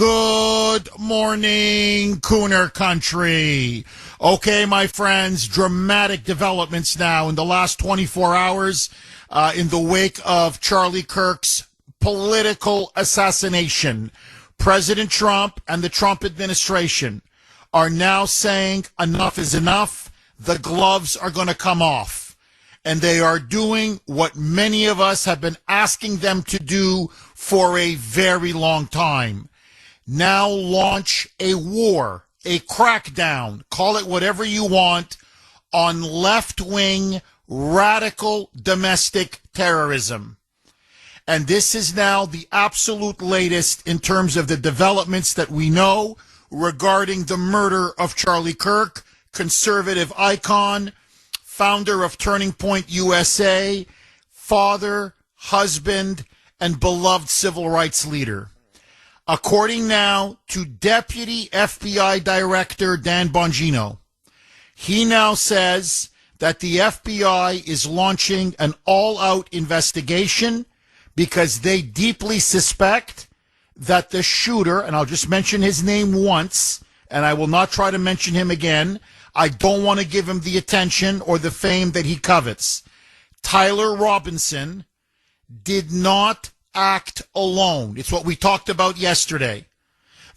Good morning, Kuhner country. Okay, my friends, dramatic developments now in the last 24 hours in the wake of Charlie Kirk's political assassination. President Trump and the Trump administration are now saying enough is enough. The gloves are going to come off. And they are doing what many of us have been asking them to do for a very long time. Now launch a war, a crackdown, call it whatever you want, on left-wing radical domestic terrorism. And this is now the absolute latest in terms of the developments that we know regarding the murder of Charlie Kirk, conservative icon, founder of Turning Point USA, father, husband, and beloved civil rights leader. According now to Deputy FBI Director Dan Bongino, he now says that the FBI is launching an all-out investigation because they deeply suspect that the shooter, and I'll just mention his name once, and I will not try to mention him again. I don't want to give him the attention or the fame that he covets. Tyler Robinson did not act alone. It's what we talked about yesterday.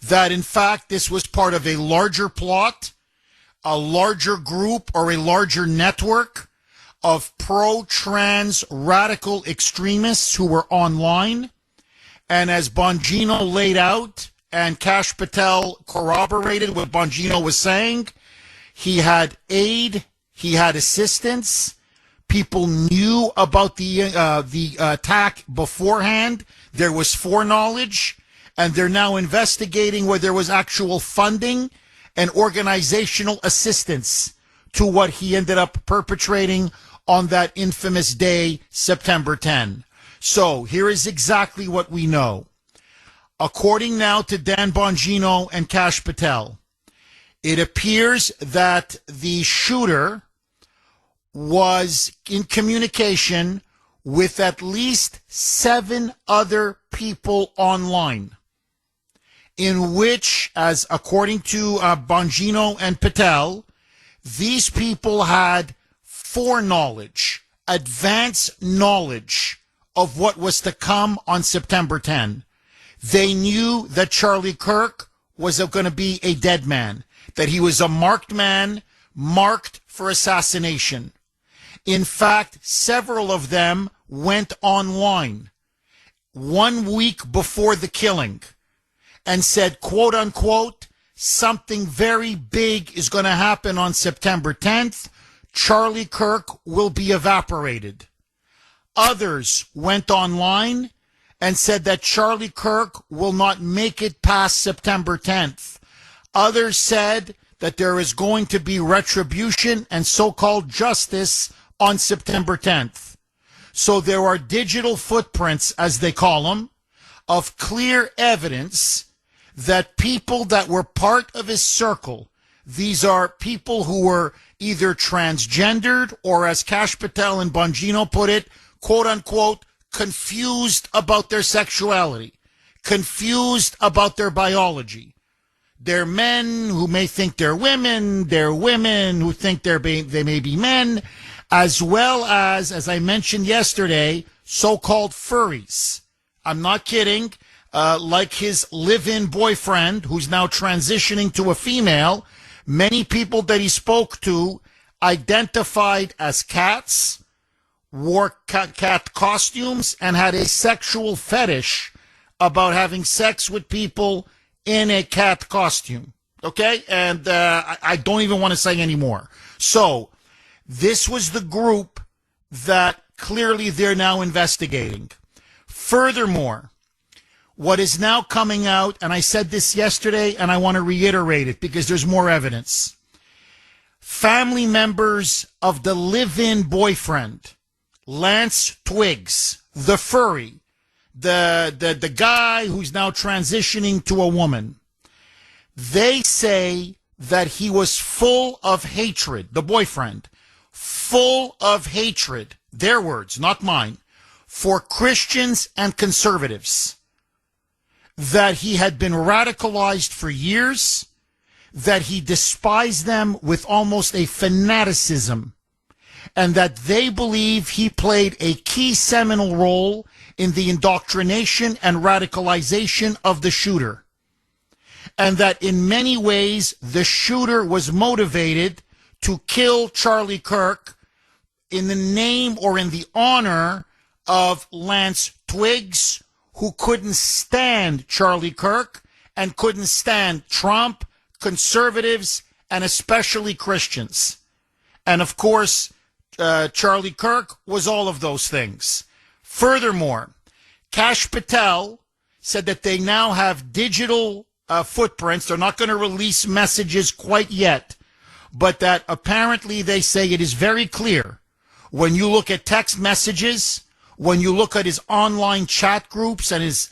That, in fact, this was part of a larger plot, a larger group, or a larger network of pro-trans radical extremists who were online. And as Bongino laid out, and Kash Patel corroborated what Bongino was saying, he had aid, he had assistance. People knew about the attack beforehand. There was foreknowledge, and they're now investigating whether there was actual funding and organizational assistance to what he ended up perpetrating on that infamous day, September 10. So here is exactly what we know. According now to Dan Bongino and Kash Patel, it appears that the shooter was in communication with at least 7 other people online, in which, as according to Bongino and Patel, these people had foreknowledge, advance knowledge of what was to come on September 10. They knew that Charlie Kirk was going to be a dead man, that he was a marked man, marked for assassination. In fact, several of them went online 1 week before the killing and said, quote unquote, something very big is going to happen on September 10th. Charlie Kirk will be evaporated. Others went online and said that Charlie Kirk will not make it past September 10th. Others said that there is going to be retribution and so-called justice on September 10th. So there are digital footprints, as they call them, of clear evidence that people that were part of his circle, these are people who were either transgendered or, as Kash Patel and Bongino put it, quote unquote, confused about their sexuality, confused about their biology. They're men who may think they're women who think they may be men, as well as I mentioned yesterday, so-called furries. I'm not kidding. Like his live-in boyfriend, who's now transitioning to a female, many people that he spoke to identified as cats, wore cat costumes, and had a sexual fetish about having sex with people in a cat costume. Okay? And I don't even want to say any more. So this was the group that clearly they're now investigating. Furthermore, what is now coming out, and I said this yesterday, and I want to reiterate it because there's more evidence. Family members of the live-in boyfriend, Lance Twiggs, the furry, the guy who's now transitioning to a woman, they say that he was full of hatred, the boyfriend, full of hatred, their words, not mine, for Christians and conservatives. that he had been radicalized for years, that he despised them with almost a fanaticism, and that they believe he played a key seminal role in the indoctrination and radicalization of the shooter. And that in many ways, the shooter was motivated to kill Charlie Kirk in the name or in the honor of Lance Twiggs, who couldn't stand Charlie Kirk and couldn't stand Trump, conservatives, and especially Christians. And of course, Charlie Kirk was all of those things. Furthermore, Kash Patel said that they now have digital footprints. They're not going to release messages quite yet, but that apparently they say it is very clear when you look at text messages, when you look at his online chat groups and his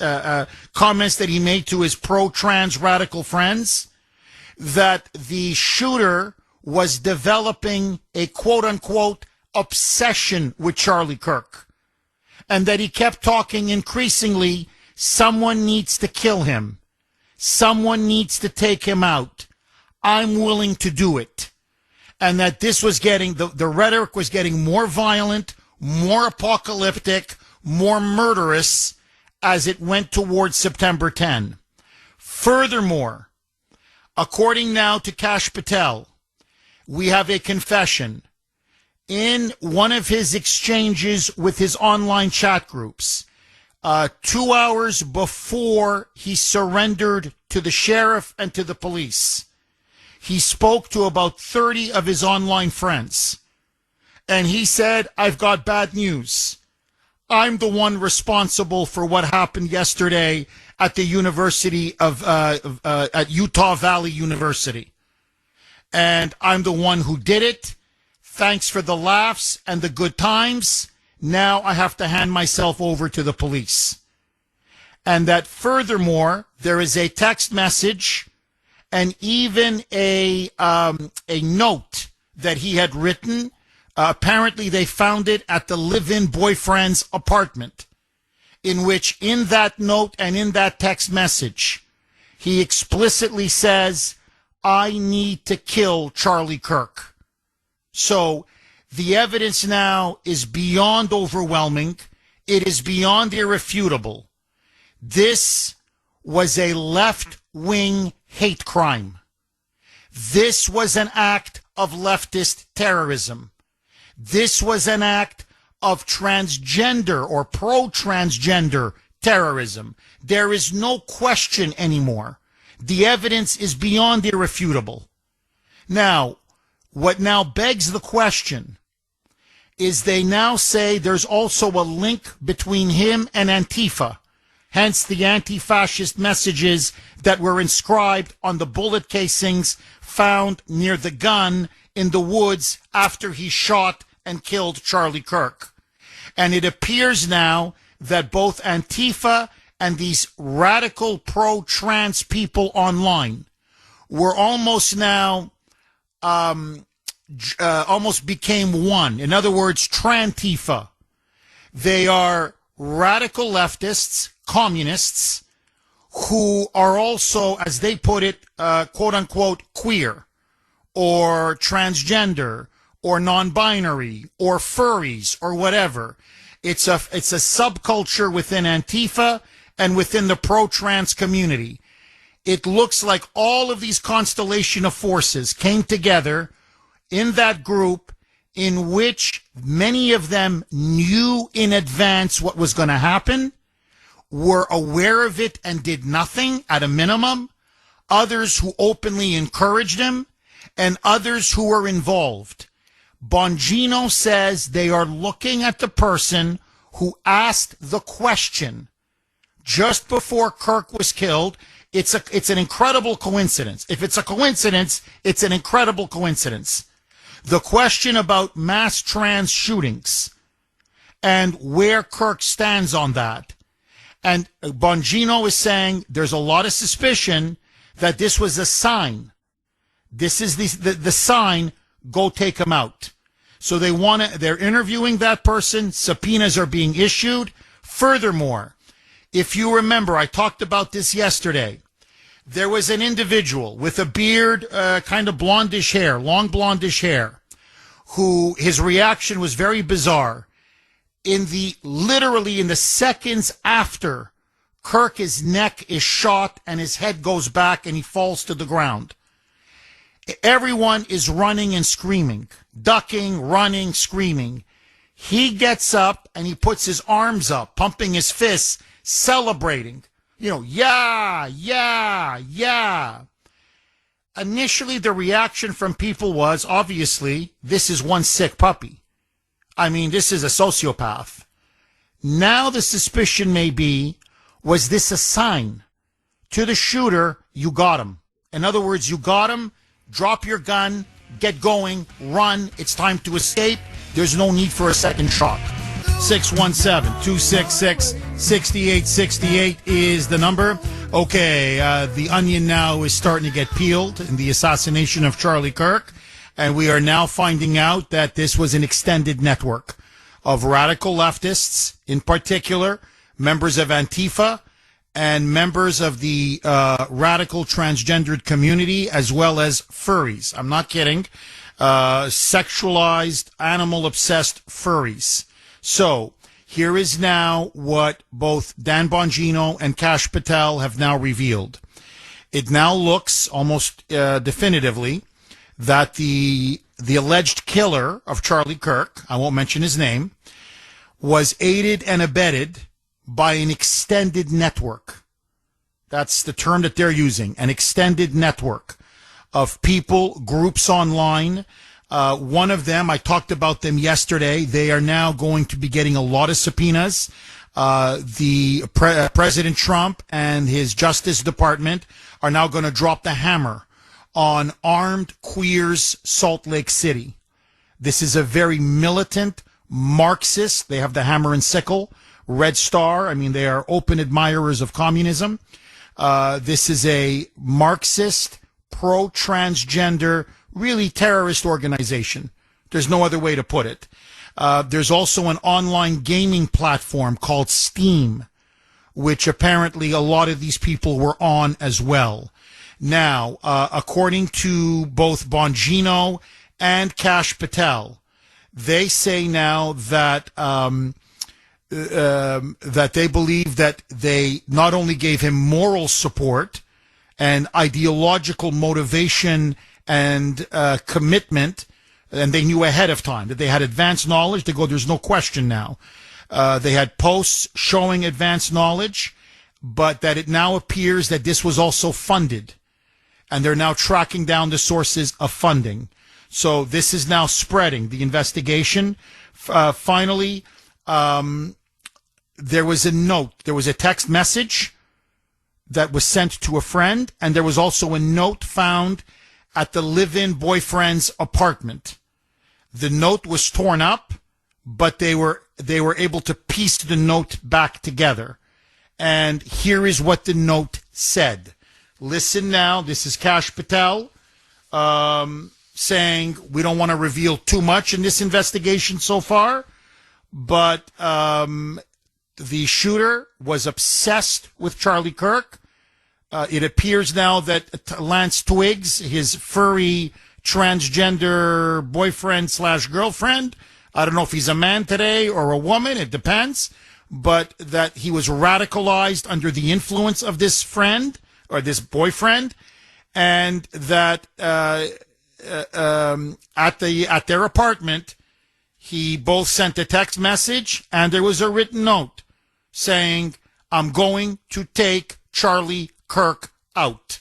comments that he made to his pro-trans radical friends, that the shooter was developing a quote-unquote obsession with Charlie Kirk, and that he kept talking increasingly, someone needs to kill him. Someone needs to take him out. I'm willing to do it. And that this was getting, the rhetoric was getting more violent, more apocalyptic, more murderous as it went towards September 10. Furthermore, according now to Kash Patel, we have a confession. In one of his exchanges with his online chat groups, 2 hours before he surrendered to the sheriff and to the police, he spoke to about 30 of his online friends. And he said, I've got bad news. I'm the one responsible for what happened yesterday at the University of, at Utah Valley University. And I'm the one who did it. Thanks for the laughs and the good times. Now I have to hand myself over to the police. And that furthermore, there is a text message and even a note that he had written. Apparently they found it at the live-in boyfriend's apartment, in which in that note and in that text message, he explicitly says, I need to kill Charlie Kirk. So the evidence now is beyond overwhelming. It is beyond irrefutable. This was a left-wing hate crime. This was an act of leftist terrorism. This was an act of transgender or pro-transgender terrorism. There is no question anymore. The evidence is beyond irrefutable. Now, what now begs the question is they now say there's also a link between him and Antifa, hence the anti-fascist messages that were inscribed on the bullet casings found near the gun in the woods after he shot and killed Charlie Kirk. And it appears now that both Antifa and these radical pro-trans people online were almost now almost became one. In other words, trantifa. They are radical leftists, communists, who are also, as they put it, quote-unquote, queer, or transgender, or non-binary, or furries, or whatever. It's a subculture within Antifa and within the pro-trans community. It looks like all of these constellation of forces came together in that group in which many of them knew in advance what was going to happen, were aware of it and did nothing at a minimum, others who openly encouraged him, and others who were involved. Bongino says they are looking at the person who asked the question just before Kirk was killed. It's an incredible coincidence. If it's a coincidence, it's an incredible coincidence. The question about mass trans shootings and where Kirk stands on that. And Bongino is saying there's a lot of suspicion that this was a sign. This is the sign, go take him out. So they're interviewing that person. Subpoenas are being issued. Furthermore, If you remember, I talked about this yesterday. There was an individual with a beard, kind of blondish hair, long blondish hair, who his reaction was very bizarre. Literally in the seconds after Kirk, his neck is shot and his head goes back and he falls to the ground. Everyone is running and screaming, ducking, running, screaming. He gets up and he puts his arms up, pumping his fists, celebrating. Yeah, yeah, yeah. Initially, the reaction from people was, obviously, this is one sick puppy. I mean, this is a sociopath. Now the suspicion may be, was this a sign to the shooter, you got him? In other words, you got him, drop your gun, get going, run, it's time to escape. There's no need for a second shot. 617-266-6868 is the number. Okay, the onion now is starting to get peeled in the assassination of Charlie Kirk, and we are now finding out that this was an extended network of radical leftists, in particular, members of Antifa, and members of the radical transgendered community, as well as furries. I'm not kidding. Sexualized, animal-obsessed furries. So, here is now what both Dan Bongino and Kash Patel have now revealed. It now looks almost definitively that the alleged killer of Charlie Kirk, I won't mention his name, was aided and abetted by an extended network. That's the term that they're using, an extended network of people, groups online. One of them, I talked about them yesterday. They are now going to be getting a lot of subpoenas. President Trump and his Justice Department are now going to drop the hammer on armed queers, Salt Lake City. This is a very militant, Marxist. They have the hammer and sickle. Red Star. I mean, they are open admirers of communism. This is a Marxist, pro-transgender, really terrorist organization. There's no other way to put it. There's also an online gaming platform called Steam, which apparently a lot of these people were on as well. Now, according to both Bongino and Kash Patel, they say now that that they believe that they not only gave him moral support and ideological motivation and commitment, and they knew ahead of time that they had advanced knowledge. They go, there's no question now. They had posts showing advanced knowledge, but that it now appears that this was also funded, and they're now tracking down the sources of funding. So this is now spreading the investigation. Finally, there was a note, there was a text message that was sent to a friend, and there was also a note found at the live-in boyfriend's apartment. The note was torn up, but they were able to piece the note back together. And here is what the note said. Listen now, this is Kash Patel saying we don't want to reveal too much in this investigation so far, but the shooter was obsessed with Charlie Kirk. It appears now that Lance Twiggs, his furry transgender boyfriend / girlfriend, I don't know if he's a man today or a woman, it depends, but that he was radicalized under the influence of this friend or this boyfriend, and that at their apartment, he both sent a text message and there was a written note saying, I'm going to take Charlie Kirk out.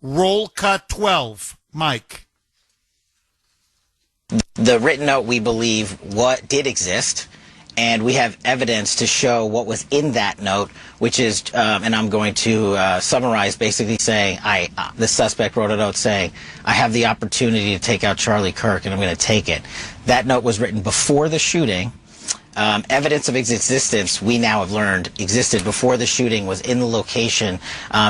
Roll cut 12. Mike. The written note, we believe, what did exist, and we have evidence to show what was in that note, which is, and I'm going to summarize, basically saying, the suspect wrote a note saying, I have the opportunity to take out Charlie Kirk, and I'm going to take it. That note was written before the shooting. Evidence of its existence, we now have learned, existed before the shooting, was in the location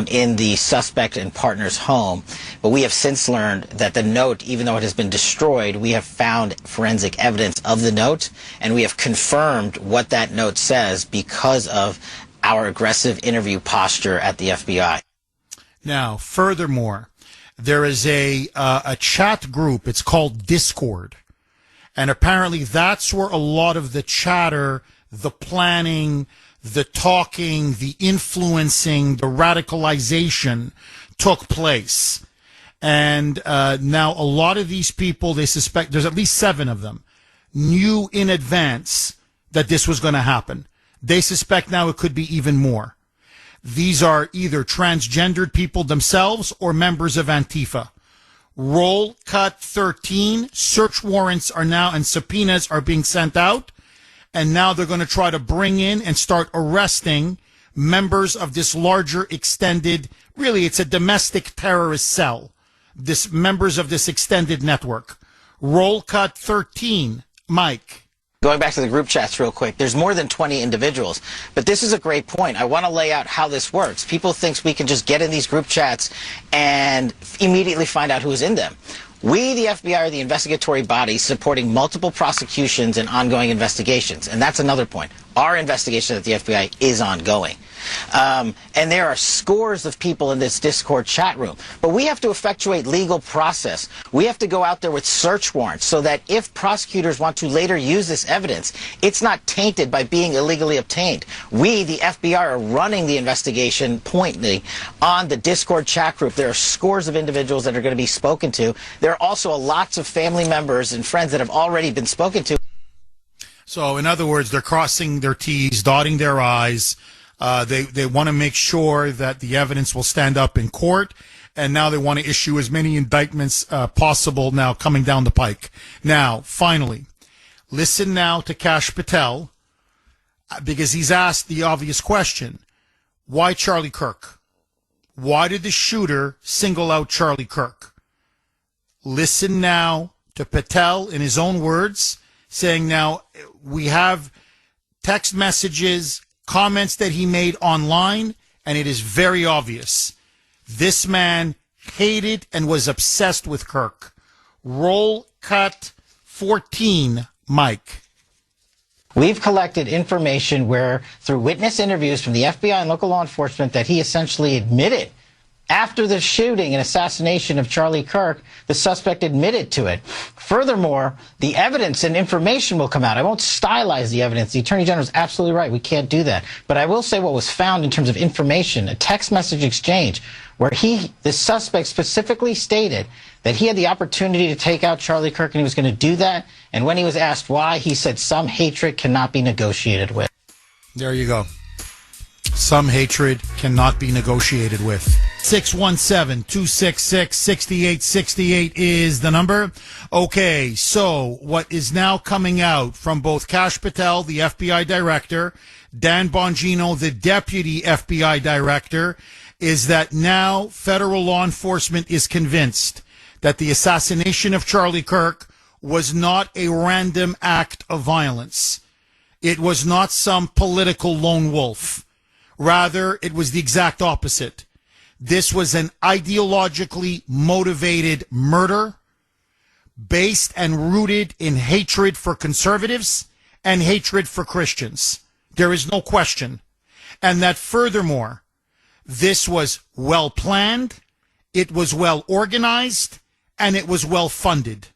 in the suspect and partner's home. But we have since learned that the note, even though it has been destroyed, we have found forensic evidence of the note, and we have confirmed what that note says because of our aggressive interview posture at the FBI. Now, furthermore, there is a chat group. It's called Discord. And apparently that's where a lot of the chatter, the planning, the talking, the influencing, the radicalization took place. And now a lot of these people, they suspect, there's at least 7 of them, knew in advance that this was going to happen. They suspect now it could be even more. These are either transgendered people themselves or members of Antifa. Roll cut 13, search warrants are now and subpoenas are being sent out. And now they're going to try to bring in and start arresting members of this larger extended, really it's a domestic terrorist cell. This members of this extended network. Roll cut 13, Mike. Going back to the group chats real quick, there's more than 20 individuals. But this is a great point. I want to lay out how this works. People think we can just get in these group chats and immediately find out who's in them. We, the FBI, are the investigatory body supporting multiple prosecutions and ongoing investigations. And that's another point. Our investigation at the FBI is ongoing. And there are scores of people in this Discord chat room. But we have to effectuate legal process. We have to go out there with search warrants so that if prosecutors want to later use this evidence, it's not tainted by being illegally obtained. We, the FBI, are running the investigation pointedly on the Discord chat group. There are scores of individuals that are going to be spoken to. There are also lots of family members and friends that have already been spoken to. So, in other words, they're crossing their T's, dotting their I's. They want to make sure that the evidence will stand up in court, and now they want to issue as many indictments possible now coming down the pike. Now, finally, listen now to Kash Patel, because he's asked the obvious question. Why Charlie Kirk? Why did the shooter single out Charlie Kirk? Listen now to Patel in his own words, saying now we have text messages, comments that he made online, and it is very obvious. This man hated and was obsessed with Kirk. Roll cut 14, Mike. We've collected information where, through witness interviews from the FBI and local law enforcement, that he essentially admitted after the shooting and assassination of Charlie Kirk, the suspect admitted to it. Furthermore, the evidence and information will come out. I won't stylize the evidence. The Attorney General is absolutely right. We can't do that. But I will say what was found in terms of information, a text message exchange where the suspect specifically stated that he had the opportunity to take out Charlie Kirk and he was going to do that. And when he was asked why, he said some hatred cannot be negotiated with. There you go. Some hatred cannot be negotiated with. 617-266-6868 is the number. Okay, so what is now coming out from both Kash Patel, the FBI director, Dan Bongino, the deputy FBI director, is that now federal law enforcement is convinced that the assassination of Charlie Kirk was not a random act of violence. It was not some political lone wolf. Rather, it was the exact opposite. This was an ideologically motivated murder based and rooted in hatred for conservatives and hatred for Christians. There is no question. And that furthermore, this was well planned, it was well organized, and it was well funded.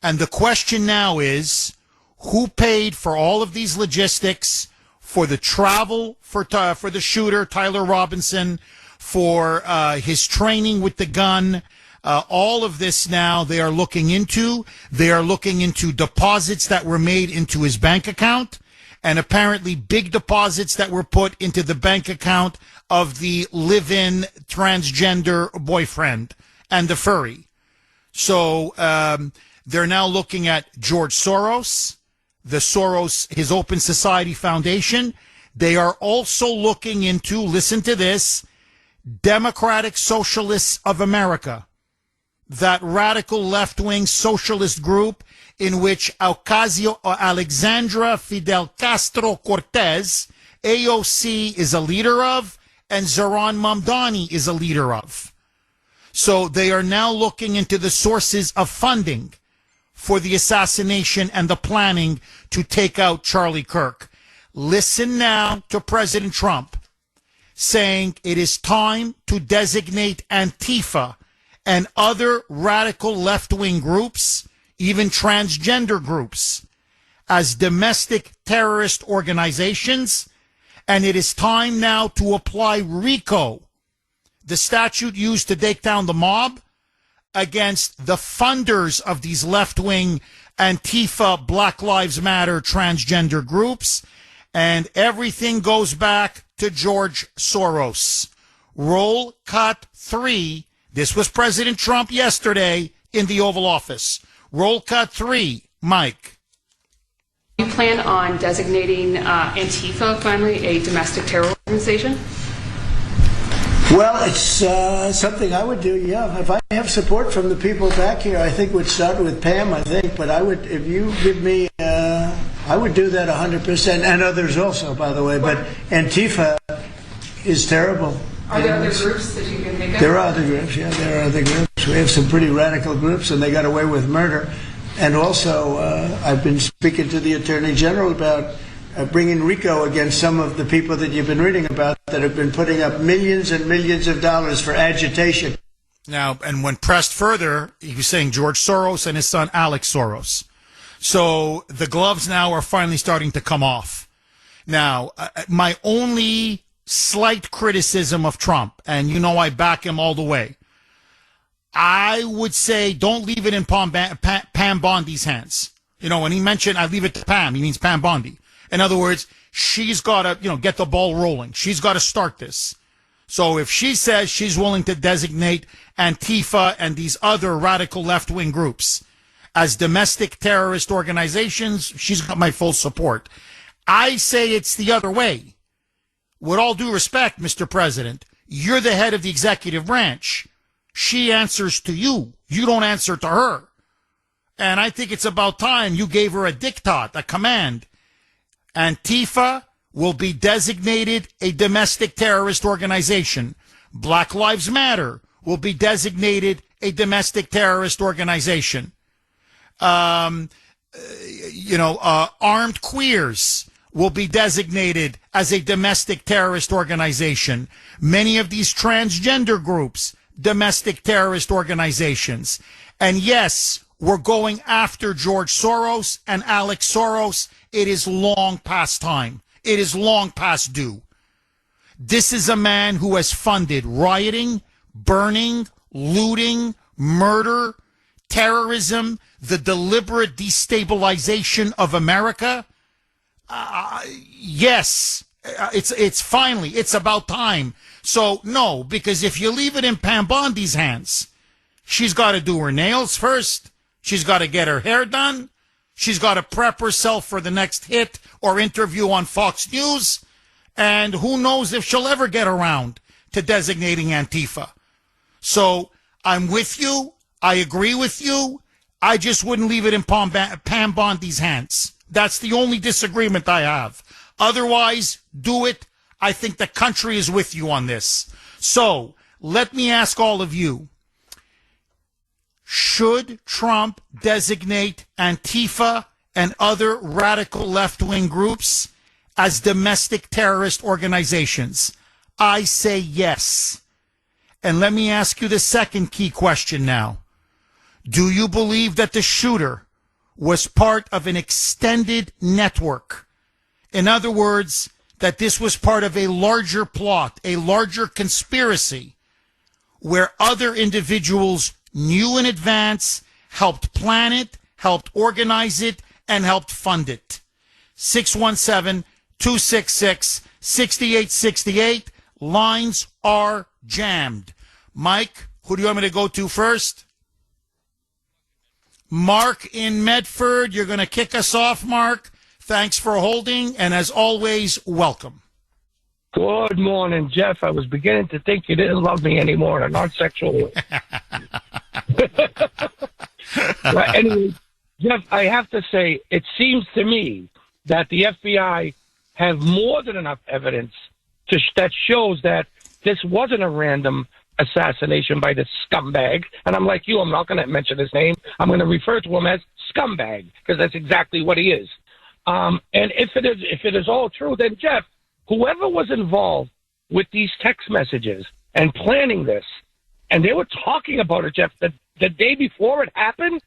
And the question now is, who paid for all of these logistics, for the travel for the shooter, Tyler Robinson, for his training with the gun? All of this now they are looking into. They are looking into deposits that were made into his bank account, and apparently big deposits that were put into the bank account of the live-in transgender boyfriend and the furry. So they're now looking at George Soros, his Open Society Foundation. They are also looking into, listen to this, Democratic Socialists of America, that radical left-wing socialist group in which Alexandra Fidel Castro Cortez, AOC, is a leader of, and Zohran Mamdani is a leader of. So they are now looking into the sources of funding for the assassination and the planning to take out Charlie Kirk. Listen now to President Trump saying it is time to designate Antifa and other radical left-wing groups, even transgender groups, as domestic terrorist organizations, and it is time now to apply RICO, the statute used to take down the mob, against the funders of these left-wing Antifa, Black Lives Matter, transgender groups, and everything goes back to George Soros. Roll cut 3. This was President Trump yesterday in the Oval Office. Roll cut 3, Mike. Do you plan on designating Antifa finally a domestic terror organization? Well, it's something I would do, yeah. If I have support from the people back here, I think we'd start with Pam, I think. But I would, if you give me, I would do that 100%, and others also, by the way. But Antifa is terrible. Are there other groups that you can think of? There are other groups, yeah, there are other groups. We have some pretty radical groups, and they got away with murder. And also, I've been speaking to the Attorney General about bringing RICO against some of the people that you've been reading about that have been putting up millions and millions of dollars for agitation. Now, and when pressed further, he was saying George Soros and his son Alex Soros. So the gloves now are finally starting to come off. Now, my only slight criticism of Trump, and you know I back him all the way, I would say don't leave it in Pam Bondi's hands. You know, when he mentioned I leave it to Pam, he means Pam Bondi. In other words, she's got to, get the ball rolling. She's got to start this. So if she says she's willing to designate Antifa and these other radical left-wing groups as domestic terrorist organizations, she's got my full support. I say it's the other way. With all due respect, Mr. President, you're the head of the executive branch. She answers to you. You don't answer to her. And I think it's about time you gave her a diktat, a command. Antifa will be designated a domestic terrorist organization. Black Lives Matter will be designated a domestic terrorist organization. Armed queers will be designated as a domestic terrorist organization. Many of these transgender groups, domestic terrorist organizations. And yes, we're going after George Soros and Alex Soros. It is long past time. It is long past due. This is a man who has funded rioting, burning, looting, murder, terrorism, the deliberate destabilization of America. Yes, it's about time. So no, because if you leave it in Pam Bondi's hands, she's got to do her nails first. She's got to get her hair done. She's got to prep herself for the next hit or interview on Fox News. And who knows if she'll ever get around to designating Antifa. So I'm with you. I agree with you. I just wouldn't leave it in Pam Bondi's hands. That's the only disagreement I have. Otherwise, do it. I think the country is with you on this. So let me ask all of you. Should Trump designate Antifa and other radical left-wing groups as domestic terrorist organizations? I say yes. And let me ask you the second key question now. Do you believe that the shooter was part of an extended network? In other words, that this was part of a larger plot, a larger conspiracy, where other individuals knew in advance, helped plan it, helped organize it, and helped fund it. 617-266-6868. Lines are jammed. Mike, who do you want me to go to first? Mark in Medford. You're going to kick us off, Mark. Thanks for holding, and as always, welcome. Good morning, Jeff. I was beginning to think you didn't love me anymore in a non-sexual way. But anyway, Jeff, I have to say, it seems to me that the FBI have more than enough evidence that shows that this wasn't a random assassination by this scumbag. And I'm like you, I'm not going to mention his name. I'm going to refer to him as scumbag, because that's exactly what he is. And if it is all true, then Jeff, whoever was involved with these text messages and planning this, and they were talking about it, Jeff, the day before it happened,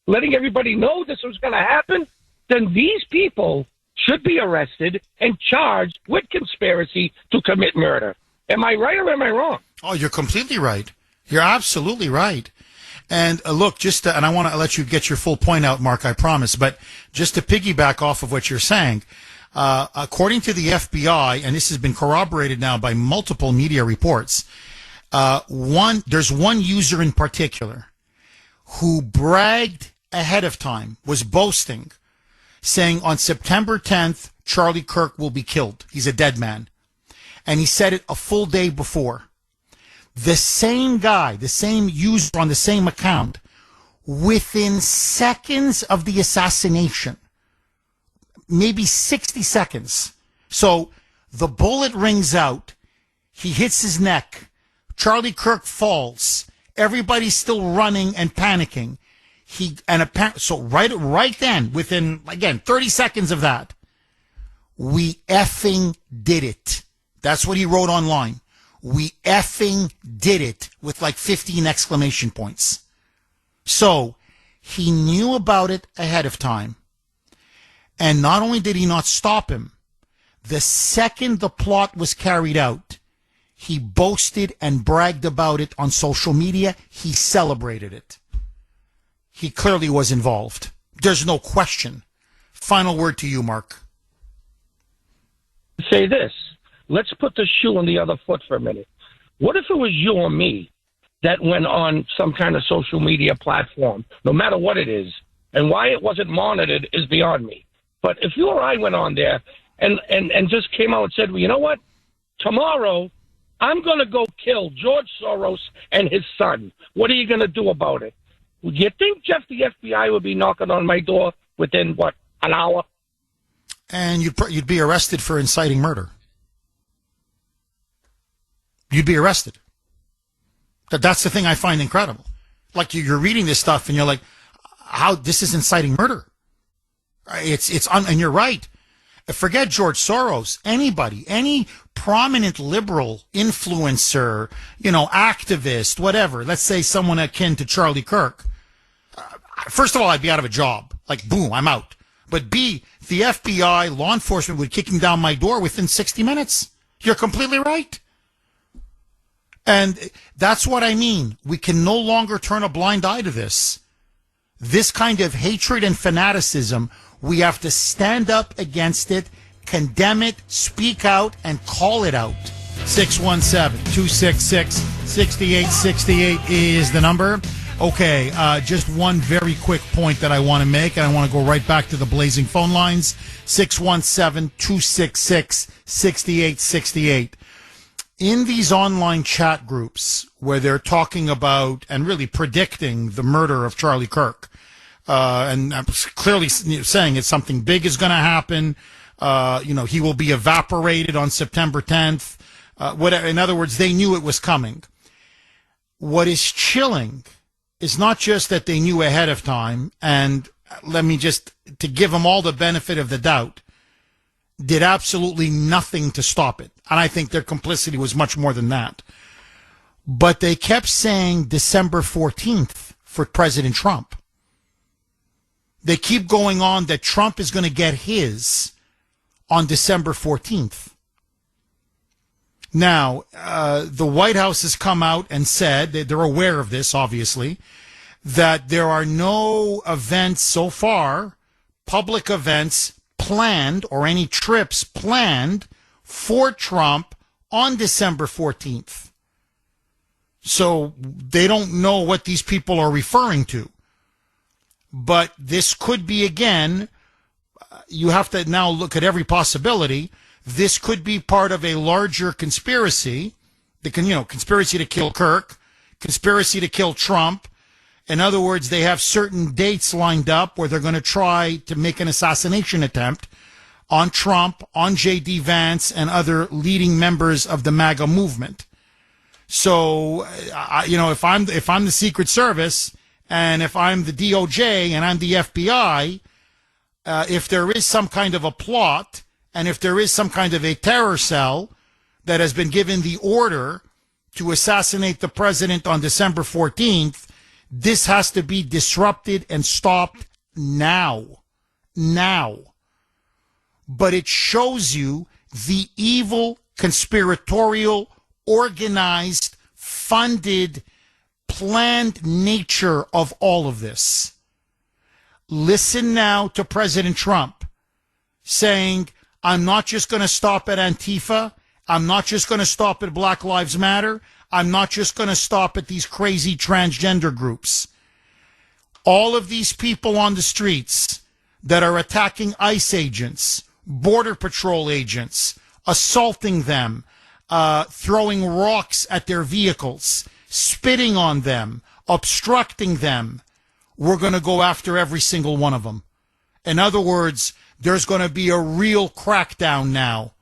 letting everybody know this was going to happen, then these people should be arrested and charged with conspiracy to commit murder. Am I right or am I wrong? Oh, you're completely right. You're absolutely right. And look, and I want to let you get your full point out, Mark, I promise, but just to piggyback off of what you're saying, according to the FBI, and this has been corroborated now by multiple media reports, there's one user in particular who bragged ahead of time, was boasting, saying on September 10th, Charlie Kirk will be killed. He's a dead man. And he said it a full day before. The same guy, the same user on the same account, within seconds of the assassination, maybe 60 seconds. So the bullet rings out. He hits his neck. Charlie Kirk falls. Everybody's still running and panicking. So right then, within, again, 30 seconds of that, we effing did it. That's what he wrote online. We effing did it with like 15 exclamation points. So he knew about it ahead of time. And not only did he not stop him, the second the plot was carried out, he boasted and bragged about it on social media. He celebrated it. He clearly was involved. There's no question. Final word to you, Mark. Say this. Let's put the shoe on the other foot for a minute. What if it was you or me that went on some kind of social media platform, no matter what it is, and why it wasn't monitored is beyond me. But if you or I went on there and just came out and said, well, you know what? Tomorrow, I'm going to go kill George Soros and his son. What are you going to do about it? Would you think, Jeff, the FBI would be knocking on my door within, an hour? And you'd be arrested for inciting murder. You'd be arrested. That's the thing I find incredible. Like you're reading this stuff and you're like, how this is inciting murder. And you're right. Forget George Soros. Anybody, any prominent liberal influencer, activist, whatever. Let's say someone akin to Charlie Kirk. First of all, I'd be out of a job. Like, boom, I'm out. But B, the FBI, law enforcement would kick him down my door within 60 minutes. You're completely right. And that's what I mean. We can no longer turn a blind eye to this. This kind of hatred and fanaticism, we have to stand up against it, condemn it, speak out, and call it out. 617-266-6868 is the number. Okay, just one very quick point that I want to make, and I want to go right back to the blazing phone lines. 617-266-6868. In these online chat groups where they're talking about and really predicting the murder of Charlie Kirk, and I'm clearly saying it's something big is going to happen, he will be evaporated on September 10th. Whatever. In other words, they knew it was coming. What is chilling is not just that they knew ahead of time, and let me just, to give them all the benefit of the doubt, did absolutely nothing to stop it. And I think their complicity was much more than that. But they kept saying December 14th for President Trump. They keep going on that Trump is going to get his on December 14th. Now, the White House has come out and said, they're aware of this, obviously, that there are no events so far, public events planned or any trips planned for Trump on December 14th. So they don't know what these people are referring to. But this could be, again, you have to now look at every possibility. This could be part of a larger conspiracy, conspiracy to kill Kirk, conspiracy to kill Trump. In other words, they have certain dates lined up where they're going to try to make an assassination attempt on Trump, on J.D. Vance, and other leading members of the MAGA movement. So, if I'm the Secret Service and if I'm the DOJ and I'm the FBI, if there is some kind of a plot and if there is some kind of a terror cell that has been given the order to assassinate the president on December 14th, this has to be disrupted and stopped now. Now. But it shows you the evil, conspiratorial, organized, funded, planned nature of all of this. Listen now to President Trump saying, I'm not just going to stop at Antifa. I'm not just going to stop at Black Lives Matter. I'm not just going to stop at these crazy transgender groups. All of these people on the streets that are attacking ICE agents, Border Patrol agents, assaulting them, throwing rocks at their vehicles, spitting on them, obstructing them, we're going to go after every single one of them. In other words, there's going to be a real crackdown now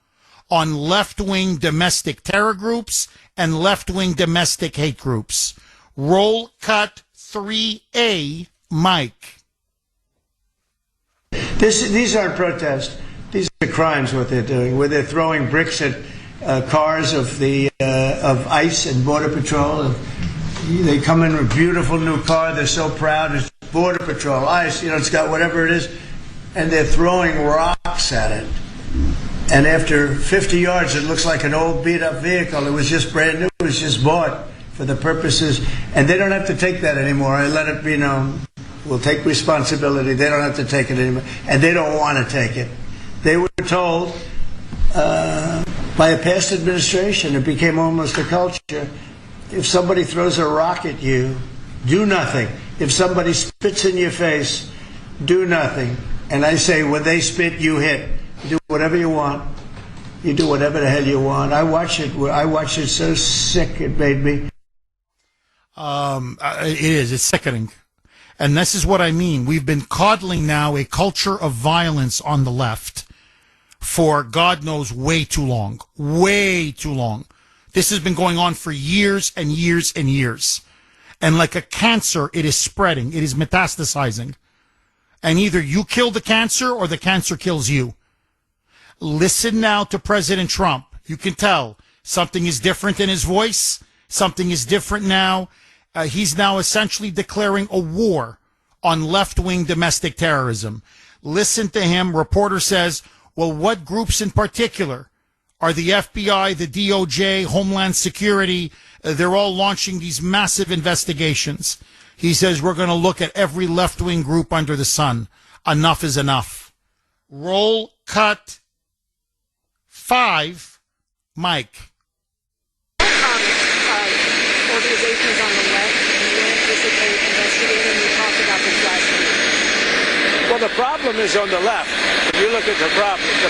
on left-wing domestic terror groups and left-wing domestic hate groups. Roll cut 3A, Mike. These aren't protests. These are crimes, what they're doing, where they're throwing bricks at cars of ICE and Border Patrol. And they come in with a beautiful new car. They're so proud. It's Border Patrol, ICE, it's got whatever it is. And they're throwing rocks at it. And after 50 yards, it looks like an old beat-up vehicle. It was just brand new. It was just bought for the purposes. And they don't have to take that anymore. I let it be known. We'll take responsibility. They don't have to take it anymore. And they don't want to take it. They were told by a past administration, it became almost a culture, if somebody throws a rock at you, do nothing. If somebody spits in your face, do nothing. And I say, when they spit, you hit. You do whatever you want. You do whatever the hell you want. I watched it so sick it made me. It is. It's sickening. And this is what I mean. We've been coddling now a culture of violence on the left for God knows way too long. Way too long. This has been going on for years and years and years. And like a cancer, it is spreading. It is metastasizing. And either you kill the cancer or the cancer kills you. Listen now to President Trump. You can tell something is different in his voice. Something is different now. He's now essentially declaring a war on left-wing domestic terrorism. Listen to him. Reporter says, well, what groups in particular are the FBI, the DOJ, Homeland Security? They're all launching these massive investigations. He says, we're going to look at every left-wing group under the sun. Enough is enough. Roll cut 5, Mike. Organizations on the left, and you anticipate investigating. We talked about this last week. Well, the problem is on the left. If you look at the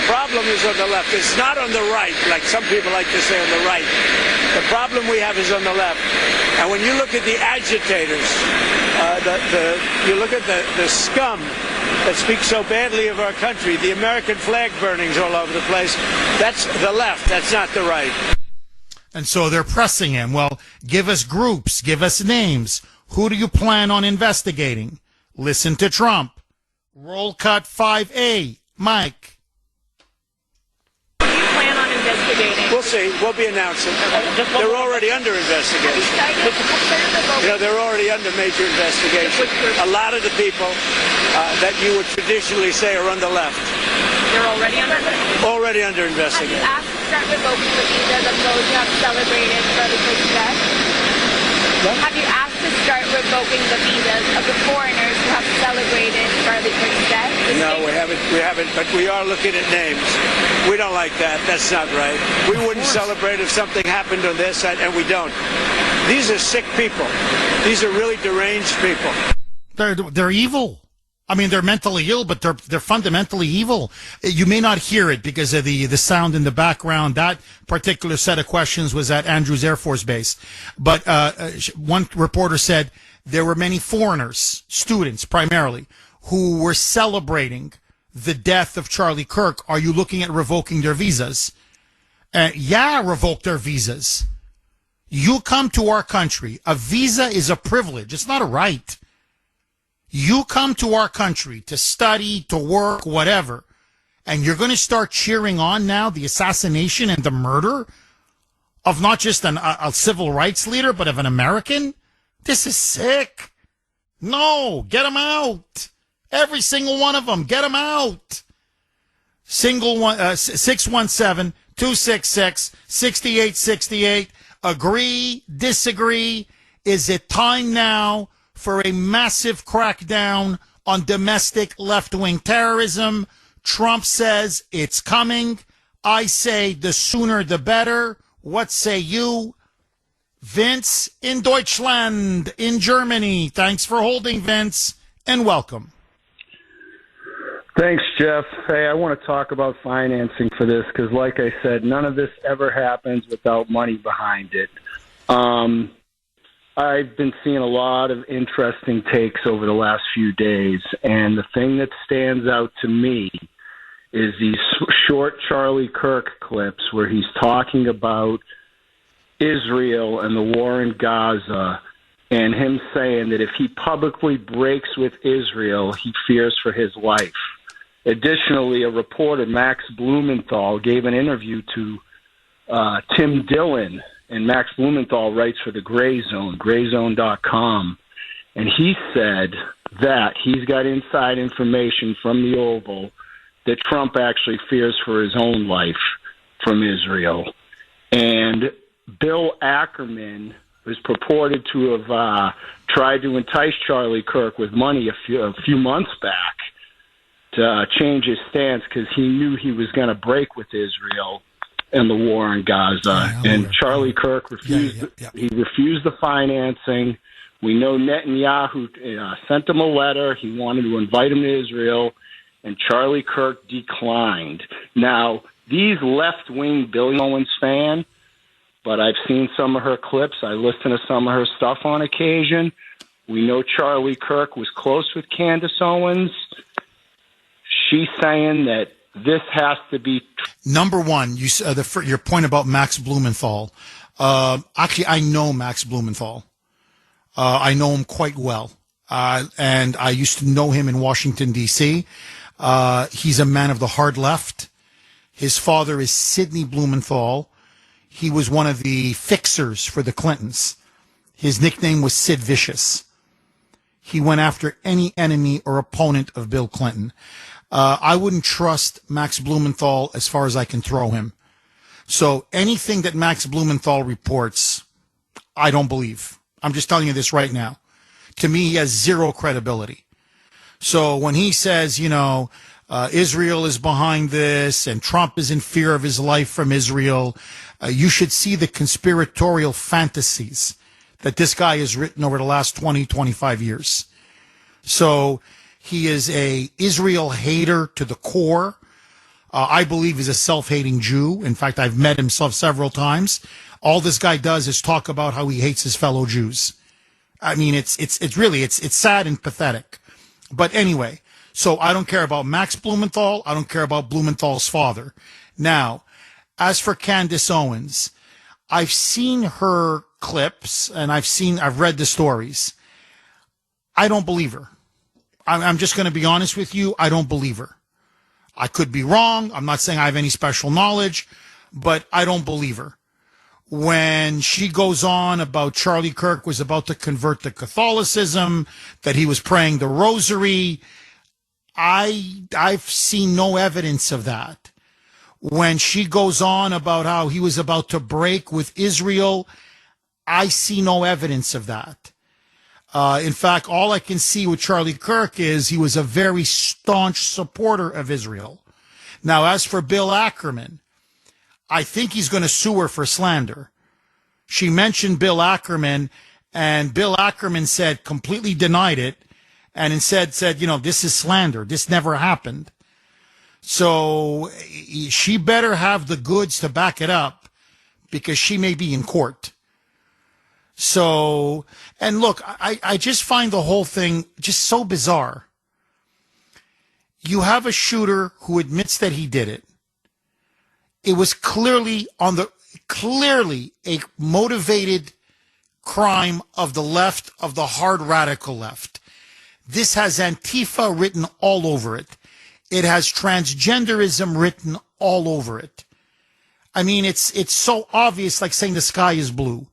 problem is on the left. It's not on the right, like some people like to say on the right. The problem we have is on the left. And when you look at the agitators, you look at the scum that speaks so badly of our country, the American flag burnings all over the place, that's the left. That's not the right. And so they're pressing him. Well, give us groups, give us names. Who do you plan on investigating? Listen to Trump. Roll cut 5A, Mike. Who do you plan on investigating? We'll see. We'll be announcing. They're already under investigation. They're already under major investigation. A lot of the people that you would traditionally say are on the left. They're already under investigation? Already under investigation. Have you asked to start revoking the visas of those who have celebrated Charlie Kirk's death? What? Have you asked to start revoking the visas of the foreigners who have celebrated Charlie Kirk's death? No, we haven't, but we are looking at names. We don't like that. That's not right. We wouldn't celebrate if something happened on their side, and we don't. These are sick people. These are really deranged people. They're evil. I mean, they're mentally ill, but they're fundamentally evil. You may not hear it because of the sound in the background. That particular set of questions was at Andrews Air Force Base. But one reporter said there were many foreigners, students primarily, who were celebrating the death of Charlie Kirk. Are you looking at revoking their visas? Yeah, revoke their visas. You come to our country. A visa is a privilege. It's not a right. You come to our country to study, to work, whatever, and you're going to start cheering on now the assassination and the murder of not just a civil rights leader, but of an American? This is sick. No, get them out. Every single one of them, get them out. 617-266-6868. Agree, disagree. Is it time now for a massive crackdown on domestic left-wing terrorism? Trump says it's coming. I say the sooner the better. What say you? Vince in Deutschland, in Germany. Thanks for holding, Vince, and welcome. Thanks, Jeff. Hey, I want to talk about financing for this because, like I said, none of this ever happens without money behind it. I've been seeing a lot of interesting takes over the last few days, and the thing that stands out to me is these short Charlie Kirk clips where he's talking about Israel and the war in Gaza, and him saying that if he publicly breaks with Israel, he fears for his life. Additionally, a reporter, Max Blumenthal, gave an interview to Tim Dillon, and Max Blumenthal writes for the Gray Zone, grayzone.com, and he said that he's got inside information from the Oval that Trump actually fears for his own life from Israel. And Bill Ackerman was purported to have tried to entice Charlie Kirk with money a few months back to change his stance because he knew he was going to break with Israel and the war in Gaza. And Charlie Kirk refused. He refused the financing. We know Netanyahu sent him a letter. He wanted to invite him to Israel, and Charlie Kirk declined. Now, these left-wing Bill Owens fan, but I've seen some of her clips. I listen to some of her stuff on occasion. We know Charlie Kirk was close with Candace Owens. She's saying that this has to be... Number one, your point about Max Blumenthal. Actually, I know Max Blumenthal. I know him quite well. And I used to know him in Washington, D.C. He's a man of the hard left. His father is Sidney Blumenthal. He was one of the fixers for the Clintons. His nickname was Sid Vicious. He went after any enemy or opponent of Bill Clinton. I wouldn't trust Max Blumenthal as far as I can throw him. So anything that Max Blumenthal reports, I don't believe. I'm just telling you this right now. To me, he has zero credibility. So when he says, Israel is behind this and Trump is in fear of his life from Israel, you should see the conspiratorial fantasies that this guy has written over the last 20, 25 years. So he is a Israel hater to the core. I believe he's a self-hating Jew. In fact, I've met him several times. All this guy does is talk about how he hates his fellow Jews. I mean, it's sad and pathetic. But anyway, so I don't care about Max Blumenthal. I don't care about Blumenthal's father. Now, as for Candace Owens, I've seen her clips and I've read the stories. I don't believe her. I'm just going to be honest with you. I don't believe her. I could be wrong. I'm not saying I have any special knowledge, but I don't believe her. When she goes on about Charlie Kirk was about to convert to Catholicism, that he was praying the rosary, I've seen no evidence of that. When she goes on about how he was about to break with Israel, I see no evidence of that. In fact, all I can see with Charlie Kirk is he was a very staunch supporter of Israel. Now, as for Bill Ackerman, I think he's going to sue her for slander. She mentioned Bill Ackerman, and Bill Ackerman completely denied it, and instead said, this is slander. This never happened. So she better have the goods to back it up because she may be in court. So, and look, I just find the whole thing just so bizarre. You have a shooter who admits that he did it. It was clearly a motivated crime of the left, of the hard radical left. This has Antifa written all over it. It has transgenderism written all over it. I mean, it's so obvious, like saying the sky is blue.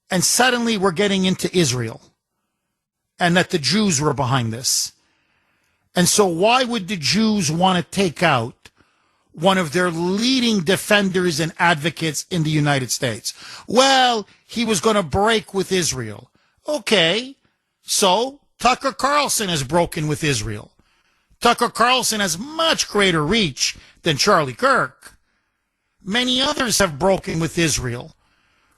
And suddenly we're getting into Israel and that the Jews were behind this. And so why would the Jews want to take out one of their leading defenders and advocates in the United States? Well, he was going to break with Israel. Okay, so Tucker Carlson has broken with Israel. Tucker Carlson has much greater reach than Charlie Kirk. Many others have broken with Israel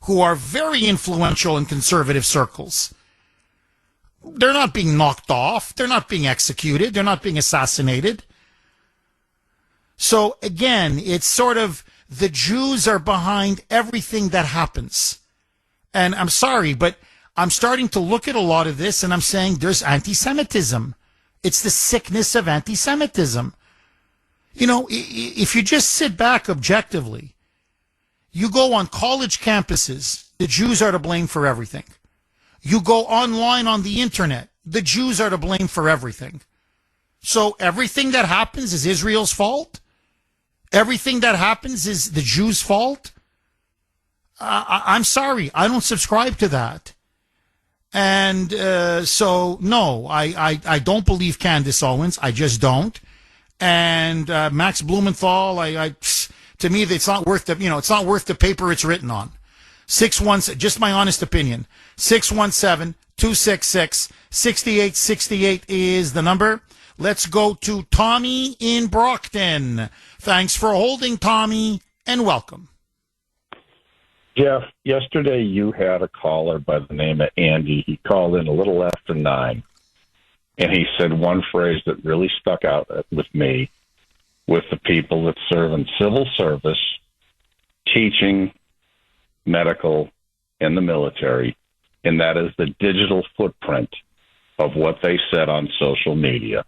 who are very influential in conservative circles. They're not being knocked off. They're not being executed. They're not being assassinated. So again, it's sort of the Jews are behind everything that happens. And I'm sorry, but I'm starting to look at a lot of this and I'm saying there's anti-Semitism. It's the sickness of anti-Semitism. You know, if you just sit back objectively, you go on college campuses, the Jews are to blame for everything. You go online on the internet, the Jews are to blame for everything. So everything that happens is Israel's fault? Everything that happens is the Jews' fault? I'm sorry, I don't subscribe to that. And so, no, I don't believe Candace Owens. I just don't. And Max Blumenthal, to me, it's not worth it's not worth the paper it's written on. 617, just my honest opinion. 617-266-6868 is the number. Let's go to Tommy in Brockton. Thanks for holding, Tommy, and welcome. Jeff, yesterday you had a caller by the name of Andy. He called in a little after 9, and he said one phrase that really stuck out with me, with the people that serve in civil service, teaching, medical, and the military, and that is the digital footprint of what they said on social media.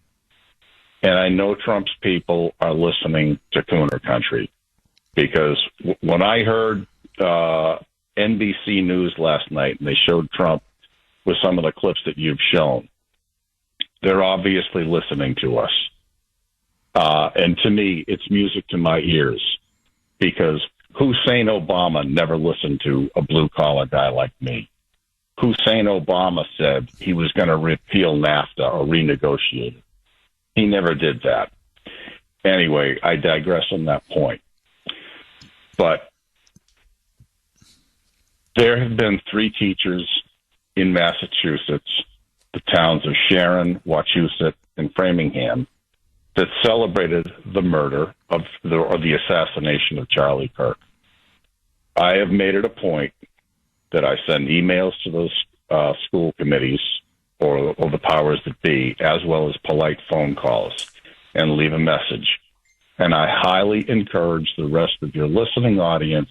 And I know Trump's people are listening to Kuhner Country, because when I heard NBC News last night and they showed Trump with some of the clips that you've shown, they're obviously listening to us. And to me, it's music to my ears, because Hussein Obama never listened to a blue-collar guy like me. Hussein Obama said he was going to repeal NAFTA or renegotiate it. He never did that. Anyway, I digress on that point. But there have been 3 teachers in Massachusetts, the towns of Sharon, Wachusett, and Framingham, that celebrated the murder or the assassination of Charlie Kirk. I have made it a point that I send emails to those school committees or the powers that be, as well as polite phone calls, and leave a message. And I highly encourage the rest of your listening audience,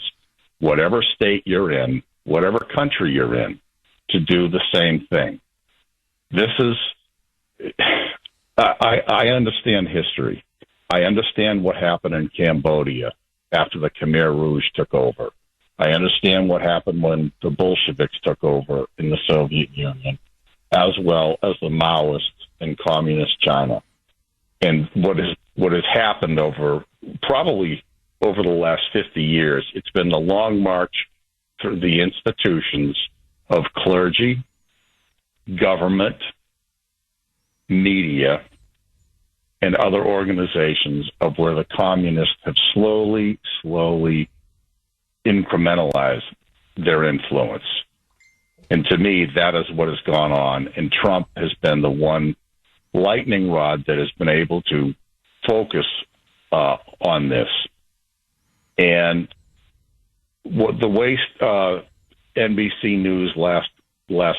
whatever state you're in, whatever country you're in, to do the same thing. This is... I understand history. I understand what happened in Cambodia after the Khmer Rouge took over. I understand what happened when the Bolsheviks took over in the Soviet Union, as well as the Maoists in communist China. And what has happened probably over the last 50 years, it's been the long march through the institutions of clergy, government, media, and other organizations of where the communists have slowly incrementalized their influence. And to me, that is what has gone on. And Trump has been the one lightning rod that has been able to focus on this. And the way NBC News last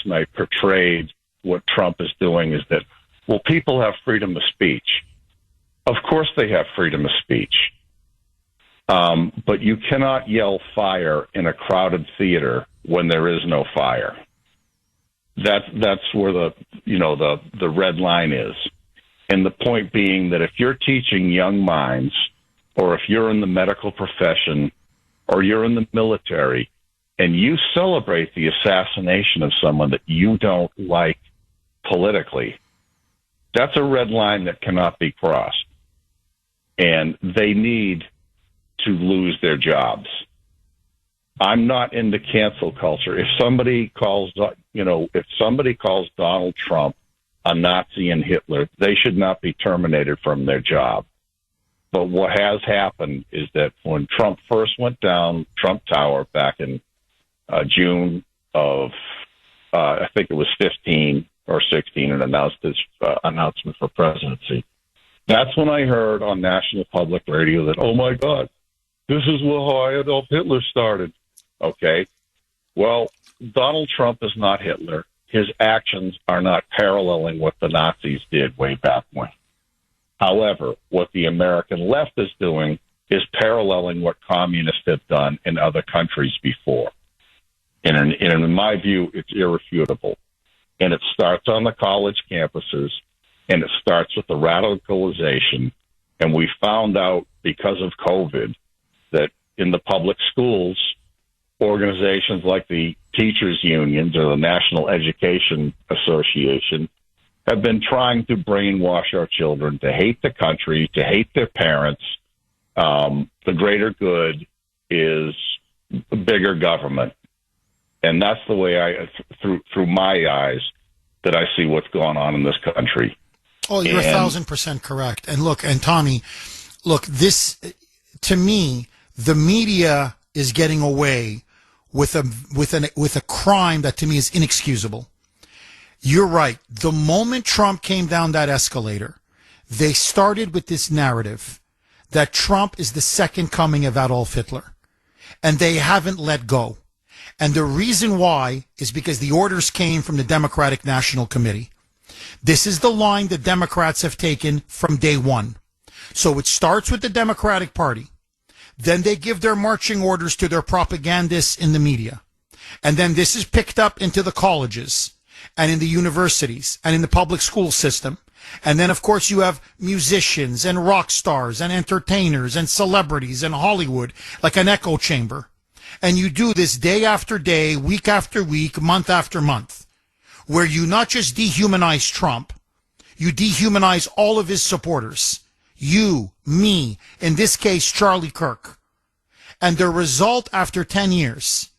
night portrayed what Trump is doing is that, well, people have freedom of speech. Of course they have freedom of speech. But you cannot yell fire in a crowded theater when there is no fire. That's where the red line is. And the point being that if you're teaching young minds, or if you're in the medical profession, or you're in the military, and you celebrate the assassination of someone that you don't like politically, that's a red line that cannot be crossed. And they need to lose their jobs. I'm not into cancel culture. If somebody calls, if somebody calls Donald Trump a Nazi and Hitler, they should not be terminated from their job. But what has happened is that when Trump first went down Trump Tower back in June of, I think it was 15 or 16, and announced his announcement for presidency, that's when I heard on National Public Radio that, oh, my God, this is how Adolf Hitler started. Okay. Well, Donald Trump is not Hitler. His actions are not paralleling what the Nazis did way back when. However, what the American left is doing is paralleling what communists have done in other countries before. And in my view, it's irrefutable. And it starts on the college campuses, and it starts with the radicalization. And we found out because of COVID that in the public schools, organizations like the teachers unions or the National Education Association have been trying to brainwash our children to hate the country, to hate their parents. The greater good is bigger government. And that's the way through my eyes, that I see what's going on in this country. Oh, you're 1,000% correct. And look, and Tommy, look, this, to me, the media is getting away with a crime that to me is inexcusable. You're right. The moment Trump came down that escalator, they started with this narrative that Trump is the second coming of Adolf Hitler, and they haven't let go. And the reason why is because the orders came from the Democratic National Committee. This is the line the Democrats have taken from day one. So it starts with the Democratic Party. Then they give their marching orders to their propagandists in the media. And then this is picked up into the colleges and in the universities and in the public school system. And then, of course, you have musicians and rock stars and entertainers and celebrities and Hollywood, like an echo chamber. And you do this day after day, week after week, month after month, where you not just dehumanize Trump, you dehumanize all of his supporters. You, me, in this case, Charlie Kirk. And the result after 10 years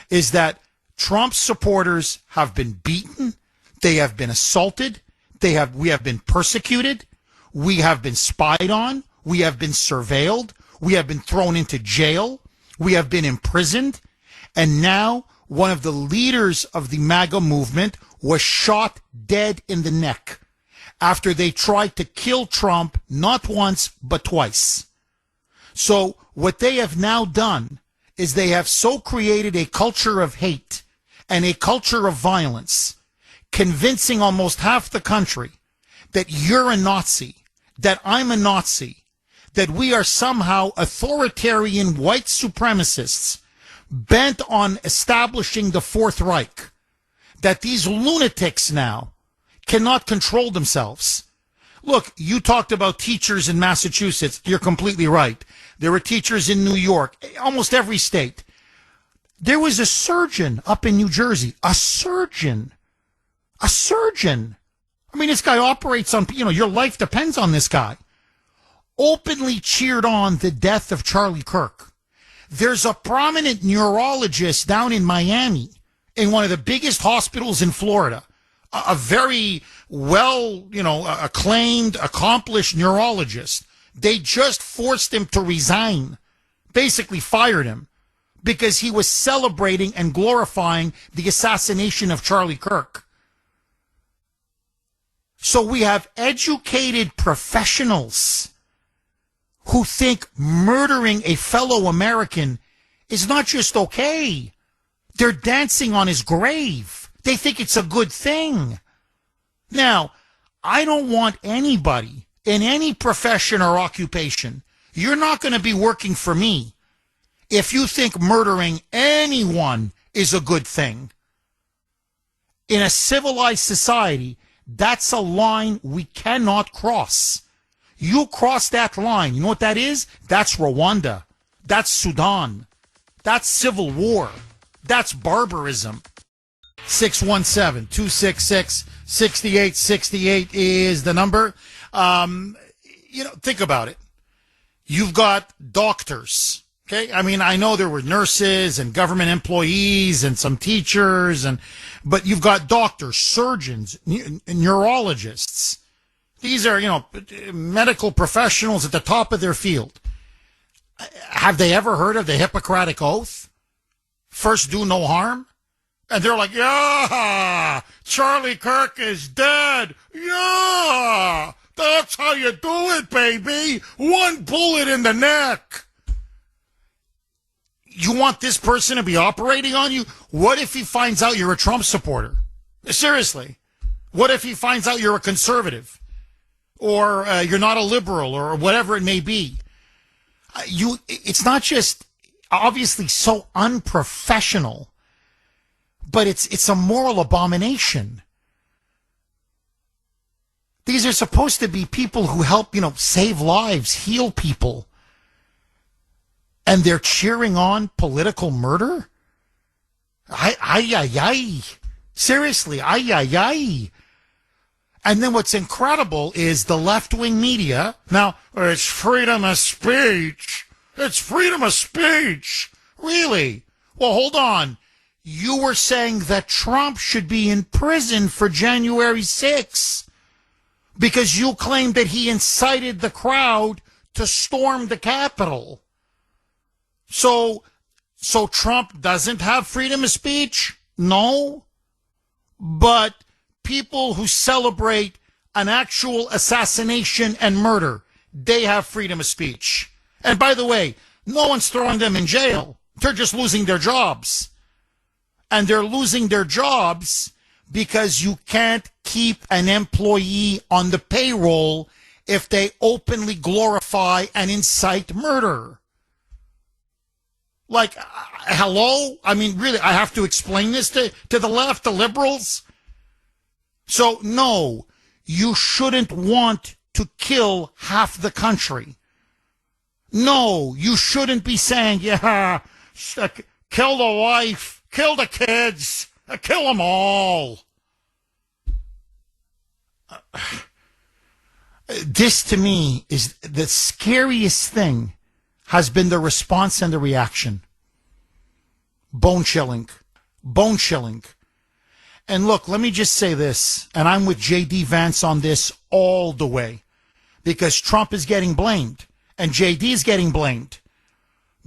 is that Trump's supporters have been beaten, they have been assaulted, we have been persecuted, we have been spied on, we have been surveilled, we have been thrown into jail, we have been imprisoned, and now one of the leaders of the MAGA movement was shot dead in the neck after they tried to kill Trump not once but twice. So what they have now done is they have so created a culture of hate and a culture of violence, convincing almost half the country that you're a Nazi, that I'm a Nazi, that we are somehow authoritarian white supremacists bent on establishing the Fourth Reich, that these lunatics now cannot control themselves. Look, you talked about teachers in Massachusetts. You're completely right. There were teachers in New York, almost every state. There was a surgeon up in New Jersey, a surgeon. I mean, this guy operates on, your life depends on this guy. Openly cheered on the death of Charlie Kirk. There's a prominent neurologist down in Miami, in one of the biggest hospitals in Florida, a very well, acclaimed, accomplished neurologist. They just forced him to resign, basically fired him, because he was celebrating and glorifying the assassination of Charlie Kirk. So we have educated professionals who think murdering a fellow American is not just okay. They're dancing on his grave. They think it's a good thing. Now, I don't want anybody in any profession or occupation. You're not going to be working for me if you think murdering anyone is a good thing. In a civilized society, that's a line we cannot cross. You cross that line. You know what that is? That's Rwanda. That's Sudan. That's civil war. That's barbarism. 617-266-6868 is the number. Think about it. You've got doctors, okay? I mean, I know there were nurses and government employees and some teachers, but you've got doctors, surgeons, neurologists. These are, medical professionals at the top of their field. Have they ever heard of the Hippocratic Oath? First, do no harm? And they're like, yeah, Charlie Kirk is dead. Yeah, that's how you do it, baby. One bullet in the neck. You want this person to be operating on you? What if he finds out you're a Trump supporter? Seriously. What if he finds out you're a conservative? Or you're not a liberal, or whatever it may be? It's not just obviously so unprofessional, but it's a moral abomination. These are supposed to be people who help, save lives, heal people. And they're cheering on political murder? Ay. Seriously, ay. And then what's incredible is the left-wing media. Now, it's freedom of speech. It's freedom of speech. Really? Well, hold on. You were saying that Trump should be in prison for January 6th because you claimed that he incited the crowd to storm the Capitol. So Trump doesn't have freedom of speech? No. But people who celebrate an actual assassination and murder, they have freedom of speech. And by the way, no one's throwing them in jail. They're just losing their jobs. And they're losing their jobs because you can't keep an employee on the payroll if they openly glorify and incite murder. Like, hello? I mean, really, I have to explain this to the left, the liberals? So, no, you shouldn't want to kill half the country. No, you shouldn't be saying, yeah, kill the wife, kill the kids, kill them all. This, to me, is the scariest thing has been the response and the reaction. Bone chilling. Bone chilling. And look, let me just say this, and I'm with J.D. Vance on this all the way, because Trump is getting blamed, and J.D. is getting blamed,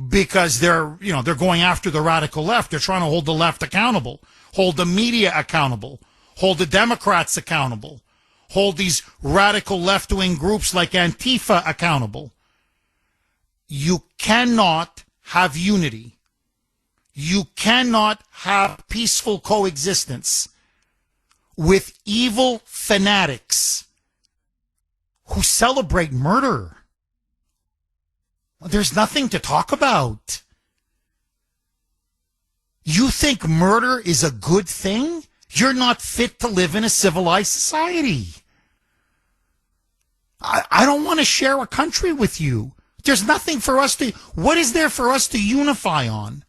because they're going after the radical left. They're trying to hold the left accountable, hold the media accountable, hold the Democrats accountable, hold these radical left-wing groups like Antifa accountable. You cannot have unity. You cannot have peaceful coexistence with evil fanatics who celebrate murder. There's nothing to talk about. You think murder is a good thing? You're not fit to live in a civilized society. I don't want to share a country with you. There's nothing for us to, what is there for us to unify on?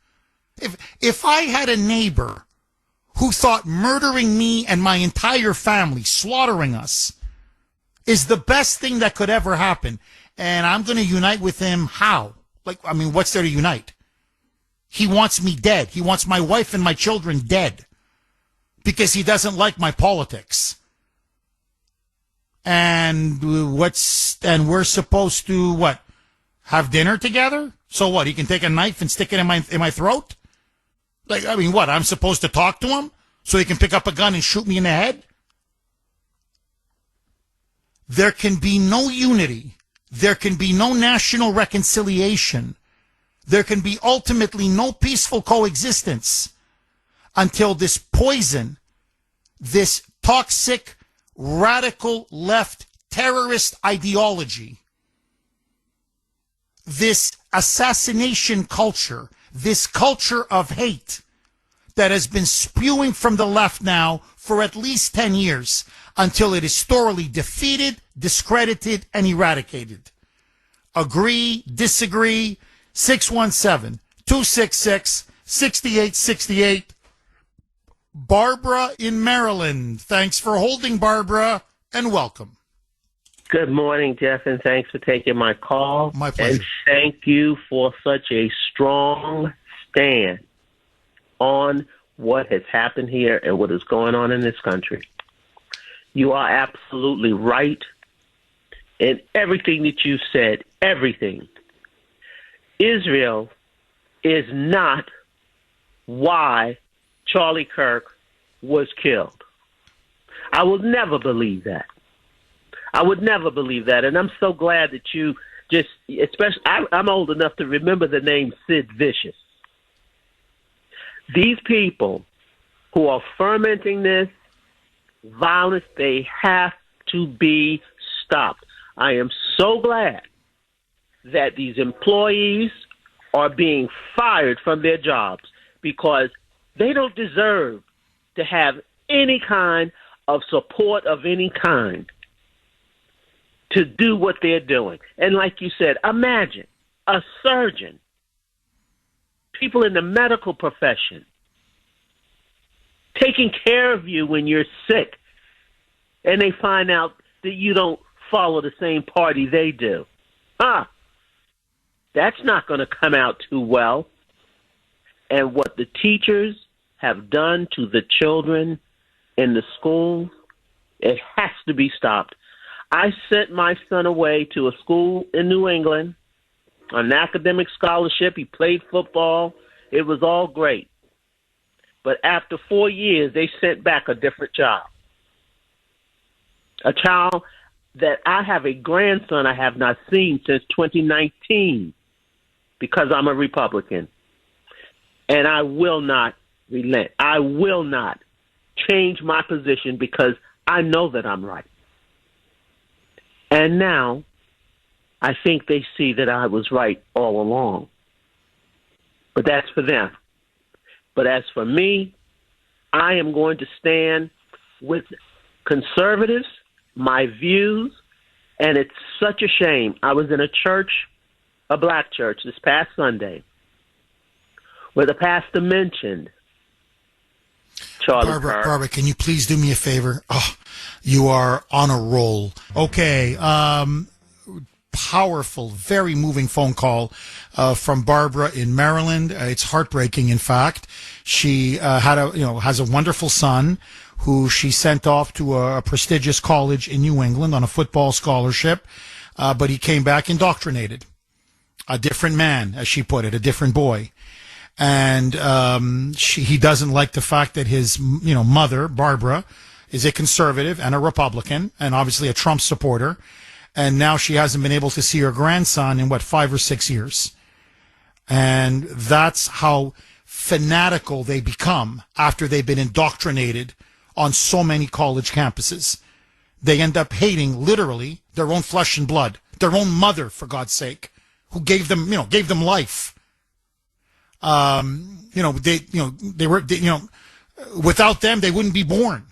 If I had a neighbor who thought murdering me and my entire family, slaughtering us, is the best thing that could ever happen, and I'm going to unite with him, how? What's there to unite? He wants me dead. He wants my wife and my children dead because he doesn't like my politics. And we're supposed to, what? Have dinner together? So what? He can take a knife and stick it in my throat? What? I'm supposed to talk to him so he can pick up a gun and shoot me in the head? There can be no unity. There can be no national reconciliation. There can be ultimately no peaceful coexistence until this poison, this toxic, radical left terrorist ideology, this assassination culture, this culture of hate that has been spewing from the left now for at least 10 years until it is thoroughly defeated, discredited, and eradicated. Agree, disagree, 617-266-6868. Barbara in Maryland. Thanks for holding, Barbara, and welcome. Good morning, Jeff, and thanks for taking my call. My pleasure. And thank you for such a strong stand on what has happened here and what is going on in this country. You are absolutely right in everything that you said, everything. Israel is not why Charlie Kirk was killed. I will never believe that. I would never believe that. And I'm so glad that you just, especially, I'm old enough to remember the name Sid Vicious. These people who are fermenting this violence, they have to be stopped. I am so glad that these employees are being fired from their jobs because they don't deserve to have any kind of support of any kind to do what they're doing. And like you said, imagine a surgeon, people in the medical profession, taking care of you when you're sick, and they find out that you don't follow the same party they do. That's not going to come out too well. And what the teachers have done to the children in the schools, it has to be stopped. I sent my son away to a school in New England on an academic scholarship. He played football. It was all great. But after 4 years, they sent back a different child. A child that I have a grandson I have not seen since 2019 because I'm a Republican. And I will not relent. I will not change my position because I know that I'm right. And now I think they see that I was right all along. But that's for them. But as for me, I am going to stand with conservatives, my views, and it's such a shame. I was in a church, a black church, this past Sunday, where the pastor mentioned Charlie Kirk. Barbara, can you please do me a favor? Oh, you are on a roll. Okay, powerful, very moving phone call from Barbara in Maryland. It's heartbreaking, in fact. She has a wonderful son who she sent off to a prestigious college in New England on a football scholarship, but he came back indoctrinated. A different man, as she put it, a different boy. And he doesn't like the fact that his mother, Barbara, is a conservative and a Republican and obviously a Trump supporter. And now she hasn't been able to see her grandson in, 5 or 6 years. And that's how fanatical they become after they've been indoctrinated on so many college campuses. They end up hating, literally, their own flesh and blood, their own mother, for God's sake, who gave them life. Without them, they wouldn't be born.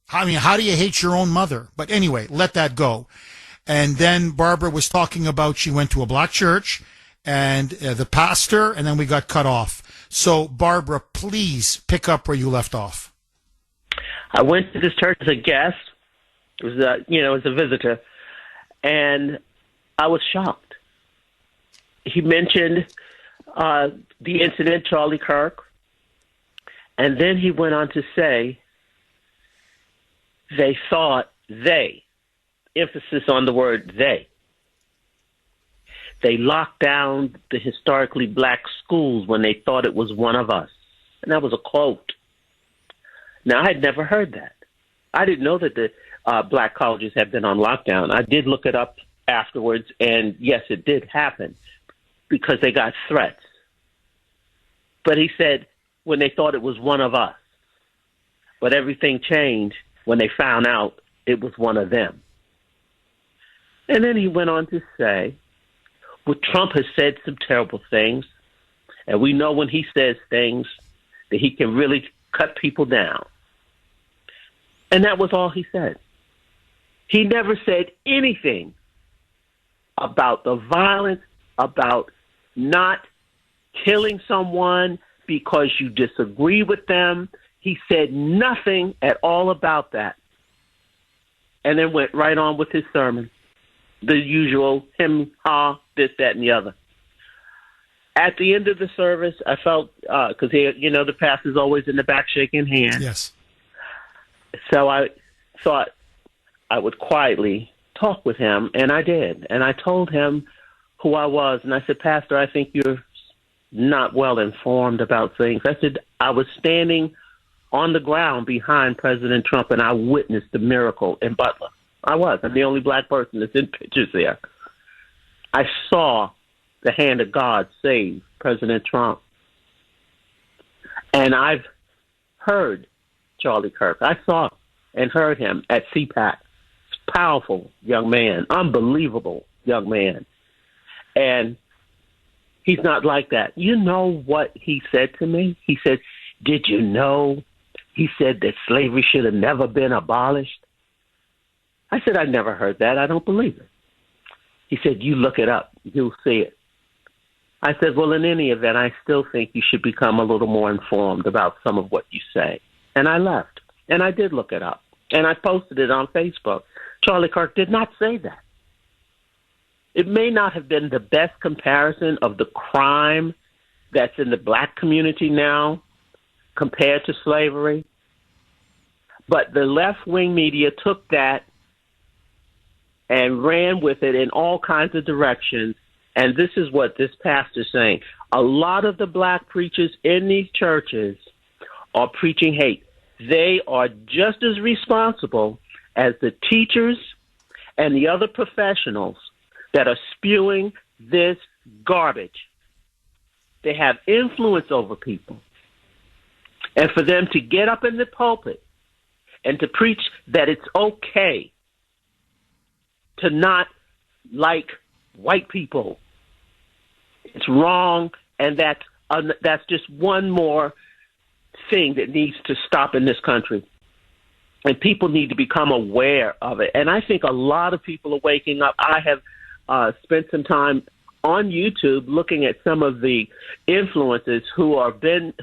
I mean, how do you hate your own mother? But anyway, let that go. And then Barbara was talking about she went to a black church and the pastor, and then we got cut off. So, Barbara, please pick up where you left off. I went to this church as a guest. It was, as a visitor, and I was shocked. He mentioned the incident, Charlie Kirk, and then he went on to say they thought emphasis on the word they locked down the historically black schools when they thought it was one of us. And that was a quote. Now, I had never heard that. I didn't know that the black colleges had been on lockdown. I did look it up afterwards, and yes, it did happen because they got threats. But he said when they thought it was one of us. But everything changed when they found out it was one of them. And then he went on to say, well, Trump has said some terrible things, and we know when he says things that he can really cut people down. And that was all he said. He never said anything about the violence, about not killing someone because you disagree with them. He said nothing at all about that, and then went right on with his sermon. The usual him, ha, this, that, and the other. At the end of the service, I felt, because the pastor's always in the back shaking hands. Yes. So I thought I would quietly talk with him, and I did. And I told him who I was, and I said, Pastor, I think you're not well informed about things. I said, I was standing on the ground behind President Trump, and I witnessed the miracle in Butler. I was. I'm the only black person that's in pictures there. I saw the hand of God save President Trump. And I've heard Charlie Kirk. I saw and heard him at CPAC. Powerful young man, unbelievable young man. And he's not like that. You know what he said to me? He said, did you know? He said that slavery should have never been abolished. I said, I never heard that. I don't believe it. He said, you look it up. You'll see it. I said, well, in any event, I still think you should become a little more informed about some of what you say. And I left. And I did look it up. And I posted it on Facebook. Charlie Kirk did not say that. It may not have been the best comparison of the crime that's in the black community now compared to slavery. But the left-wing media took that and ran with it in all kinds of directions. And this is what this pastor's saying. A lot of the black preachers in these churches are preaching hate. They are just as responsible as the teachers and the other professionals that are spewing this garbage. They have influence over people. And for them to get up in the pulpit and to preach that it's okay to not like white people, it's wrong, and that's just one more thing that needs to stop in this country. And people need to become aware of it. And I think a lot of people are waking up. I have spent some time on YouTube looking at some of the influencers who've been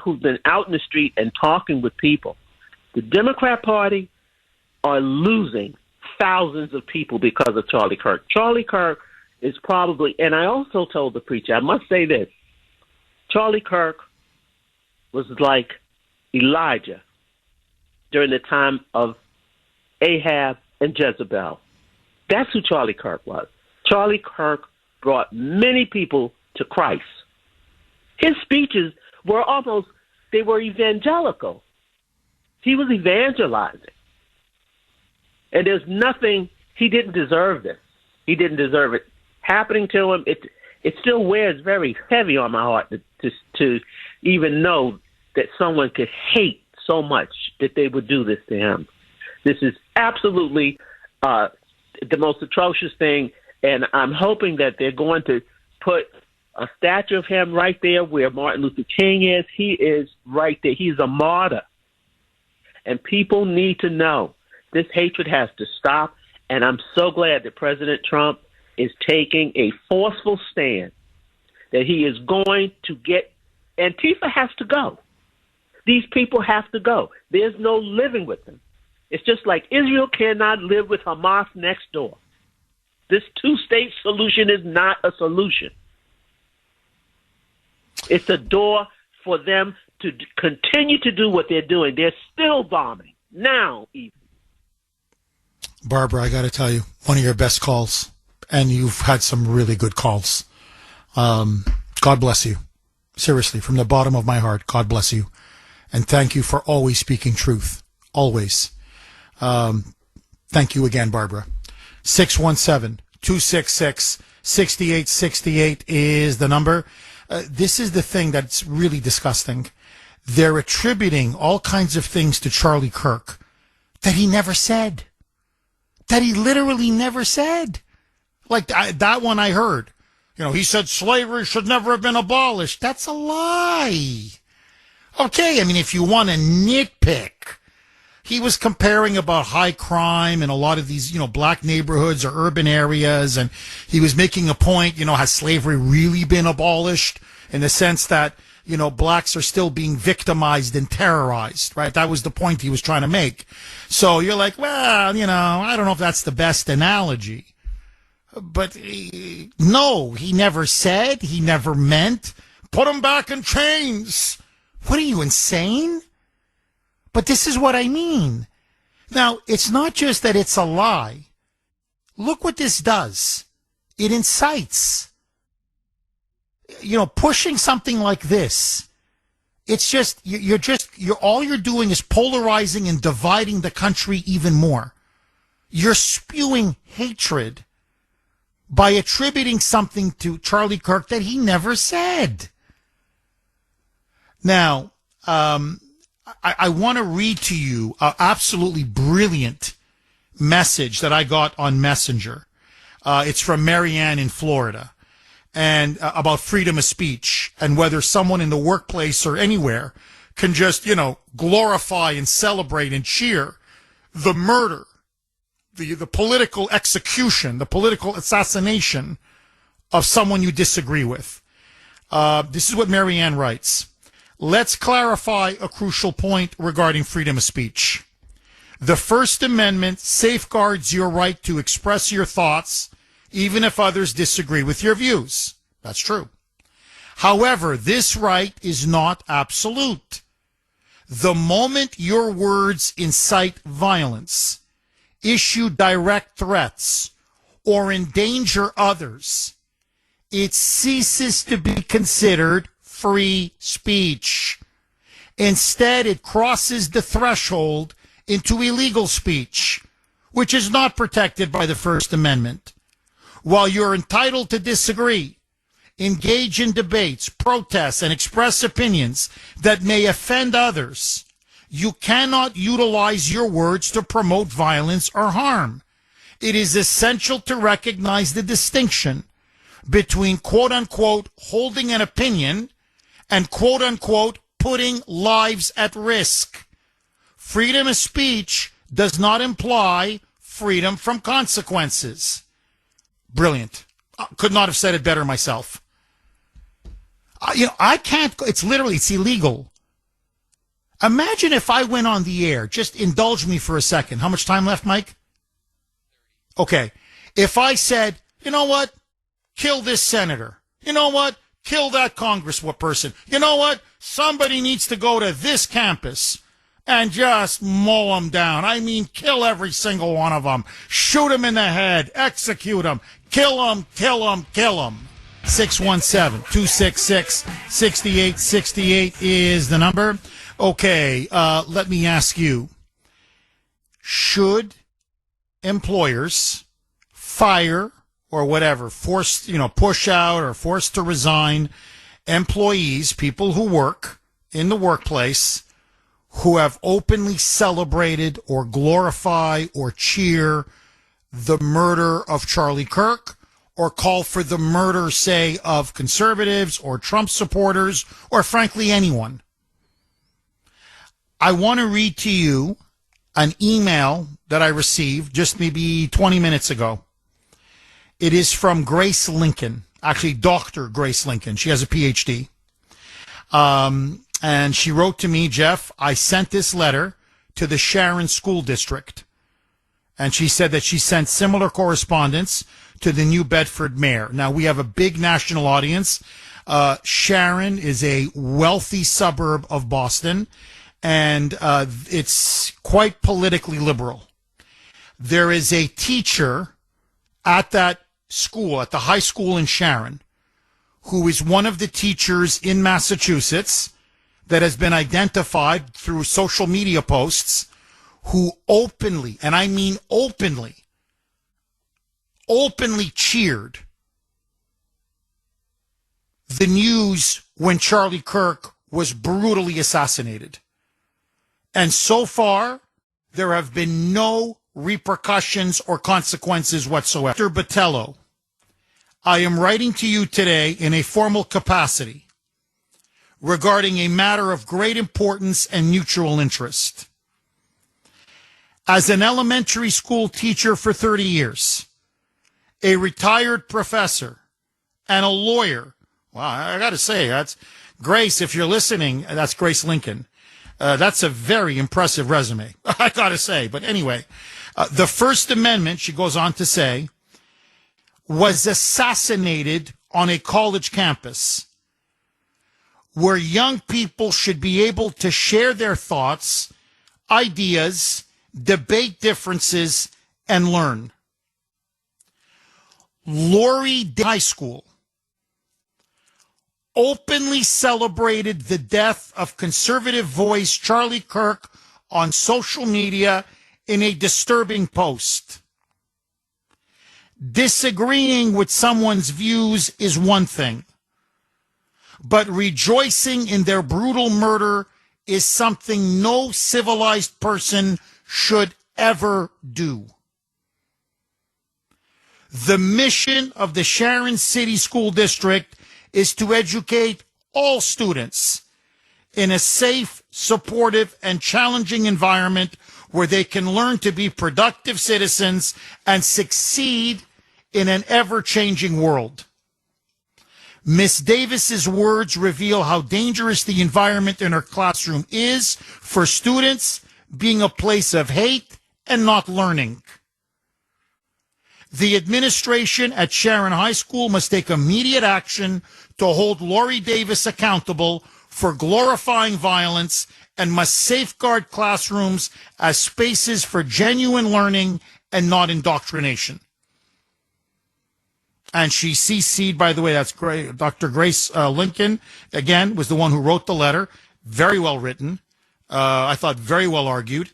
out in the street and talking with people. The Democrat Party are losing thousands of people because of Charlie Kirk. Charlie Kirk is probably, and I also told the preacher, I must say this, Charlie Kirk was like Elijah during the time of Ahab and Jezebel. That's who Charlie Kirk was. Charlie Kirk brought many people to Christ. His speeches were they were evangelical. He was evangelizing. And there's nothing, he didn't deserve this. He didn't deserve it happening to him. It still wears very heavy on my heart to even know that someone could hate so much that they would do this to him. This is absolutely the most atrocious thing, and I'm hoping that they're going to put a statue of him right there where Martin Luther King is. He is right there. He's a martyr. And people need to know this hatred has to stop, and I'm so glad that President Trump is taking a forceful stand, that he is going to get – Antifa has to go. These people have to go. There's no living with them. It's just like Israel cannot live with Hamas next door. This two-state solution is not a solution. It's a door for them to continue to do what they're doing. They're still bombing now, even. Barbara, I got to tell you, one of your best calls, and you've had some really good calls. God bless you. Seriously, from the bottom of my heart, God bless you. And thank you for always speaking truth. Always. Thank you again, Barbara. 617-266-6868 is the number. This is the thing that's really disgusting. They're attributing all kinds of things to Charlie Kirk that he never said. That he literally never said. Like that one I heard. You know, he said slavery should never have been abolished. That's a lie. Okay, I mean, if you want to nitpick, he was comparing about high crime in a lot of these, black neighborhoods or urban areas, and he was making a point, has slavery really been abolished in the sense that blacks are still being victimized and terrorized, right? That was the point he was trying to make. So you're like, well, I don't know if that's the best analogy. But no, he never said, he never meant, put them back in chains. What are you, insane? But this is what I mean. Now, it's not just that it's a lie. Look what this does. It incites. Pushing something like this, it's just, all you're doing is polarizing and dividing the country even more. You're spewing hatred by attributing something to Charlie Kirk that he never said. Now, I want to read to you an absolutely brilliant message that I got on Messenger. It's from Marianne in Florida, and about freedom of speech and whether someone in the workplace or anywhere can just, glorify and celebrate and cheer the murder, the political execution, the political assassination of someone you disagree with. This is what Marianne writes. Let's clarify a crucial point regarding freedom of speech. The First Amendment safeguards your right to express your thoughts, even if others disagree with your views. That's true. However, this right is not absolute. The moment your words incite violence, issue direct threats, or endanger others, it ceases to be considered free speech. Instead, it crosses the threshold into illegal speech, which is not protected by the First Amendment. While you're entitled to disagree, engage in debates, protests, and express opinions that may offend others, you cannot utilize your words to promote violence or harm. It is essential to recognize the distinction between quote-unquote holding an opinion and quote-unquote putting lives at risk. Freedom of speech does not imply freedom from consequences. Brilliant. Could not have said it better myself. I can't, it's illegal. Imagine if I went on the air, just indulge me for a second. How much time left, Mike? Okay. If I said, you know what? Kill this senator. You know what? Kill that congressperson. You know what? Somebody needs to go to this campus and just mow them down. I mean, kill every single one of them. Shoot them in the head. Execute them. Kill them, kill them, kill them. 617-266-6868 is the number. Okay, let me ask you. Should employers fire or whatever, forced, push out or forced to resign employees, people who work in the workplace, who have openly celebrated or glorify or cheer the murder of Charlie Kirk, or call for the murder, say, of conservatives or Trump supporters, or frankly anyone? I want to read to you an email that I received just maybe 20 minutes ago. It is from Grace Lincoln, actually Dr. Grace Lincoln. She has a PhD. And she wrote to me, Jeff, I sent this letter to the Sharon School District. And she said that she sent similar correspondence to the New Bedford mayor. Now, we have a big national audience. Sharon is a wealthy suburb of Boston, and it's quite politically liberal. There is a teacher at that school, at the high school in Sharon, who is one of the teachers in Massachusetts that has been identified through social media posts, who openly, and I mean openly cheered the news when Charlie Kirk was brutally assassinated. And so far, there have been no repercussions or consequences whatsoever. Mr. Botello, I am writing to you today in a formal capacity regarding a matter of great importance and mutual interest. As an elementary school teacher for 30 years, a retired professor, and a lawyer, wow, I got to say, Grace, if you're listening, that's Grace Lincoln. That's a very impressive resume, I gotta say. But anyway, the First Amendment, she goes on to say, was assassinated on a college campus where young people should be able to share their thoughts, ideas, debate differences, and learn. Lori High School openly celebrated the death of conservative voice Charlie Kirk on social media in a disturbing post. Disagreeing with someone's views is one thing, but rejoicing in their brutal murder is something no civilized person should ever do. The mission of the Sharon City School District is to educate all students in a safe, supportive, and challenging environment where they can learn to be productive citizens and succeed in an ever-changing world. Miss Davis's words reveal how dangerous the environment in her classroom is for students, being a place of hate and not learning. The administration at Sharon High School must take immediate action to hold Lori Davis accountable for glorifying violence and must safeguard classrooms as spaces for genuine learning and not indoctrination. And she CC'd, by the way, that's great. Dr. Grace Lincoln, again, was the one who wrote the letter. Very well written. I thought very well argued.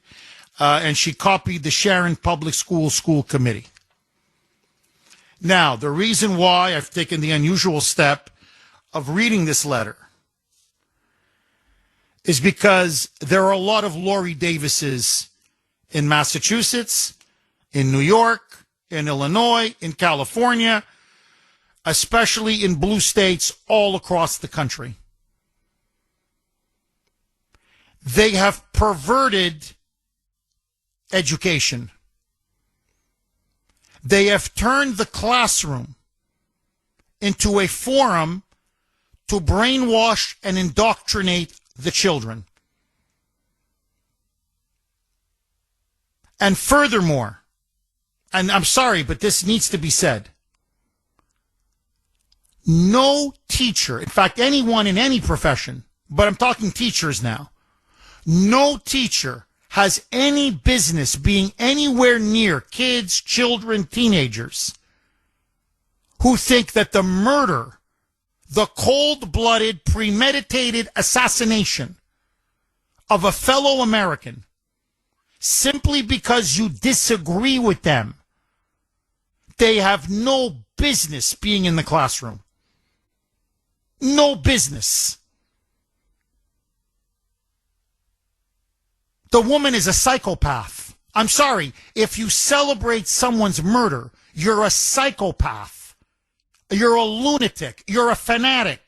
And she copied the Sharon Public School Committee. Now, the reason why I've taken the unusual step of reading this letter is because there are a lot of Lori Davises in Massachusetts, in New York, in Illinois, in California, especially in blue states all across the country. They have perverted education. They have turned the classroom into a forum to brainwash and indoctrinate the children. And furthermore, and I'm sorry, but this needs to be said, no teacher, in fact, anyone in any profession, but I'm talking teachers now, no teacher has any business being anywhere near kids, children, teenagers who think that the murder, the cold-blooded, premeditated assassination of a fellow American simply because you disagree with them, they have no business being in the classroom. No business. The woman is a psychopath. I'm sorry. If you celebrate someone's murder, you're a psychopath. You're a lunatic. You're a fanatic.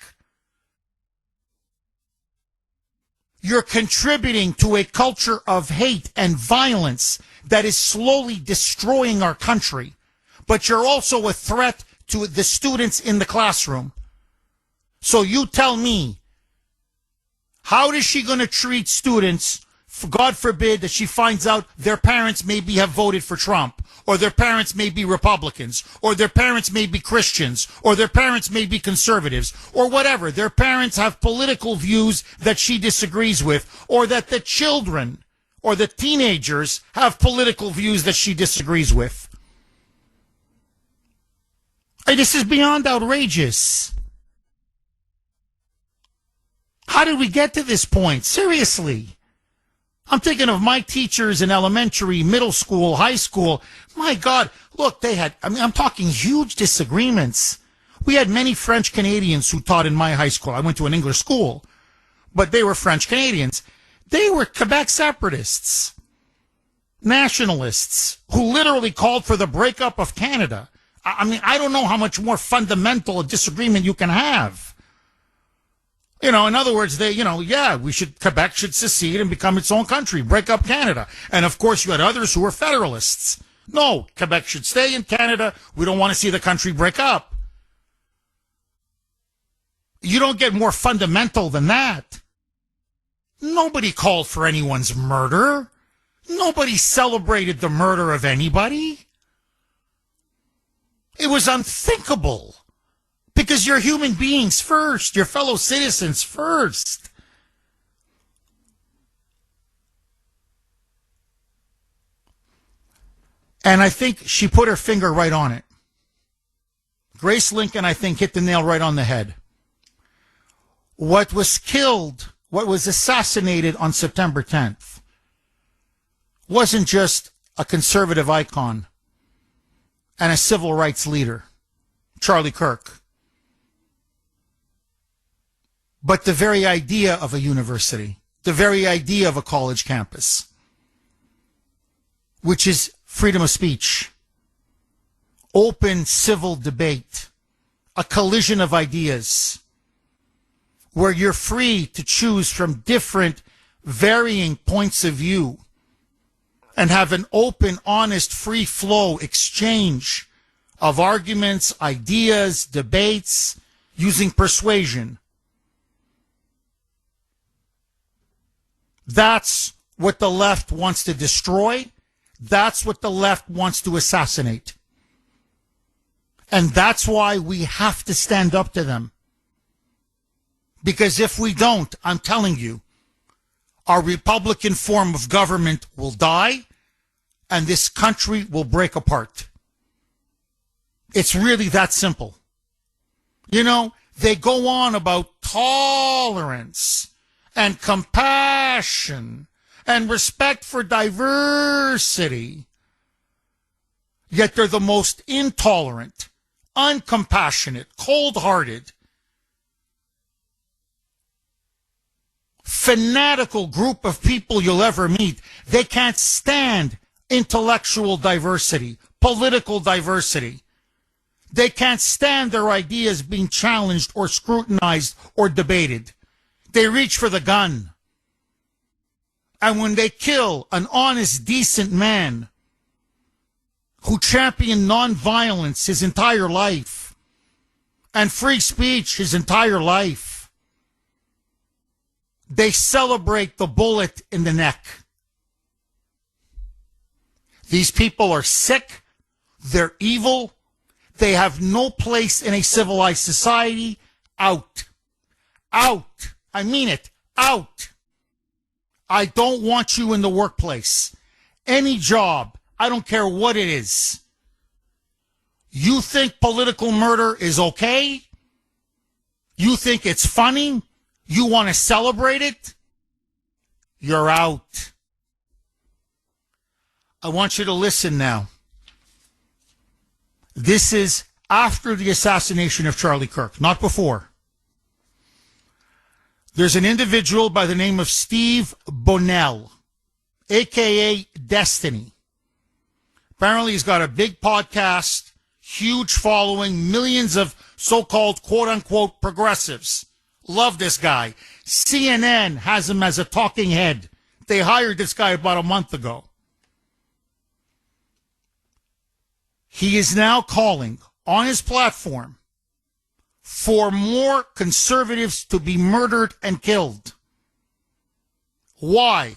You're contributing to a culture of hate and violence that is slowly destroying our country. But you're also a threat to the students in the classroom. So you tell me, how is she going to treat students? God forbid that she finds out their parents maybe have voted for Trump, or their parents may be Republicans, or their parents may be Christians, or their parents may be conservatives, or whatever. Their parents have political views that she disagrees with, or that the children or the teenagers have political views that she disagrees with. This is beyond outrageous. How did we get to this point? Seriously. I'm thinking of my teachers in elementary, middle school, high school. My God, look, I'm talking huge disagreements. We had many French Canadians who taught in my high school. I went to an English school, but they were French Canadians. They were Quebec separatists, nationalists, who literally called for the breakup of Canada. I mean, I don't know how much more fundamental a disagreement you can have. In other words, Quebec should secede and become its own country, break up Canada. And of course, you had others who were federalists. No, Quebec should stay in Canada. We don't want to see the country break up. You don't get more fundamental than that. Nobody called for anyone's murder. Nobody celebrated the murder of anybody. It was unthinkable because you're human beings first, your fellow citizens first. And I think she put her finger right on it. Grace Lincoln, I think, hit the nail right on the head. What was killed, what was assassinated on September 10th wasn't just a conservative icon and a civil rights leader, Charlie Kirk, but the very idea of a university, the very idea of a college campus, which is freedom of speech, open civil debate, a collision of ideas, where you're free to choose from different, varying points of view and have an open, honest, free flow exchange of arguments, ideas, debates, using persuasion. That's what the left wants to destroy. That's what the left wants to assassinate. And that's why we have to stand up to them. Because if we don't, I'm telling you, our Republican form of government will die and this country will break apart. It's really that simple. You know, they go on about tolerance and compassion and respect for diversity. Yet they're the most intolerant, uncompassionate, cold-hearted, fanatical group of people you'll ever meet. They can't stand intellectual diversity, political diversity. They can't stand their ideas being challenged or scrutinized or debated. They reach for the gun. And when they kill an honest, decent man who championed nonviolence his entire life and free speech his entire life, they celebrate the bullet in the neck. These people are sick. They're evil. They have no place in a civilized society. Out. Out. I mean it. Out. I don't want you in the workplace. Any job. I don't care what it is. You think political murder is okay? You think it's funny? You want to celebrate it? You're out. I want you to listen now. This is after the assassination of Charlie Kirk, not before. There's an individual by the name of Steve Bonnell, a.k.a. Destiny. Apparently he's got a big podcast, huge following, millions of so-called quote-unquote progressives. Love this guy. CNN has him as a talking head. They hired this guy about a month ago. He is now calling on his platform for more conservatives to be murdered and killed. Why?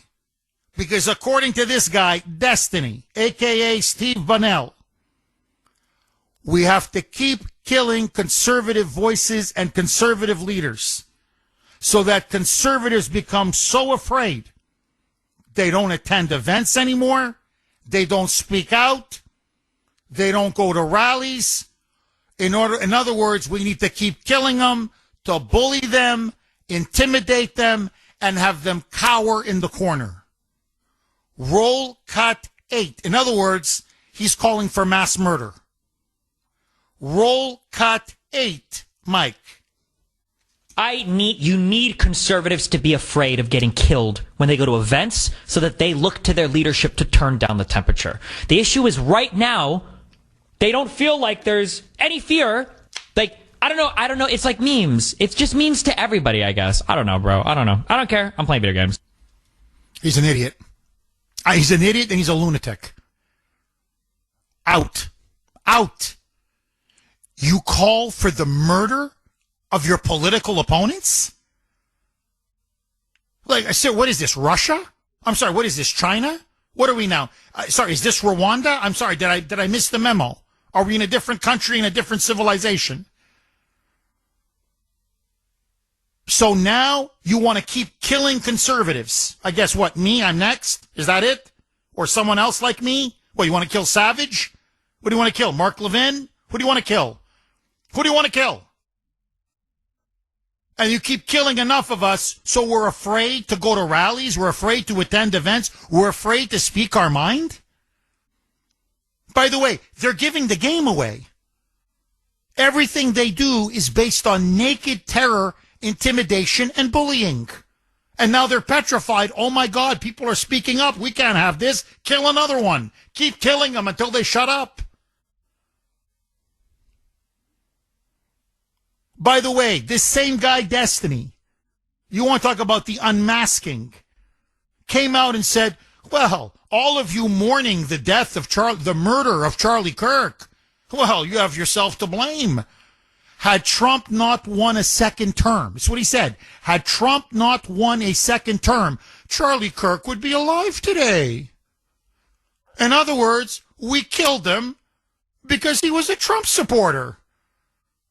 Because according to this guy, Destiny, a.k.a. Steve Bonnell, we have to keep killing conservative voices and conservative leaders so that conservatives become so afraid they don't attend events anymore, they don't speak out, they don't go to rallies. In other words, we need to keep killing them, to bully them, intimidate them, and have them cower in the corner. Roll cut 8. In other words, he's calling for mass murder. Roll cut 8, Mike. You need conservatives to be afraid of getting killed when they go to events so that they look to their leadership to turn down the temperature. The issue is right now, they don't feel like there's any fear. Like, I don't know. It's like memes. It's just memes to everybody, I guess. I don't know, bro. I don't know. I don't care. I'm playing video games. He's an idiot. He's an idiot and he's a lunatic. Out. Out. You call for the murder of your political opponents? Like I said, what is this, Russia? I'm sorry, what is this, China? What are we now? Sorry, is this Rwanda? I'm sorry, did I miss the memo? Are we in a different country, in a different civilization? So now you want to keep killing conservatives. I guess what, me? I'm next? Is that it? Or someone else like me? What, you want to kill Savage? What do you want to kill? Mark Levin? Who do you want to kill? Who do you want to kill? And you keep killing enough of us, so we're afraid to go to rallies, we're afraid to attend events, we're afraid to speak our mind? By the way, they're giving the game away. Everything they do is based on naked terror, intimidation, and bullying. And now they're petrified. Oh my God, people are speaking up. We can't have this. Kill another one. Keep killing them until they shut up. By the way, this same guy, Destiny, you want to talk about the unmasking, came out and said, well, all of you mourning the death of the murder of Charlie Kirk, well, you have yourself to blame. Had Trump not won a second term, that's what he said. Had Trump not won a second term, Charlie Kirk would be alive today. In other words, we killed him because he was a Trump supporter.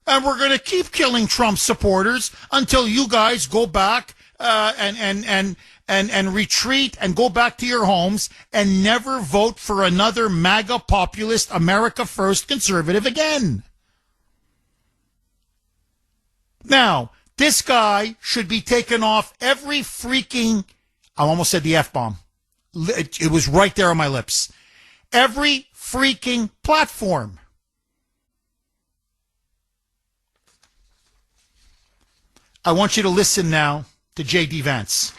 And we're going to keep killing Trump supporters until you guys go back and retreat and go back to your homes and never vote for another MAGA populist America First conservative again. Now, this guy should be taken off every freaking, I almost said the F-bomb. It was right there on my lips. Every freaking platform. I want you to listen now to J.D. Vance.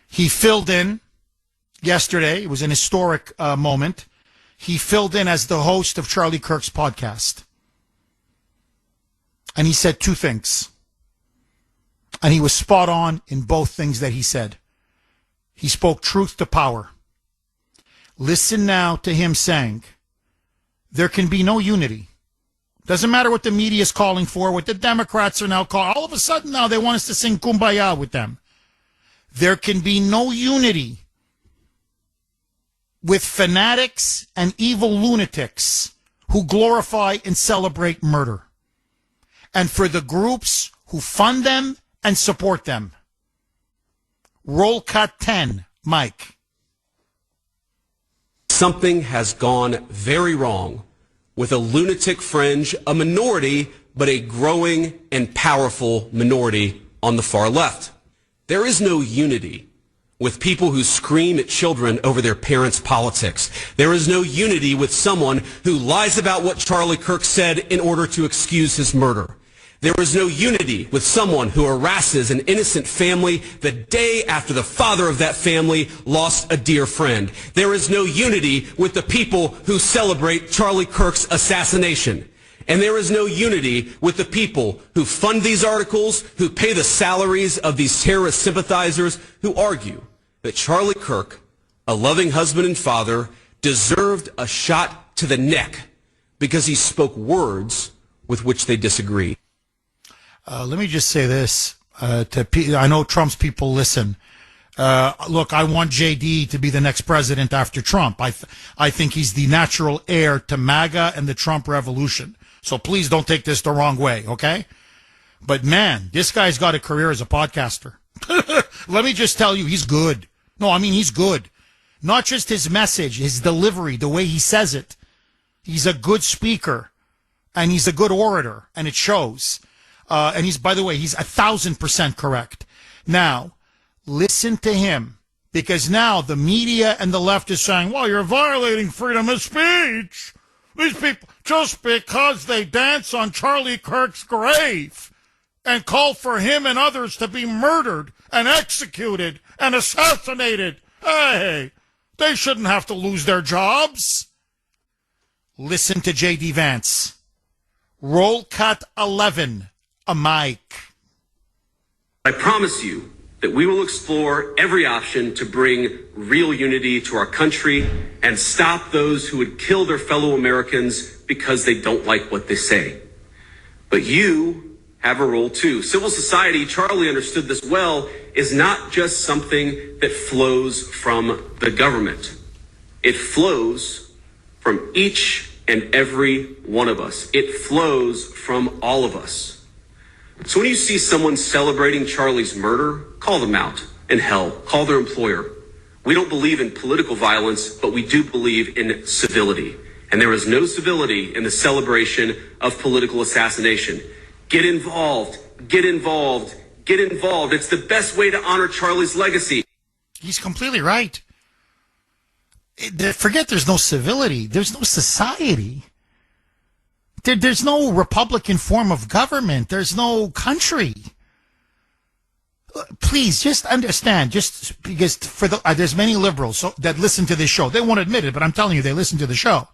He filled in yesterday. It was an historic moment. He filled in as the host of Charlie Kirk's podcast. And he said two things. And he was spot on in both things that he said. He spoke truth to power. Listen now to him saying, there can be no unity. Doesn't matter what the media is calling for, what the Democrats are now calling. All of a sudden now they want us to sing Kumbaya with them. There can be no unity with fanatics and evil lunatics who glorify and celebrate murder. And for the groups who fund them and support them. Roll cut 10, Mike. Something has gone very wrong with a lunatic fringe, a minority, but a growing and powerful minority on the far left. There is no unity with people who scream at children over their parents' politics. There is no unity with someone who lies about what Charlie Kirk said in order to excuse his murder. There is no unity with someone who harasses an innocent family the day after the father of that family lost a dear friend. There is no unity with the people who celebrate Charlie Kirk's assassination. And there is no unity with the people who fund these articles, who pay the salaries of these terrorist sympathizers, who argue that Charlie Kirk, a loving husband and father, deserved a shot to the neck because he spoke words with which they disagreed. Let me just say this. I know Trump's people listen. Look, I want JD to be the next president after Trump. I think he's the natural heir to MAGA and the Trump revolution. So please don't take this the wrong way, okay? But man, this guy's got a career as a podcaster. Let me just tell you, he's good. No, I mean, he's good. Not just his message, his delivery, the way he says it. He's a good speaker, and he's a good orator, and it shows. And he's, by the way, he's 1,000% correct. Now, listen to him, because now the media and the left is saying, well, you're violating freedom of speech. These people, just because they dance on Charlie Kirk's grave and call for him and others to be murdered and executed and assassinated, hey, they shouldn't have to lose their jobs. Listen to J.D. Vance. Roll cut 11. A mic. I promise you that we will explore every option to bring real unity to our country and stop those who would kill their fellow Americans because they don't like what they say. But you have a role too. Civil society, Charlie understood this well, is not just something that flows from the government. It flows from each and every one of us. It flows from all of us. So when you see someone celebrating Charlie's murder, call them out. And hell, call their employer. We don't believe in political violence, but we do believe in civility. And there is no civility in the celebration of political assassination. Get involved, get involved, get involved. It's the best way to honor Charlie's legacy. He's completely right. Forget there's no civility. There's no society. There's no Republican form of government. There's no country. Please, just understand, just because there's many liberals that listen to this show. They won't admit it, but I'm telling you, they listen to the show.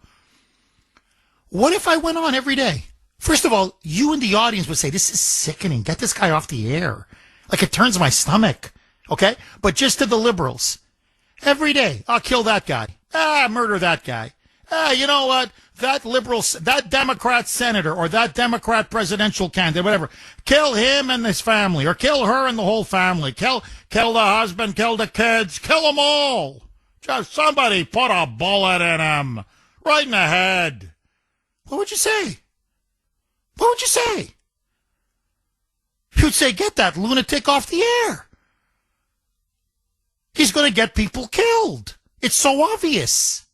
What if I went on every day? First of all, you in the audience would say, this is sickening. Get this guy off the air. Like, it turns my stomach. Okay? But just to the liberals. Every day, I'll kill that guy. Murder that guy. You know what? That Democrat senator or that Democrat presidential candidate, whatever, kill him and his family, or kill her and the whole family. Kill the husband, kill the kids, kill them all. Just somebody put a bullet in him. Right in the head. What would you say? What would you say? You'd say, get that lunatic off the air. He's going to get people killed. It's so obvious.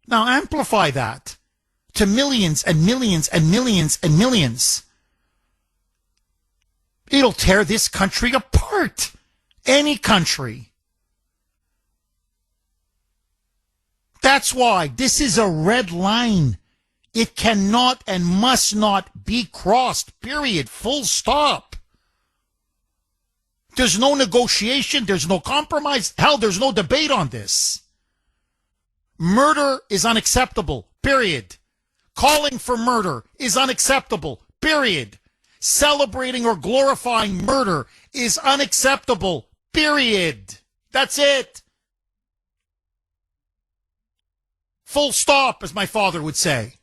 Now amplify that to millions and millions and millions and millions. It'll tear this country apart. Any country. That's why this is a red line. It cannot and must not be crossed. Period. Full stop. There's no negotiation. There's no compromise. Hell, there's no debate on this. Murder is unacceptable. Period. Calling for murder is unacceptable. Period. Celebrating or glorifying murder is unacceptable. Period. That's it. Full stop, as my father would say.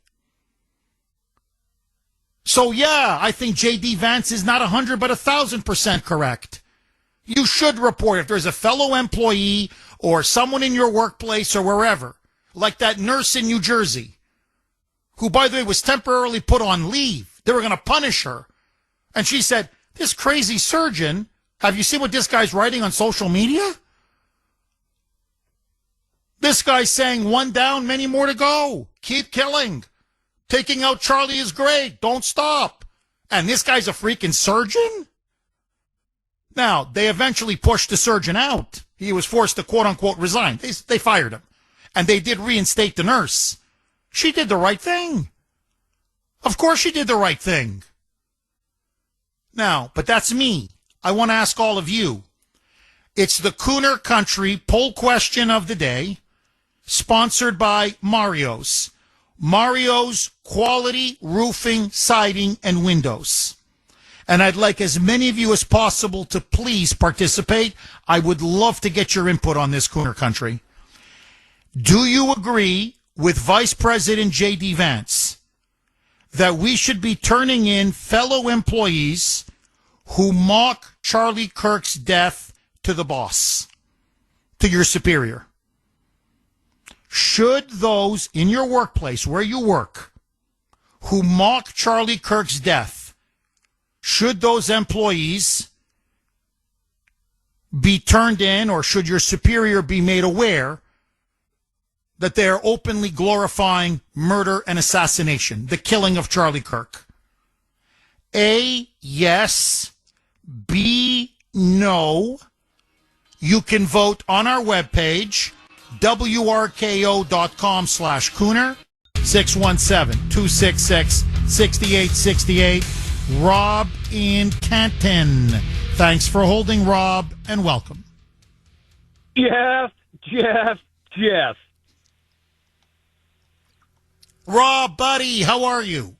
So yeah, I think J.D. Vance is not 100 but 1,000% correct. You should report if there's a fellow employee or someone in your workplace or wherever, like that nurse in New Jersey, who, by the way, was temporarily put on leave. They were going to punish her. And she said, this crazy surgeon, have you seen what this guy's writing on social media? This guy's saying one down, many more to go. Keep killing. Taking out Charlie is great. Don't stop. And this guy's a freaking surgeon? Now, they eventually pushed the surgeon out. He was forced to quote-unquote resign. They fired him. And they did reinstate the nurse. She did the right thing. Of course she did the right thing. Now, but that's me. I want to ask all of you. It's the Kuhner Country poll question of the day, sponsored by Mario's. Mario's Quality Roofing, Siding, and Windows. And I'd like as many of you as possible to please participate. I would love to get your input on this, Kuhner Country. Do you agree with Vice President J.D. Vance that we should be turning in fellow employees who mock Charlie Kirk's death to the boss, to your superior? Should those in your workplace where you work who mock Charlie Kirk's death, should those employees be turned in, or should your superior be made aware that they are openly glorifying murder and assassination, the killing of Charlie Kirk? A, yes. B, no. You can vote on our webpage, WRKO.com/Kuhner, 617-266-6868. Rob in Canton. Thanks for holding, Rob, and welcome. Jeff. Rob, buddy, how are you?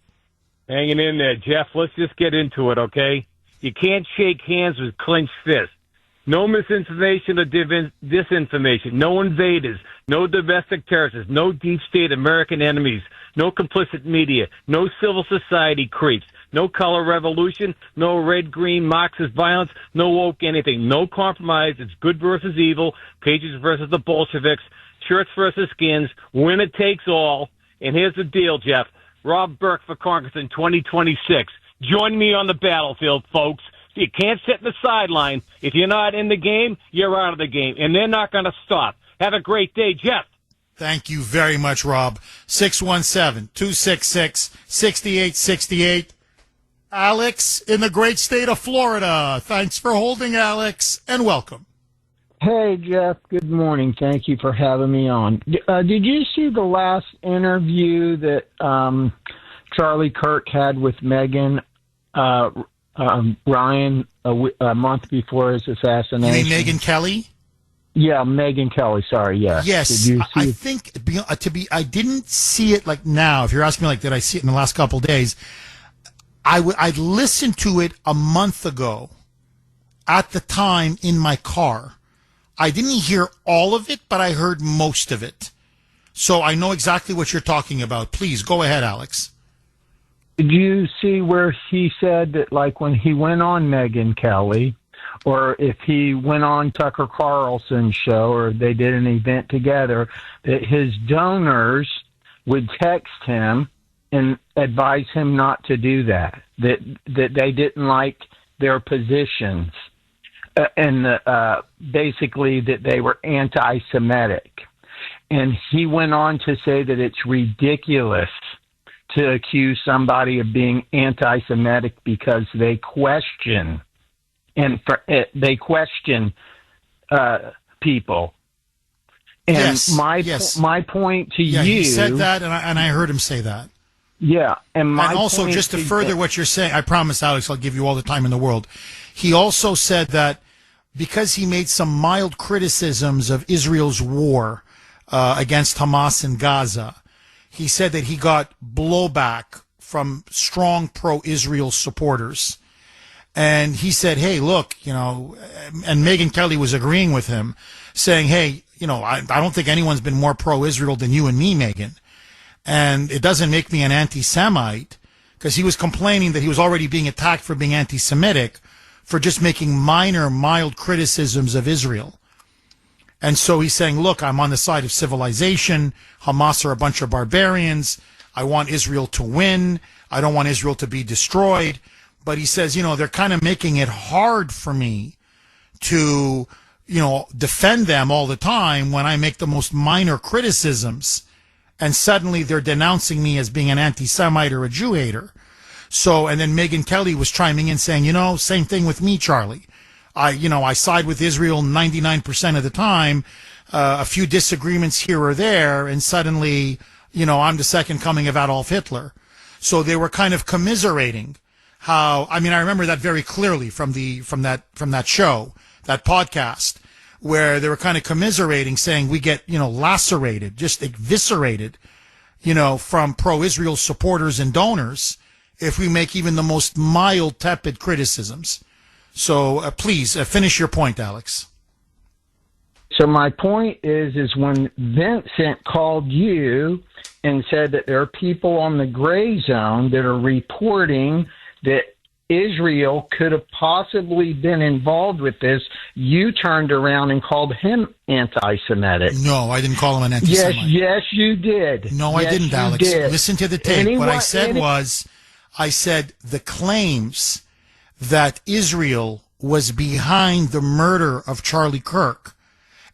Hanging in there, Jeff. Let's just get into it, okay? You can't shake hands with clenched fists. No misinformation or disinformation. No invaders. No domestic terrorists. No deep state American enemies. No complicit media. No civil society creeps. no color revolution, no red, green, Marxist violence, no woke anything, no compromise. It's good versus evil, pages versus the Bolsheviks, shirts versus skins, winner takes all. And here's the deal, Jeff. Rob Burke for Congress in 2026. Join me on the battlefield, folks. You can't sit in the sideline. If you're not in the game, you're out of the game. And they're not going to stop. Have a great day, Jeff. Thank you very much, Rob. 617-266-6868. Alex in the great state of Florida. Thanks for holding, Alex, and welcome. Hey, Jeff. Good morning. Thank you for having me on. Did you see the last interview that Charlie Kirk had with Megan Ryan a month before his assassination? You mean Megyn Kelly? Yeah, Megyn Kelly. Sorry, yeah. Yes, Did you see I think I didn't see it like now. If you're asking me, like, did I see it in the last couple of days? I listened to it a month ago at the time in my car. I didn't hear all of it, but I heard most of it. So I know exactly what you're talking about. Please go ahead, Alex. Did you see where he said that, like, when he went on Megyn Kelly, or if he went on Tucker Carlson's show, or they did an event together, that his donors would text him and advise him not to do that, that they didn't like their positions, and basically that they were anti-Semitic. And he went on to say that it's ridiculous to accuse somebody of being anti-Semitic because they question people. And yes, my point to you, he said that, and I heard him say that. Yeah, and also, just to further what you're saying, I promise, Alex, I'll give you all the time in the world. He also said that because he made some mild criticisms of Israel's war against Hamas in Gaza, he said that he got blowback from strong pro-Israel supporters. And he said, hey, look, and Megyn Kelly was agreeing with him, saying, hey, I don't think anyone's been more pro-Israel than you and me, Megyn. And it doesn't make me an anti-Semite, because he was complaining that he was already being attacked for being anti-Semitic for just making minor, mild criticisms of Israel. And so he's saying, look, I'm on the side of civilization. Hamas are a bunch of barbarians. I want Israel to win. I don't want Israel to be destroyed. But he says, they're kind of making it hard for me to, defend them all the time when I make the most minor criticisms. And suddenly they're denouncing me as being an anti-Semite or a Jew hater. So, and then Megyn Kelly was chiming in saying, same thing with me, Charlie. I side with Israel 99% of the time, a few disagreements here or there, and suddenly, I'm the second coming of Adolf Hitler. So they were kind of commiserating how, I remember that very clearly from that show, that podcast, where they were kind of commiserating, saying we get, lacerated, just eviscerated, from pro-Israel supporters and donors if we make even the most mild, tepid criticisms. So please finish your point, Alex. So my point is when Vincent called you and said that there are people on the gray zone that are reporting that Israel could have possibly been involved with this, you turned around and called him anti-Semitic. No, I didn't call him an anti-Semite. Yes, you did. No, I didn't, Alex. Listen to the tape. What I said was, I said the claims that Israel was behind the murder of Charlie Kirk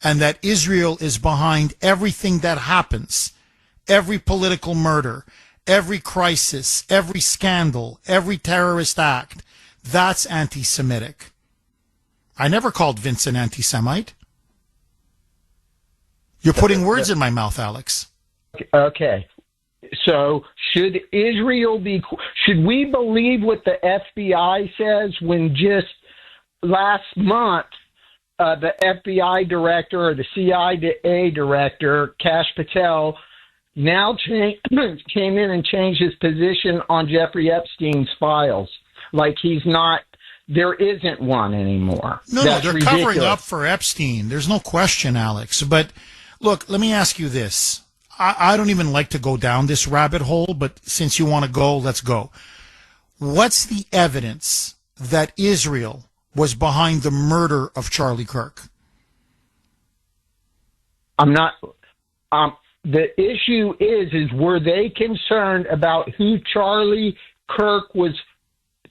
and that Israel is behind everything that happens, every political murder, every crisis, every scandal, every terrorist act, that's anti-Semitic. I never called Vince an anti-Semite. You're putting words in my mouth, Alex. Okay. So should we believe what the FBI says when just last month the FBI director or the CIA director, Kash Patel, now came in and changed his position on Jeffrey Epstein's files? Like there isn't one anymore. No, they're ridiculous. Covering up for Epstein. There's no question, Alex. But look, let me ask you this. I don't even like to go down this rabbit hole, but since you want to go, let's go. What's the evidence that Israel was behind the murder of Charlie Kirk? I'm not. The issue is were they concerned about who Charlie Kirk was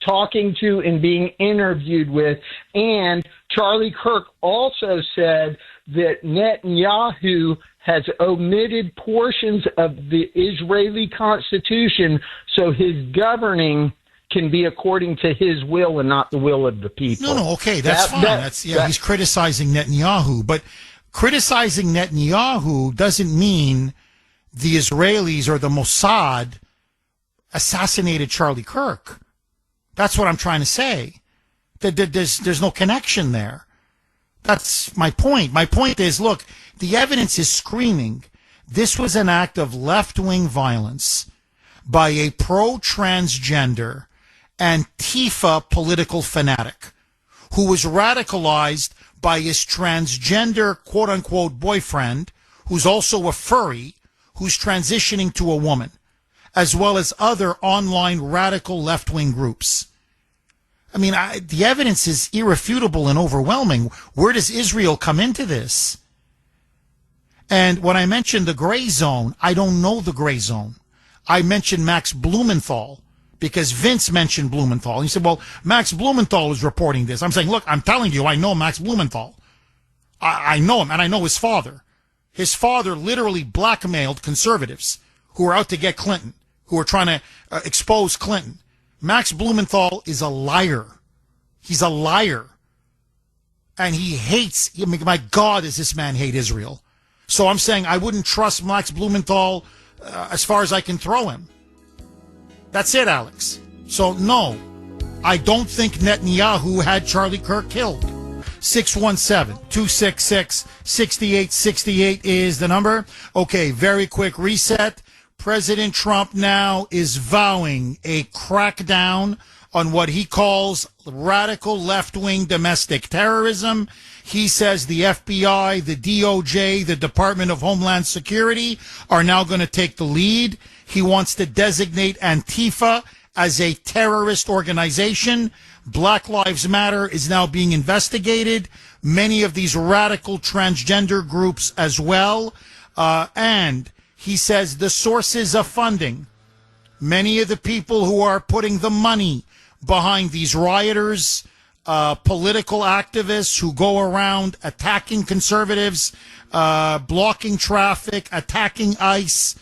talking to and being interviewed with? And Charlie Kirk also said that Netanyahu has omitted portions of the Israeli Constitution so his governing can be according to his will and not the will of the people. No, okay, that's fine. He's criticizing Netanyahu, but criticizing Netanyahu doesn't mean the Israelis or the Mossad assassinated Charlie Kirk. That's what I'm trying to say. There's no connection there. That's my point. My point is, look, the evidence is screaming. This was an act of left-wing violence by a pro-transgender Antifa political fanatic who was radicalized by his transgender quote-unquote boyfriend, who's also a furry, who's transitioning to a woman, as well as other online radical left-wing groups. I mean, the evidence is irrefutable and overwhelming. Where does Israel come into this? And when I mentioned the gray zone, I don't know the gray zone. I mentioned Max Blumenthal because Vince mentioned Blumenthal. He said, well, Max Blumenthal is reporting this. I'm saying, look, I'm telling you, I know Max Blumenthal. I know him, and I know his father. His father literally blackmailed conservatives who were out to get Clinton, who were trying to expose Clinton. Max Blumenthal is a liar. He's a liar. And he hates, I mean, my God, does this man hate Israel. So I'm saying I wouldn't trust Max Blumenthal as far as I can throw him. That's it, Alex. So, no, I don't think Netanyahu had Charlie Kirk killed. 617-266-6868 is the number. Okay, very quick reset. President Trump now is vowing a crackdown on what he calls radical left-wing domestic terrorism. He says the FBI, the DOJ, the Department of Homeland Security are now going to take the lead. He wants to designate Antifa as a terrorist organization. Black Lives Matter is now being investigated. Many of these radical transgender groups as well. And he says the sources of funding, many of the people who are putting the money behind these rioters, political activists who go around attacking conservatives, blocking traffic, attacking ICE,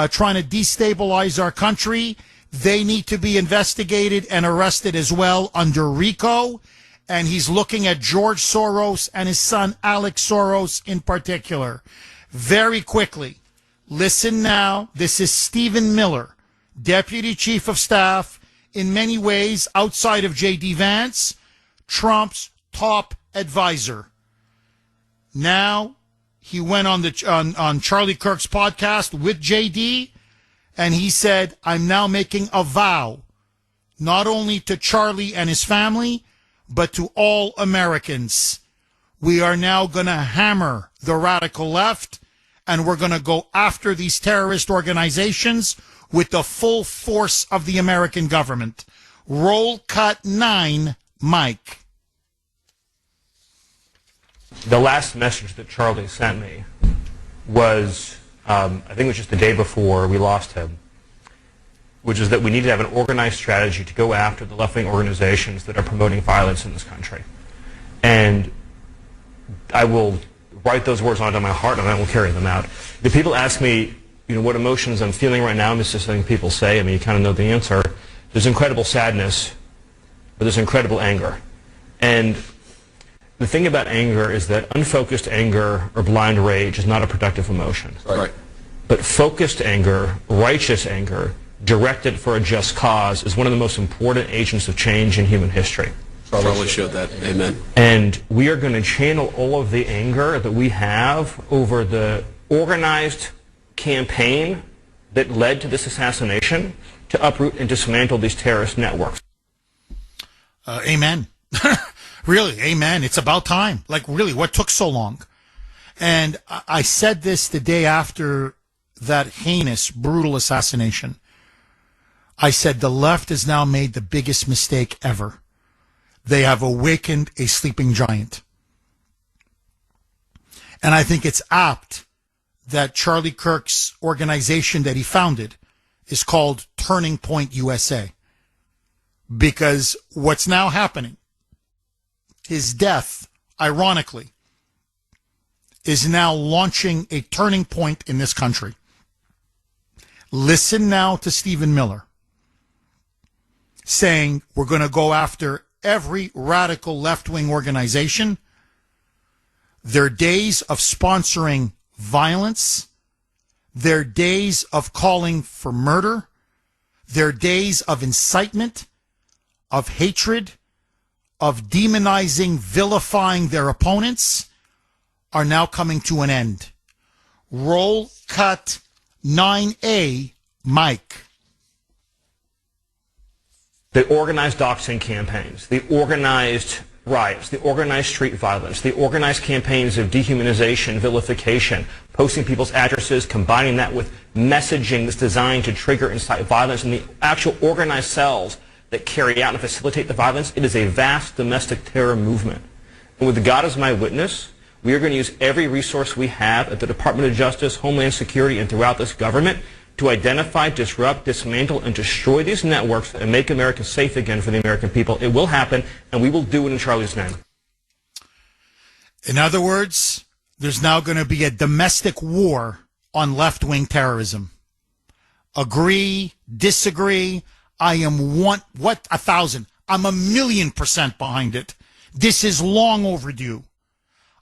trying to destabilize our country. They need to be investigated and arrested as well under RICO. And he's looking at George Soros and his son Alex Soros in particular. Very quickly, listen now. This is Stephen Miller, Deputy Chief of Staff, in many ways outside of J.D. Vance, Trump's top advisor. Now, he went on Charlie Kirk's podcast with J.D., and he said, I'm now making a vow, not only to Charlie and his family, but to all Americans. We are now going to hammer the radical left, and we're going to go after these terrorist organizations with the full force of the American government. Roll cut 9, Mike. The last message that Charlie sent me was, I think it was just the day before we lost him, which is that we need to have an organized strategy to go after the left-wing organizations that are promoting violence in this country. And I will write those words onto my heart and I will carry them out. The people ask me, what emotions I'm feeling right now, and this is something people say, I mean, you kind of know the answer. There's incredible sadness, but there's incredible anger. And the thing about anger is that unfocused anger or blind rage is not a productive emotion. Right. But focused anger, righteous anger, directed for a just cause is one of the most important agents of change in human history. Charlie showed that. Amen. And we are going to channel all of the anger that we have over the organized campaign that led to this assassination to uproot and dismantle these terrorist networks. Amen. Really, amen. It's about time. Like, really, what took so long? And I said this the day after that heinous, brutal assassination. I said the left has now made the biggest mistake ever. They have awakened a sleeping giant. And I think it's apt that Charlie Kirk's organization that he founded is called Turning Point USA. Because what's now happening, his death, ironically, is now launching a turning point in this country. Listen now to Stephen Miller saying we're going to go after every radical left-wing organization. Their days of sponsoring violence, their days of calling for murder, their days of incitement, of hatred, of demonizing, vilifying their opponents are now coming to an end. Roll cut 9A, Mike. The organized doxing campaigns, the organized riots, the organized street violence, the organized campaigns of dehumanization, vilification, posting people's addresses, combining that with messaging that's designed to trigger and incite violence, and the actual organized cells that carry out and facilitate the violence, it is a vast domestic terror movement. And with God as my witness, we are going to use every resource we have at the Department of Justice, Homeland Security, and throughout this government to identify, disrupt, dismantle, and destroy these networks and make America safe again for the American people. It will happen, and we will do it in Charlie's name. In other words, there's now going to be a domestic war on left-wing terrorism. Agree, disagree. I am 1,000. I'm 1,000,000% behind it. This is long overdue.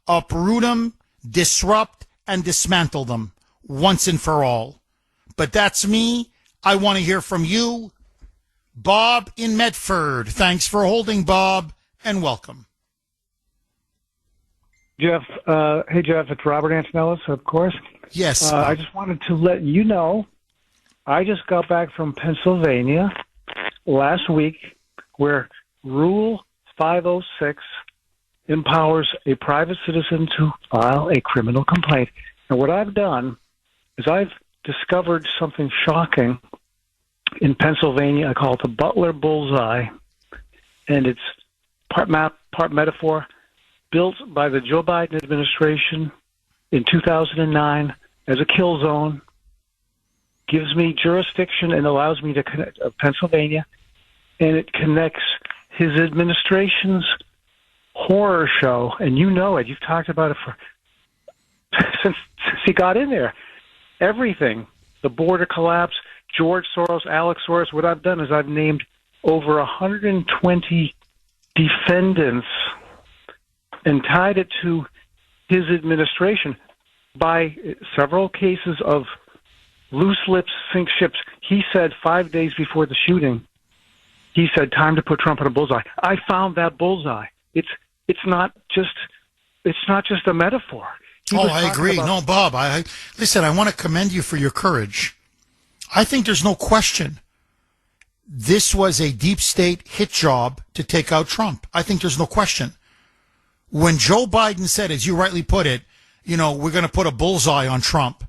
Uproot them, disrupt, and dismantle them once and for all. But that's me. I want to hear from you. Bob in Medford. Thanks for holding, Bob, and welcome. Jeff, hey, Jeff, it's Robert Antonellis, of course. Yes. I just wanted to let you know, I just got back from Pennsylvania last week where Rule 506 empowers a private citizen to file a criminal complaint. And what I've done is I've discovered something shocking in Pennsylvania. I call it the Butler Bullseye, and it's part map, part metaphor, built by the Joe Biden administration in 2009 as a kill zone, gives me jurisdiction and allows me to connect Pennsylvania, and it connects his administration's horror show, and you know it. You've talked about it since he got in there. Everything, the border collapse, George Soros, Alex Soros. What I've done is I've named over 120 defendants and tied it to his administration by several cases of loose lips sink ships. He said 5 days before the shooting, he said, time to put Trump in a bullseye. I found that bullseye. It's not just a metaphor. I agree. No, Bob, listen, I want to commend you for your courage. I think there's no question this was a deep state hit job to take out Trump. I think there's no question. When Joe Biden said, as you rightly put it, we're going to put a bullseye on Trump,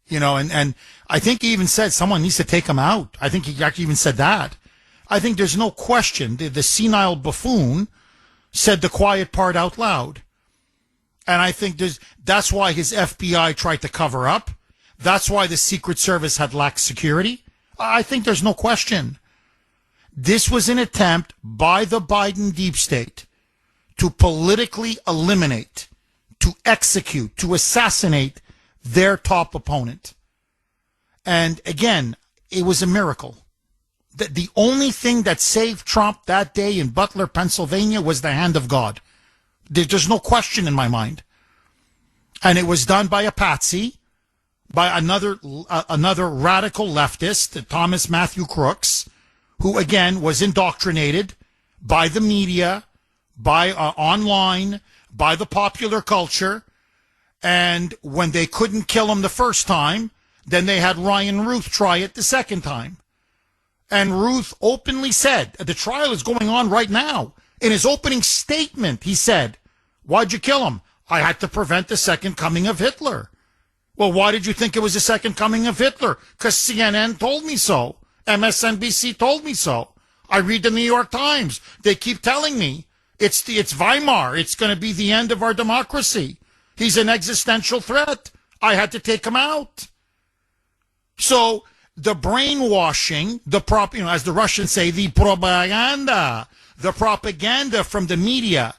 and I think he even said someone needs to take him out. I think he actually even said that. I think there's no question the senile buffoon said the quiet part out loud. And I think that's why his FBI tried to cover up. That's why the Secret Service had lax security. I think there's no question. This was an attempt by the Biden deep state to politically eliminate, to execute, to assassinate their top opponent. And again, it was a miracle. The only thing that saved Trump that day in Butler, Pennsylvania was the hand of God. There's no question in my mind. And it was done by a patsy, by another radical leftist, Thomas Matthew Crooks, who, again, was indoctrinated by the media, by online, by the popular culture. And when they couldn't kill him the first time, then they had Ryan Ruth try it the second time. And Ruth openly said, the trial is going on right now. In his opening statement, he said, why'd you kill him? I had to prevent the second coming of Hitler. Well, why did you think it was the second coming of Hitler? Because CNN told me so. MSNBC told me so. I read the New York Times. They keep telling me it's Weimar. It's going to be the end of our democracy. He's an existential threat. I had to take him out. So the brainwashing, as the Russians say, the propaganda from the media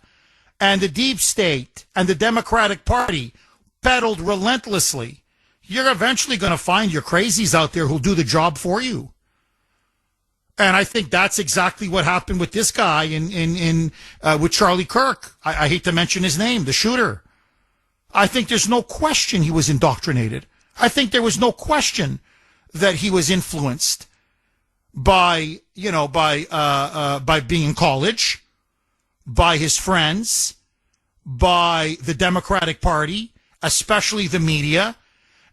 and the deep state and the Democratic Party peddled relentlessly. You're eventually going to find your crazies out there who'll do the job for you. And I think that's exactly what happened with this guy with Charlie Kirk. I hate to mention his name, the shooter. I think there's no question he was indoctrinated. I think there was no question that he was influenced by being in college, by his friends, by the Democratic Party, especially the media.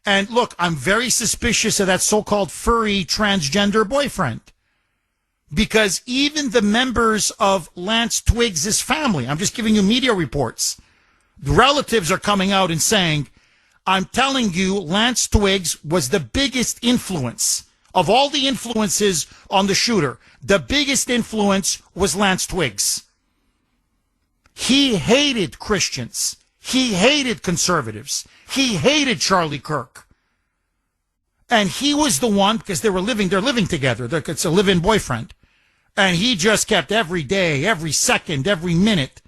And look, I'm very suspicious of that so-called furry transgender boyfriend. Because even the members of Lance Twiggs' family, I'm just giving you media reports, the relatives are coming out and saying, I'm telling you, Lance Twiggs was the biggest influence of all the influences on the shooter. The biggest influence was Lance Twiggs. He hated Christians. He hated conservatives. He hated Charlie Kirk. And he was the one, because they're living together. It's a live-in boyfriend. And he just kept every day, every second, every minute.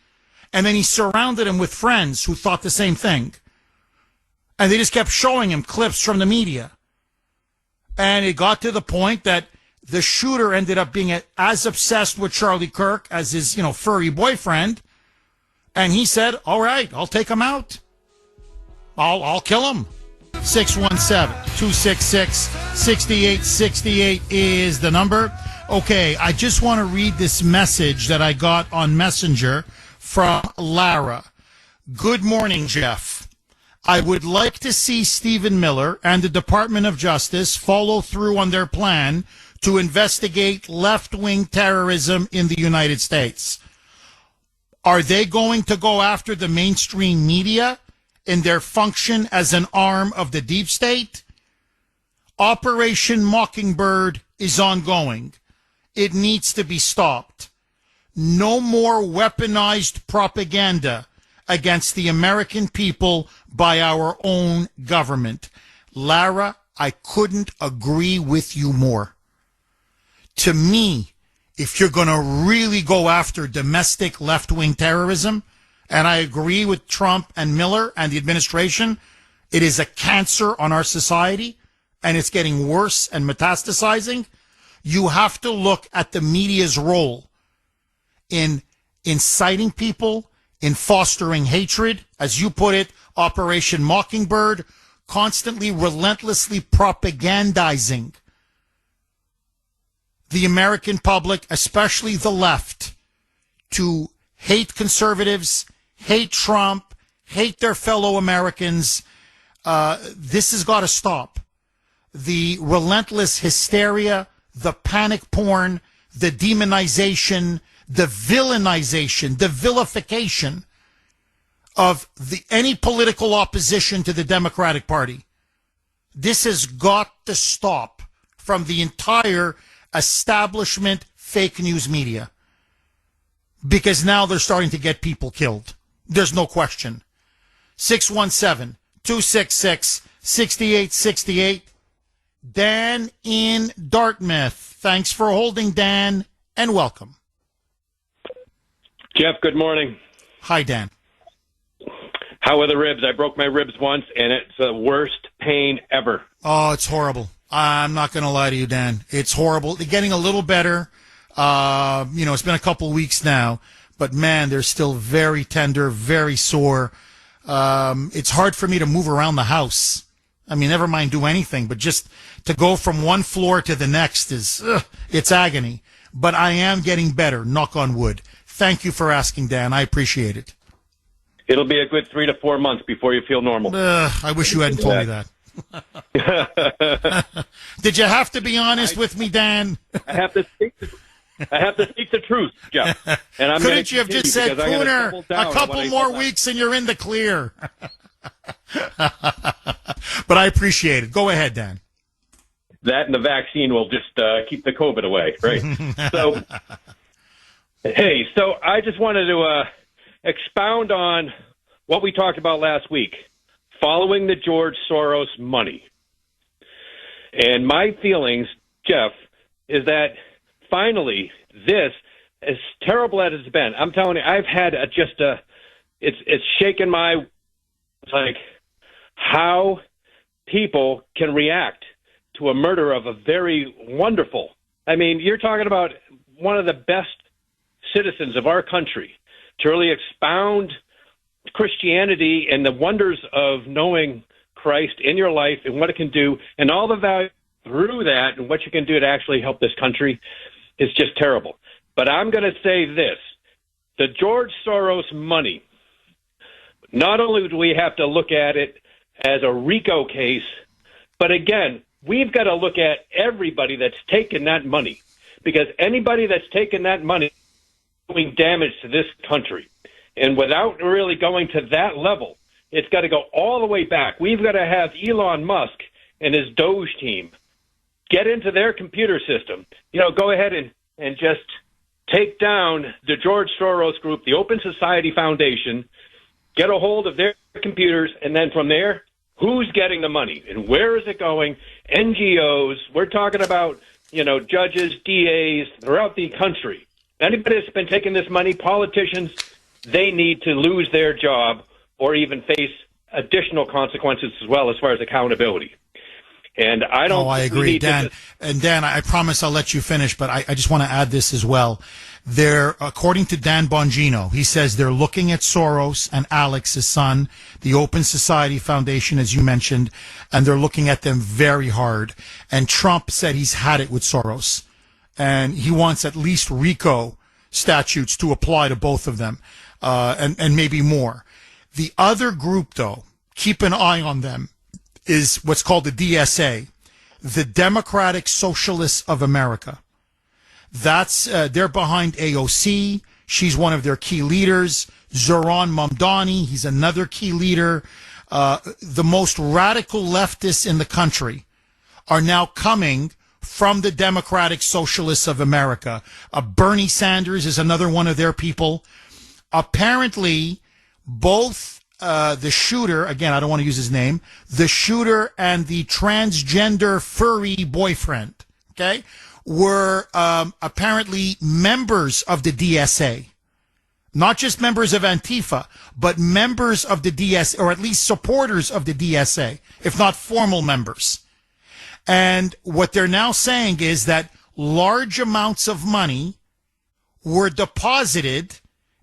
And then he surrounded him with friends who thought the same thing. And they just kept showing him clips from the media. And it got to the point that the shooter ended up being as obsessed with Charlie Kirk as his, furry boyfriend. And he said, all right, I'll take him out. I'll kill him. 617-266-6868 is the number. Okay, I just want to read this message that I got on Messenger from Lara. Good morning, Jeff. I would like to see Stephen Miller and the Department of Justice follow through on their plan to investigate left-wing terrorism in the United States. Are they going to go after the mainstream media in their function as an arm of the deep state? Operation Mockingbird is ongoing. It needs to be stopped. No more weaponized propaganda against the American people by our own government. Lara, I couldn't agree with you more. To me, if you're going to really go after domestic left-wing terrorism, and I agree with Trump and Miller and the administration, it is a cancer on our society, and it's getting worse and metastasizing. You have to look at the media's role in inciting people, in fostering hatred, as you put it, Operation Mockingbird, constantly, relentlessly propagandizing the American public, especially the left, to hate conservatives, hate Trump, hate their fellow Americans. This has got to stop. The relentless hysteria, the panic porn, the demonization, the villainization, the vilification of any political opposition to the Democratic Party. This has got to stop from the entire establishment fake news media, because now they're starting to get people killed. There's no question. 617-266-6868. Dan in Dartmouth. Thanks for holding, Dan, and welcome. Jeff, good morning. Hi, Dan. How are the ribs? I broke my ribs once, and it's the worst pain ever. Oh, it's horrible. I'm not going to lie to you, Dan. It's horrible. They're getting a little better. It's been a couple weeks now, but man, they're still very tender, very sore. It's hard for me to move around the house. I mean, never mind do anything, but just to go from one floor to the next it's agony. But I am getting better, knock on wood. Thank you for asking, Dan. I appreciate it. It'll be a good 3 to 4 months before you feel normal. I wish you hadn't told me that. Did you have to be honest with me, Dan? I have to speak the truth, Jeff. And I'm Couldn't you have just said, Kuhner, a couple more weeks and you're in the clear? But I appreciate it. Go ahead, Dan. that and the vaccine will just keep the COVID away, right? So, hey, so I just wanted to expound on what we talked about last week, following the George Soros money. And my feelings, Jeff, is that finally this, as terrible as it's been, I'm telling you, I've had it's shaken my, like, how people can react to a murder of a very wonderful, I mean, you're talking about one of the best citizens of our country to really expound Christianity and the wonders of knowing Christ in your life and what it can do and all the value through that and what you can do to actually help this country is just terrible. But I'm going to say this, the George Soros money, not only do we have to look at it as a RICO case, but again, we've got to look at everybody that's taken that money, because anybody that's taken that money is doing damage to this country. And without really going to that level, it's got to go all the way back. We've got to have Elon Musk and his Doge team get into their computer system, go ahead and just take down the George Soros Group, the Open Society Foundation, get a hold of their computers, and then from there, who's getting the money and where is it going? NGOs, we're talking about, judges, DAs throughout the country. Anybody that's been taking this money, politicians, they need to lose their job or even face additional consequences as well as far as accountability. And I don't. Oh, I agree, Dan. And Dan, I promise I'll let you finish, but I just want to add this as well. According to Dan Bongino, he says they're looking at Soros and Alex, his son, the Open Society Foundation, as you mentioned, and they're looking at them very hard. And Trump said he's had it with Soros, and he wants at least RICO statutes to apply to both of them, and maybe more. The other group, though, keep an eye on them, is what's called the DSA, the Democratic Socialists of America. They're behind AOC. She's one of their key leaders. Zoran Mamdani, he's another key leader. The most radical leftists in the country are now coming from the Democratic Socialists of America. Bernie Sanders is another one of their people. Apparently, both the shooter, again, I don't want to use his name, the shooter and the transgender furry boyfriend, okay, were apparently members of the DSA. Not just members of Antifa, but members of the DSA, or at least supporters of the DSA, if not formal members. And what they're now saying is that large amounts of money were deposited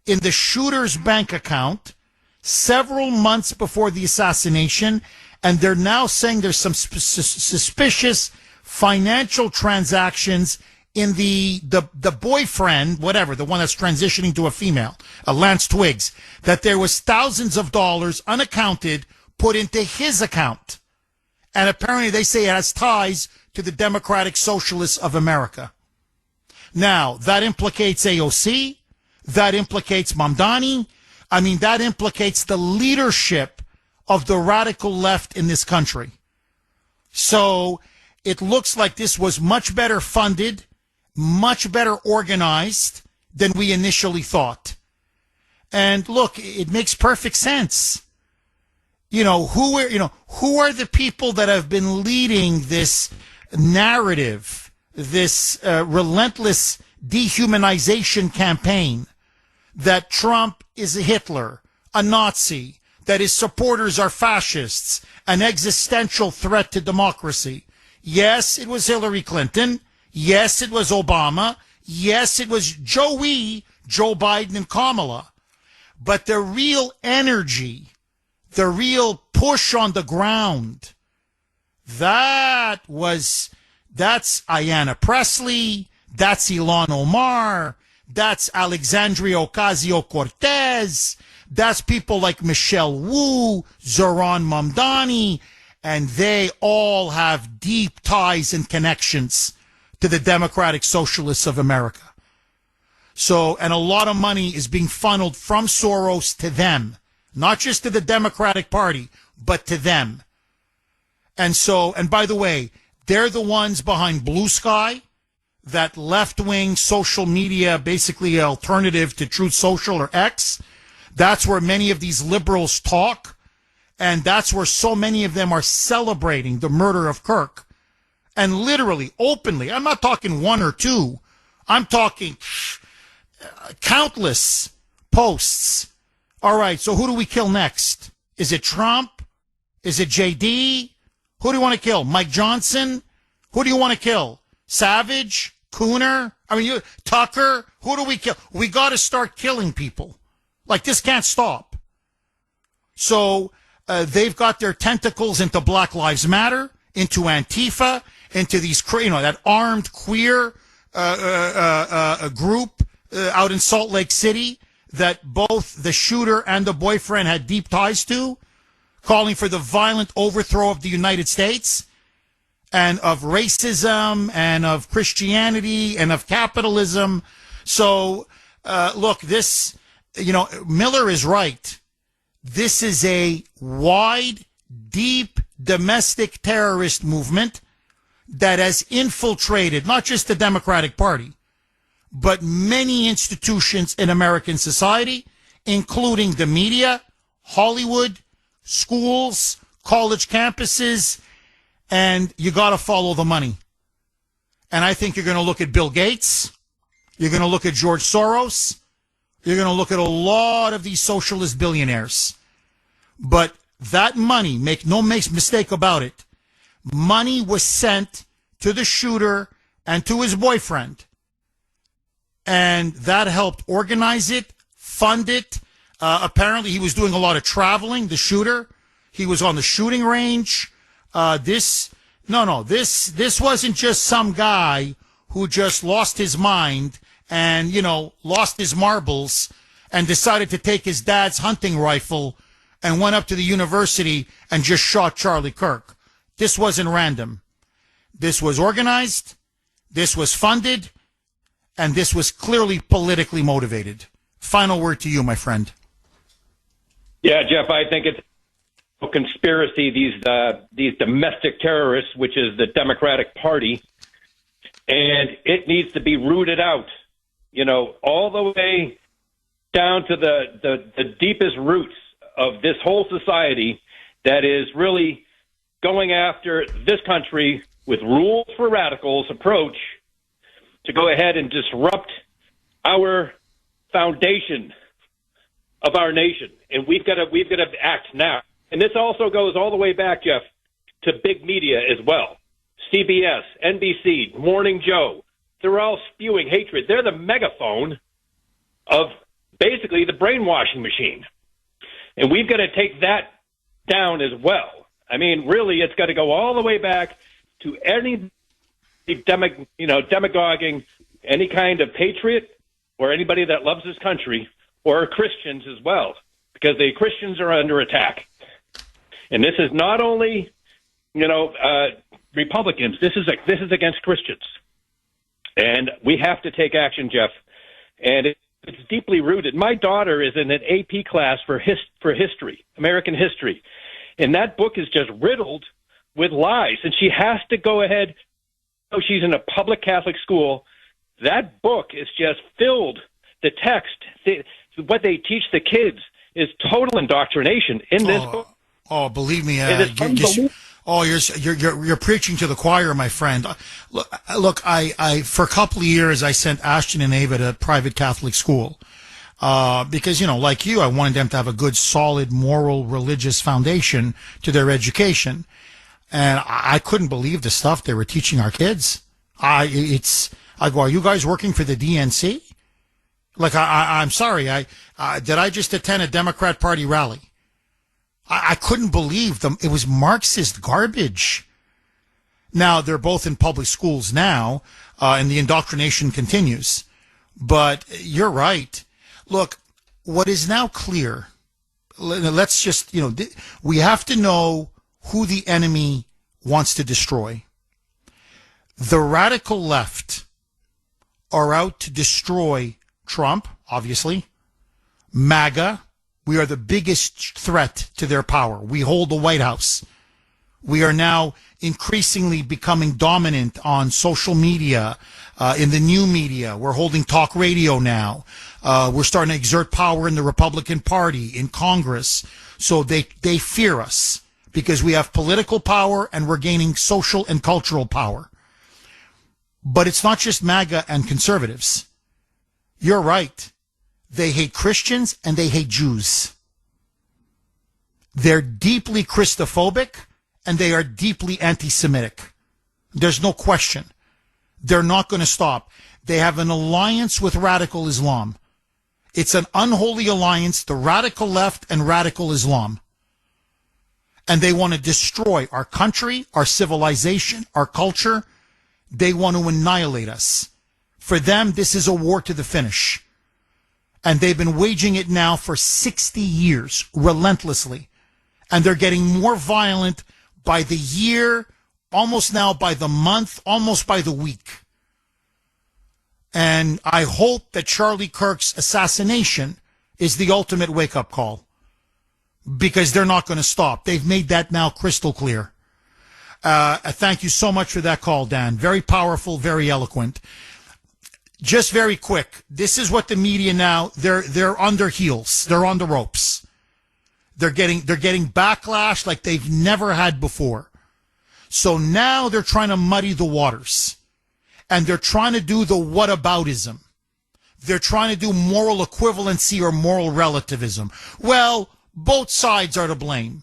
in the shooter's bank account several months before the assassination, and they're now saying there's some suspicious financial transactions in the boyfriend, whatever, the one that's transitioning to a female, Lance Twiggs, that there was thousands of dollars unaccounted put into his account. And apparently they say it has ties to the Democratic Socialists of America. Now, that implicates AOC, that implicates Mamdani. I mean, that implicates the leadership of the radical left in this country. So it looks like this was much better funded, much better organized than we initially thought. And look, it makes perfect sense. Who are the people that have been leading this narrative, this relentless dehumanization campaign that Trump is a Hitler, a Nazi, that his supporters are fascists, an existential threat to democracy? Yes, it was Hillary Clinton. Yes, it was Obama. Yes, it was Joe Biden and Kamala. But the real energy, the real push on the ground, that's Ayanna Pressley, that's Ilhan Omar, that's Alexandria Ocasio-Cortez, that's people like Michelle Wu, Zoran Mamdani, and they all have deep ties and connections to the Democratic Socialists of America. So, and a lot of money is being funneled from Soros to them, not just to the Democratic Party, but to them. And so, and by the way, They're the ones behind Blue Sky, that left-wing social media, basically alternative to Truth Social or X. That's where many of these liberals talk, and that's where so many of them are celebrating the murder of Kirk. And literally, openly, I'm not talking one or two, I'm talking countless posts. All right, so who do we kill next? Is it Trump? Is it JD? Who do you want to kill? Mike Johnson? Who do you want to kill? Savage? Kuhner? I mean, Tucker? Who do we kill? We got to start killing people. Like, this can't stop. So they've got their tentacles into Black Lives Matter, into Antifa, into these, that armed queer group out in Salt Lake City that both the shooter and the boyfriend had deep ties to, calling for the violent overthrow of the United States and of racism and of Christianity and of capitalism. So, look, this, Miller is right. This is a wide, deep domestic terrorist movement that has infiltrated not just the Democratic Party, but many institutions in American society, including the media, Hollywood, schools, college campuses, and you got to follow the money. And I think you're going to look at Bill Gates, you're going to look at George Soros, you're going to look at a lot of these socialist billionaires. But that money, make no mistake about it, money was sent to the shooter and to his boyfriend. And that helped organize it, fund it. Apparently he was doing a lot of traveling, the shooter. He was on the shooting range. This wasn't just some guy who just lost his mind and, lost his marbles and decided to take his dad's hunting rifle and went up to the university and just shot Charlie Kirk. This wasn't random. This was organized, this was funded, and this was clearly politically motivated. Final word to you, my friend. Yeah, Jeff, I think it's a conspiracy, these domestic terrorists, which is the Democratic Party, and it needs to be rooted out, all the way down to the deepest roots of this whole society that is really going after this country with rules for radicals approach to go ahead and disrupt our foundation of our nation. And we've got to act now. And this also goes all the way back, Jeff, to big media as well. CBS, NBC, Morning Joe. They're all spewing hatred. They're the megaphone of basically the brainwashing machine. And we've got to take that down as well. I mean, really, it's got to go all the way back to any demagoguing, any kind of patriot or anybody that loves this country, or Christians as well, because the Christians are under attack. And this is not only, Republicans. This is against Christians. And we have to take action, Jeff. And it's deeply rooted. My daughter is in an AP class for history, American history. And that book is just riddled with lies. And she has to go ahead. Oh, she's in a public Catholic school. That book is just filled. The text, what they teach the kids is total indoctrination in this book. Oh, believe me, you're preaching to the choir, my friend. Look, I for a couple of years I sent Ashton and Ava to private Catholic school because like you, I wanted them to have a good, solid, moral, religious foundation to their education, and I couldn't believe the stuff they were teaching our kids. I go, are you guys working for the DNC? Like, I'm sorry, did I just attend a Democrat Party rally? I couldn't believe them. It was Marxist garbage. Now, they're both in public schools now, and the indoctrination continues. But you're right. Look, what is now clear, let's just, we have to know who the enemy wants to destroy. The radical left are out to destroy Trump, obviously, MAGA. We are the biggest threat to their power. We hold the White House. We are now increasingly becoming dominant on social media, in the new media. We're holding talk radio now. We're starting to exert power in the Republican Party, in Congress. So they fear us because we have political power and we're gaining social and cultural power. But it's not just MAGA and conservatives. You're right. They hate Christians and they hate Jews. They're deeply Christophobic and they are deeply anti-Semitic. There's no question. They're not going to stop. They have an alliance with radical Islam. It's an unholy alliance, the radical left and radical Islam. And they want to destroy our country, our civilization, our culture. They want to annihilate us. For them, this is a war to the finish. And they've been waging it now for 60 years, relentlessly. And they're getting more violent by the year, almost now by the month, almost by the week. And I hope that Charlie Kirk's assassination is the ultimate wake-up call. Because they're not going to stop. They've made that now crystal clear. Thank you so much for that call, Dan. Very powerful, very eloquent. Just very quick. This is what the media now, they're on their heels. They're on the ropes. They're getting backlash like they've never had before. So now they're trying to muddy the waters. And they're trying to do the whataboutism. They're trying to do moral equivalency or moral relativism. Well, both sides are to blame.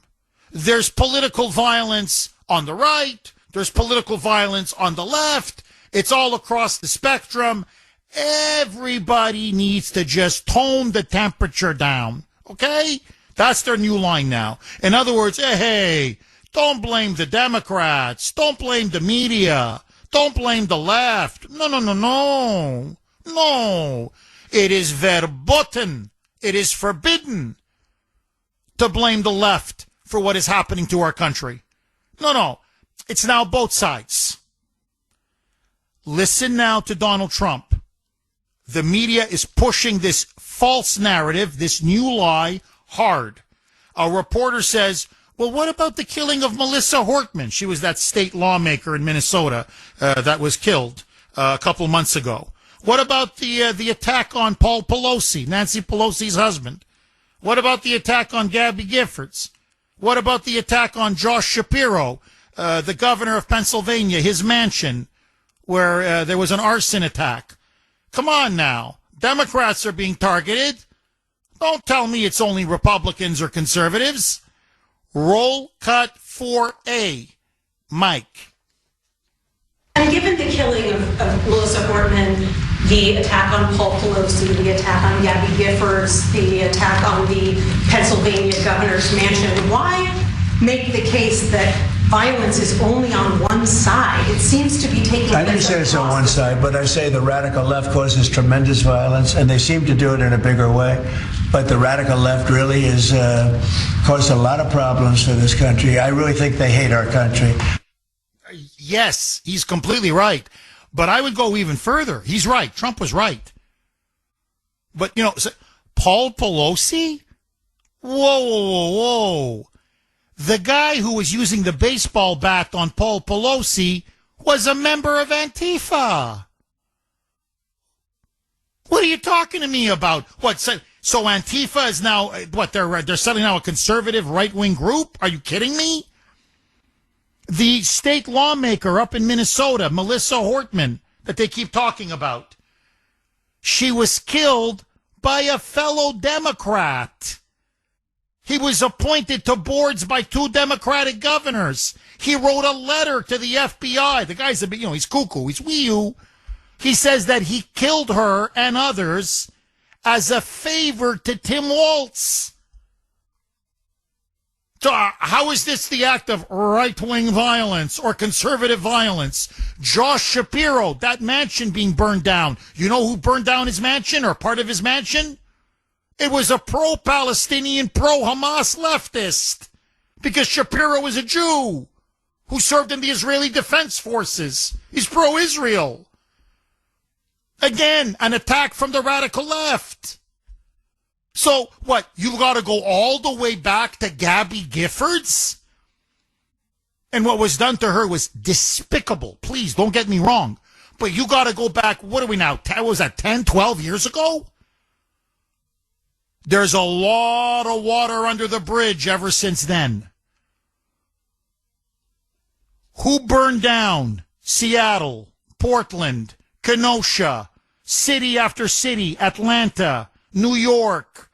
There's political violence on the right. There's political violence on the left. It's all across the spectrum. Everybody needs to just tone the temperature down. Okay? That's their new line now. In other words, hey, don't blame the Democrats. Don't blame the media. Don't blame the left. No. No. It is verboten. It is forbidden to blame the left for what is happening to our country. No. It's now both sides. Listen now to Donald Trump. The media is pushing this false narrative, this new lie, hard. A reporter says, well, what about the killing of Melissa Hortman? She was that state lawmaker in Minnesota that was killed a couple months ago. What about the attack on Paul Pelosi, Nancy Pelosi's husband? What about the attack on Gabby Giffords? What about the attack on Josh Shapiro, the governor of Pennsylvania, his mansion, where there was an arson attack? Come on now. Democrats are being targeted. Don't tell me it's only Republicans or conservatives. Roll cut 4A. Mike. And given the killing of Melissa Hortman, the attack on Paul Pelosi, the attack on Gabby Giffords, the attack on the Pennsylvania governor's mansion, why make the case that violence is only on one side? It seems to be taking... I didn't say it's on one side, but I say the radical left causes tremendous violence, and they seem to do it in a bigger way. But the radical left really has caused a lot of problems for this country. I really think they hate our country. Yes, he's completely right. But I would go even further. He's right. Trump was right. But, Paul Pelosi? Whoa. The guy who was using the baseball bat on Paul Pelosi was a member of Antifa. What are you talking to me about? What? So Antifa is now, what, they're suddenly now a conservative right-wing group? Are you kidding me? The state lawmaker up in Minnesota, Melissa Hortman, that they keep talking about, she was killed by a fellow Democrat. He was appointed to boards by 2 Democratic governors. He wrote a letter to the FBI. The guy's he's cuckoo. He's wee-oo. He says that he killed her and others as a favor to Tim Walz. So how is this the act of right-wing violence or conservative violence? Josh Shapiro, that mansion being burned down. You know who burned down his mansion or part of his mansion? It was a pro-Palestinian, pro-Hamas leftist. Because Shapiro was a Jew who served in the Israeli Defense Forces. He's pro-Israel. Again, an attack from the radical left. So, what, you got to go all the way back to Gabby Giffords? And what was done to her was despicable. Please, don't get me wrong. But you got to go back, what are we now? What was that, 10, 12 years ago? There's a lot of water under the bridge ever since then. Who burned down Seattle, Portland, Kenosha, city after city, Atlanta, New York?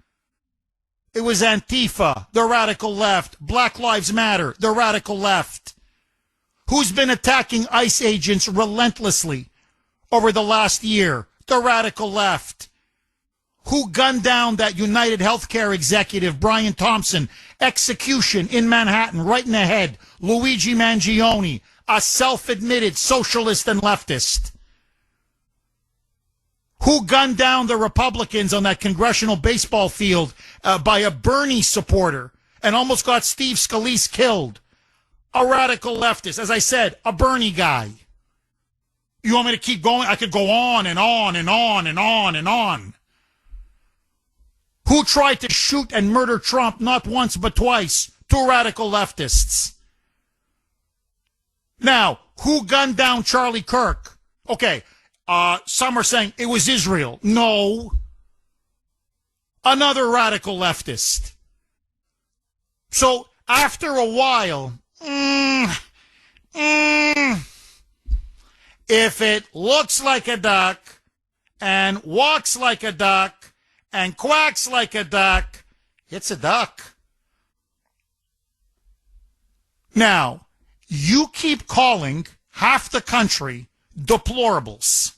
It was Antifa, the radical left. Black Lives Matter, the radical left. Who's been attacking ICE agents relentlessly over the last year? The radical left. Who gunned down that United Healthcare executive, Brian Thompson? Execution in Manhattan, right in the head. Luigi Mangione, a self-admitted socialist and leftist. Who gunned down the Republicans on that congressional baseball field by a Bernie supporter and almost got Steve Scalise killed? A radical leftist. As I said, a Bernie guy. You want me to keep going? I could go on and on and on and on and on. Who tried to shoot and murder Trump not once but twice? Two radical leftists. Now, who gunned down Charlie Kirk? Okay, some are saying it was Israel. No. Another radical leftist. So, after a while, if it looks like a duck and walks like a duck and quacks like a duck, it's a duck. Now, you keep calling half the country deplorables,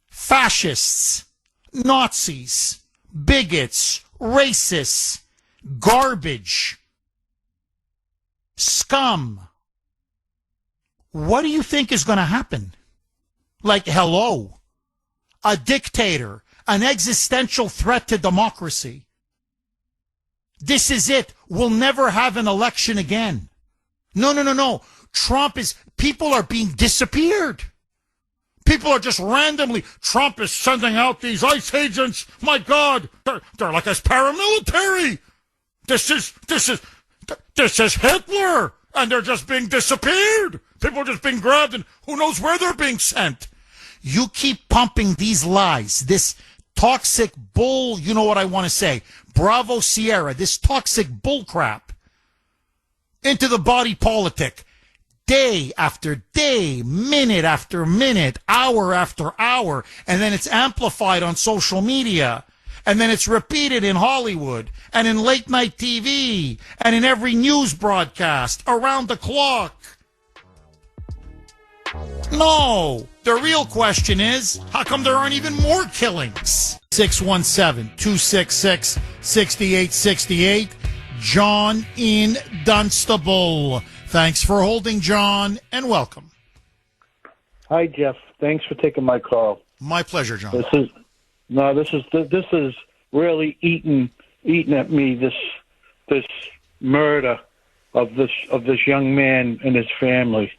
fascists, Nazis, bigots, racists, garbage, scum. What do you think is going to happen? Like, hello, a dictator, an existential threat to democracy. This is it. We'll never have an election again. No. People are being disappeared. People are just randomly, Trump is sending out these ICE agents. My God, they're like us paramilitary. This is Hitler. And they're just being disappeared. People are just being grabbed and who knows where they're being sent. You keep pumping these lies, this toxic bull, you know what I want to say, Bravo Sierra, this toxic bull crap into the body politic, day after day, minute after minute, hour after hour, and then it's amplified on social media, and then it's repeated in Hollywood, and in late night TV, and in every news broadcast, around the clock. No, the real question is, how come there aren't even more killings? 617-266-6868. John in Dunstable. Thanks for holding, John, and welcome. Hi, Jeff. Thanks for taking my call. My pleasure, John. This is really eating at me. This murder of this young man and his family.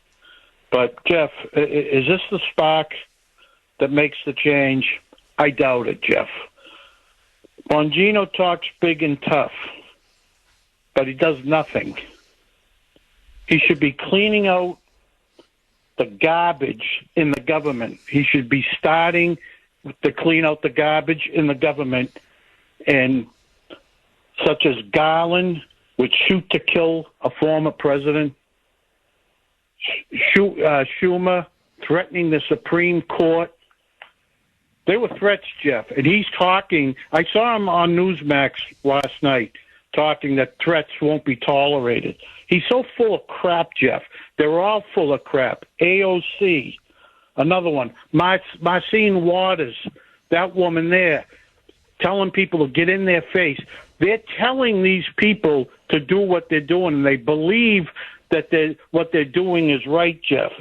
But Jeff, is this the spark that makes the change? I doubt it, Jeff. Bongino talks big and tough, but he does nothing. He should be cleaning out the garbage in the government. He should be starting to clean out the garbage in the government, and such as Garland would shoot to kill a former president. Schumer threatening the Supreme Court. They were threats, Jeff. And he's talking. I saw him on Newsmax last night talking that threats won't be tolerated. He's so full of crap, Jeff. They're all full of crap. AOC, another one. Marcine Waters, that woman there, telling people to get in their face. They're telling these people to do what they're doing, and they believe that what they're doing is right, Jeff.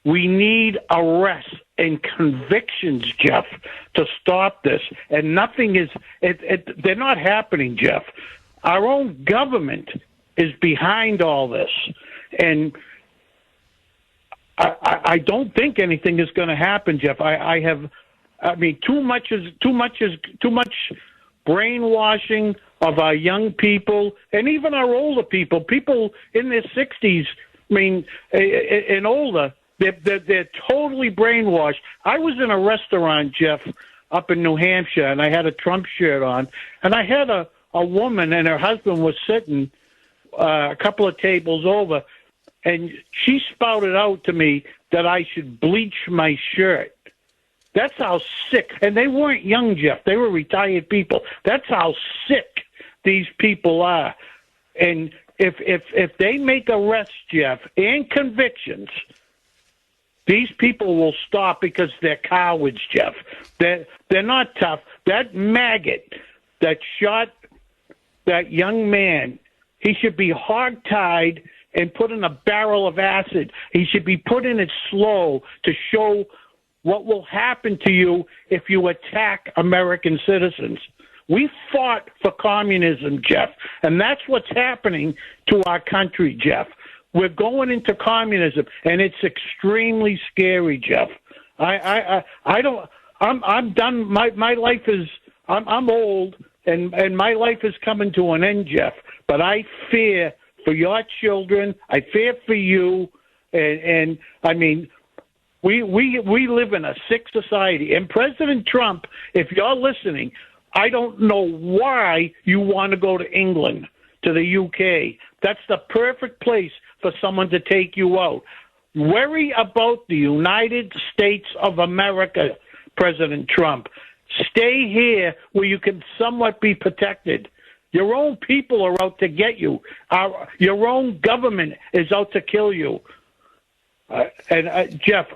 We need arrests and convictions, Jeff, to stop this. And nothing is, they're not happening, Jeff. Our own government is behind all this. And I don't think anything is going to happen, Jeff. Too much brainwashing of our young people and even our older people, people in their 60s, I mean, and older. They're totally brainwashed. I was in a restaurant, Jeff, up in New Hampshire, and I had a Trump shirt on, and I had a woman and her husband was sitting a couple of tables over, and she spouted out to me that I should bleach my shirt. That's how sick. And they weren't young, Jeff. They were retired people. That's how sick these people are. And if they make arrests, Jeff, and convictions, these people will stop because they're cowards, Jeff. They're not tough. That maggot that shot that young man, he should be hog-tied and put in a barrel of acid. He should be put in it slow to show what will happen to you if you attack American citizens. We fought for communism, Jeff, and that's what's happening to our country, Jeff. We're going into communism, and it's extremely scary, Jeff. I'm done. My life is. I'm old, and my life is coming to an end, Jeff. But I fear for your children. I fear for you, and I mean, we live in a sick society. And President Trump, if you're listening, I don't know why you want to go to England, to the UK. That's the perfect place for someone to take you out. Worry about the United States of America, President Trump. Stay here where you can somewhat be protected. Your own people are out to get you. Your own government is out to kill you. Jeff,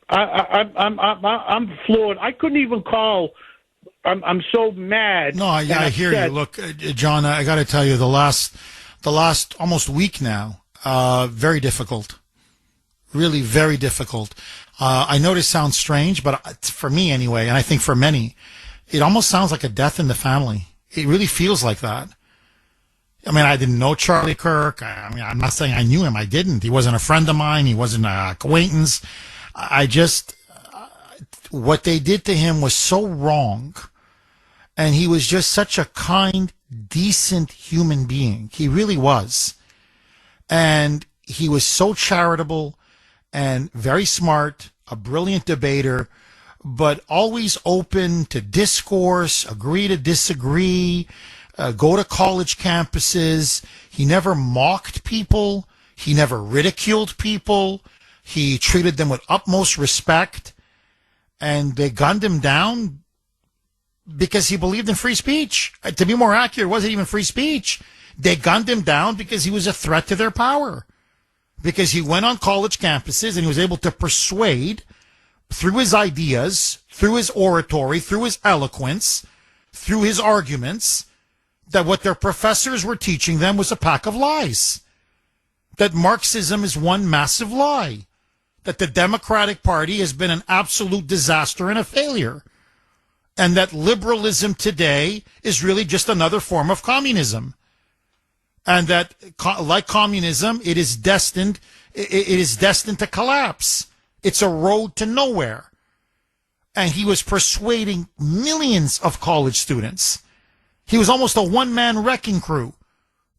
I'm floored. I couldn't even call. I'm so mad. No, I hear you. Look, John, I got to tell you, the last almost week now, very difficult. Really very difficult. I know this sounds strange, but for me anyway, and I think for many, it almost sounds like a death in the family. It really feels like that. I mean, I didn't know Charlie Kirk. I mean, I'm not saying I knew him. I didn't. He wasn't a friend of mine. He wasn't an acquaintance. What they did to him was so wrong. And he was just such a kind, decent human being. He really was. And he was so charitable and very smart, a brilliant debater, but always open to discourse, agree to disagree, go to college campuses. He never mocked people. He never ridiculed people. He treated them with utmost respect. And they gunned him down because he believed in free speech. To be more accurate, it wasn't even free speech. They gunned him down because he was a threat to their power. Because he went on college campuses and he was able to persuade through his ideas, through his oratory, through his eloquence, through his arguments, that what their professors were teaching them was a pack of lies. That Marxism is one massive lie. That the Democratic Party has been an absolute disaster and a failure. And that liberalism today is really just another form of communism. And that, like communism, it is destined to collapse. It's a road to nowhere. And he was persuading millions of college students. He was almost a one-man wrecking crew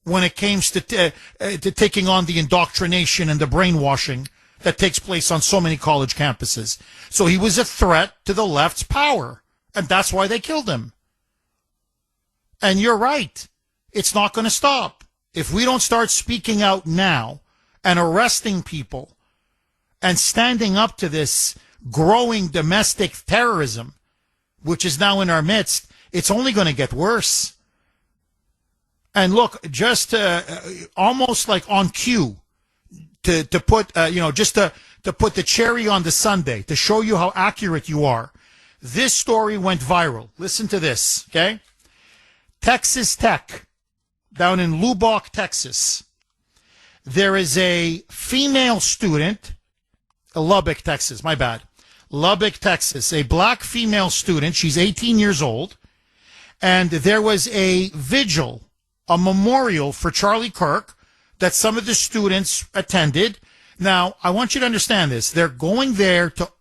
when it came to taking on the indoctrination and the brainwashing that takes place on so many college campuses. So he was a threat to the left's power, and that's why they killed him. And you're right. It's not going to stop. If we don't start speaking out now and arresting people and standing up to this growing domestic terrorism, which is now in our midst, it's only going to get worse. And look, just almost like on cue, to put to put the cherry on the sundae, to show you how accurate you are. This story went viral. Listen to this, okay? Texas Tech, down in Lubbock, Texas. There is a female student, Lubbock, Texas, my bad. Lubbock, Texas, a black female student. She's 18 years old. And there was a vigil, a memorial for Charlie Kirk that some of the students attended. Now, I want you to understand this. They're going there to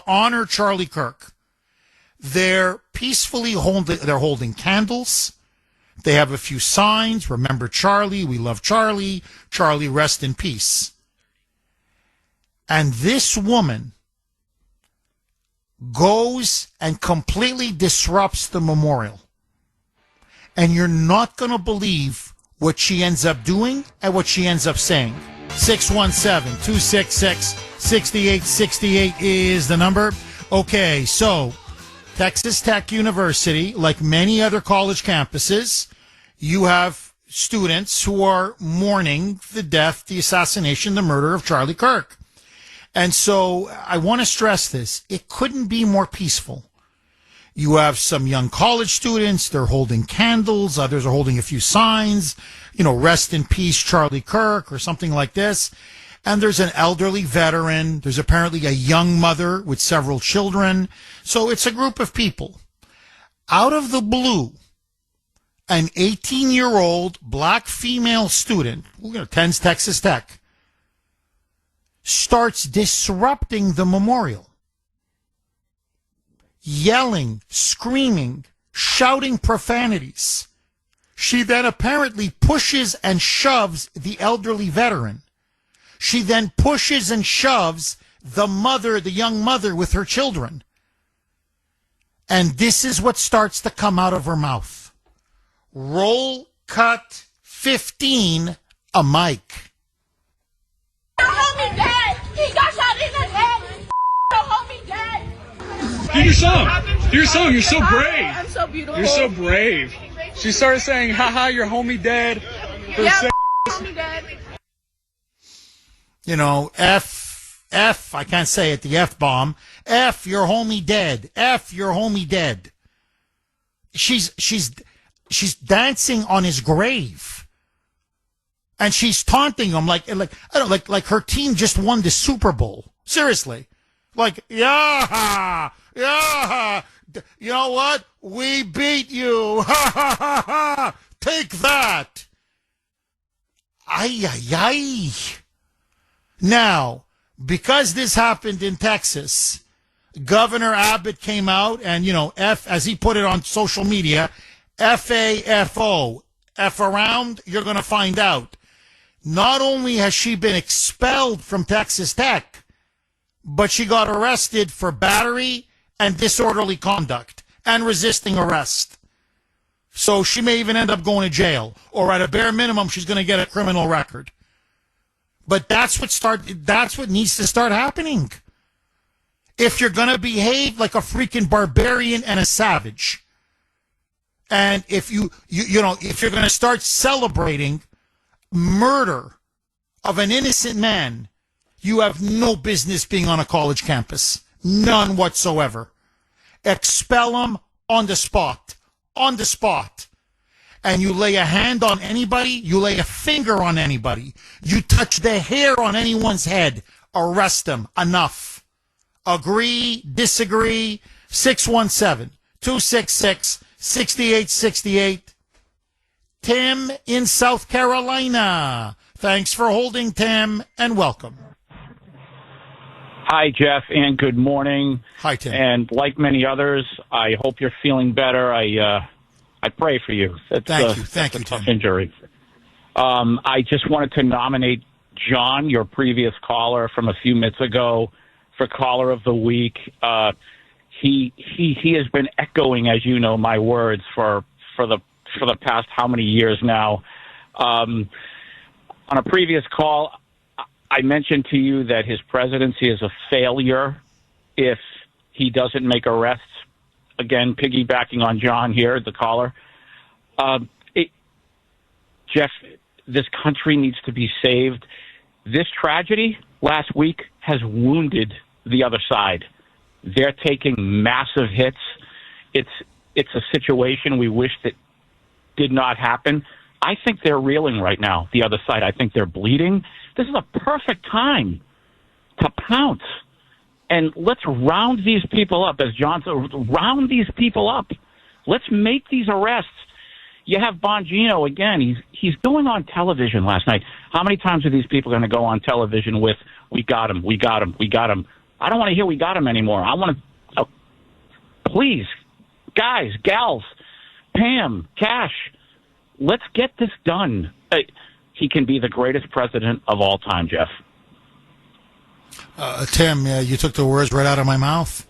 honor Charlie Kirk. They're peacefully holding candles. They have a few signs. Remember Charlie. We love Charlie. Charlie, rest in peace. And this woman goes and completely disrupts the memorial. And you're not going to believe what she ends up doing and what she ends up saying. 617-266-6868 is the number. Okay, so Texas Tech University, like many other college campuses, you have students who are mourning the death, the assassination, the murder of Charlie Kirk. And so I want to stress this. It couldn't be more peaceful. You have some young college students. They're holding candles. Others are holding a few signs, rest in peace, Charlie Kirk, or something like this. And there's an elderly veteran. There's apparently a young mother with several children. So it's a group of people. Out of the blue, an 18-year-old black female student who attends Texas Tech starts disrupting the memorial. Yelling, screaming, shouting profanities. She then apparently pushes and shoves the elderly veteran. She then pushes and shoves the young mother with her children. And this is what starts to come out of her mouth. Roll cut 15, a mic. Homie dead. He got shot in the head. Homie dead. Do your song. Do your song. You're so brave. I'm so beautiful. You're so brave. She started saying, haha, your homie dead. Yeah, homie dead. F, I can't say it, the F-bomb. F, your homie dead. F, your homie dead. She's dancing on his grave. And she's taunting him like her team just won the Super Bowl. Seriously. Yeah. You know what? We beat you. Ha ha ha ha. Take that. Ay. Now, because this happened in Texas, Governor Abbott came out and, F, as he put it on social media, F-A-F-O. F around, you're going to find out. Not only has she been expelled from Texas Tech, but she got arrested for battery and disorderly conduct and resisting arrest. So she may even end up going to jail, or at a bare minimum, she's going to get a criminal record. But that's what needs to start happening. If you're going to behave like a freaking barbarian and a savage, and if if you're going to start celebrating murder of an innocent man, you have no business being on a college campus. None whatsoever. Expel them on the spot. On the spot. And you lay a hand on anybody, you lay a finger on anybody, you touch the hair on anyone's head, arrest them. Enough. Agree, disagree, 617-266-6868. Tim in South Carolina. Thanks for holding, Tim, and welcome. Hi, Jeff, and good morning. Hi, Tim. And like many others, I hope you're feeling better. I pray for you. Thank you. Thank you, tough Tim. injury. I just wanted to nominate John, your previous caller from a few minutes ago, for Caller of the Week. He has been echoing, as you know, my words for the past how many years now. On a previous call, I mentioned to you that his presidency is a failure if he doesn't make arrests. Again, piggybacking on John here, the caller. Jeff, this country needs to be saved. This tragedy last week has wounded the other side. They're taking massive hits. It's a situation we wish that did not happen. I think they're reeling right now, the other side. I think they're bleeding. This is a perfect time to pounce. And let's round these people up, as John said, round these people up. Let's make these arrests. You have Bongino again. He's going on television last night. How many times are these people going to go on television with, we got him, we got him, we got him? I don't want to hear we got him anymore. I want to, please, guys, gals, Pam, Cash, let's get this done. He can be the greatest president of all time, Jeff. Tim, you took the words right out of my mouth.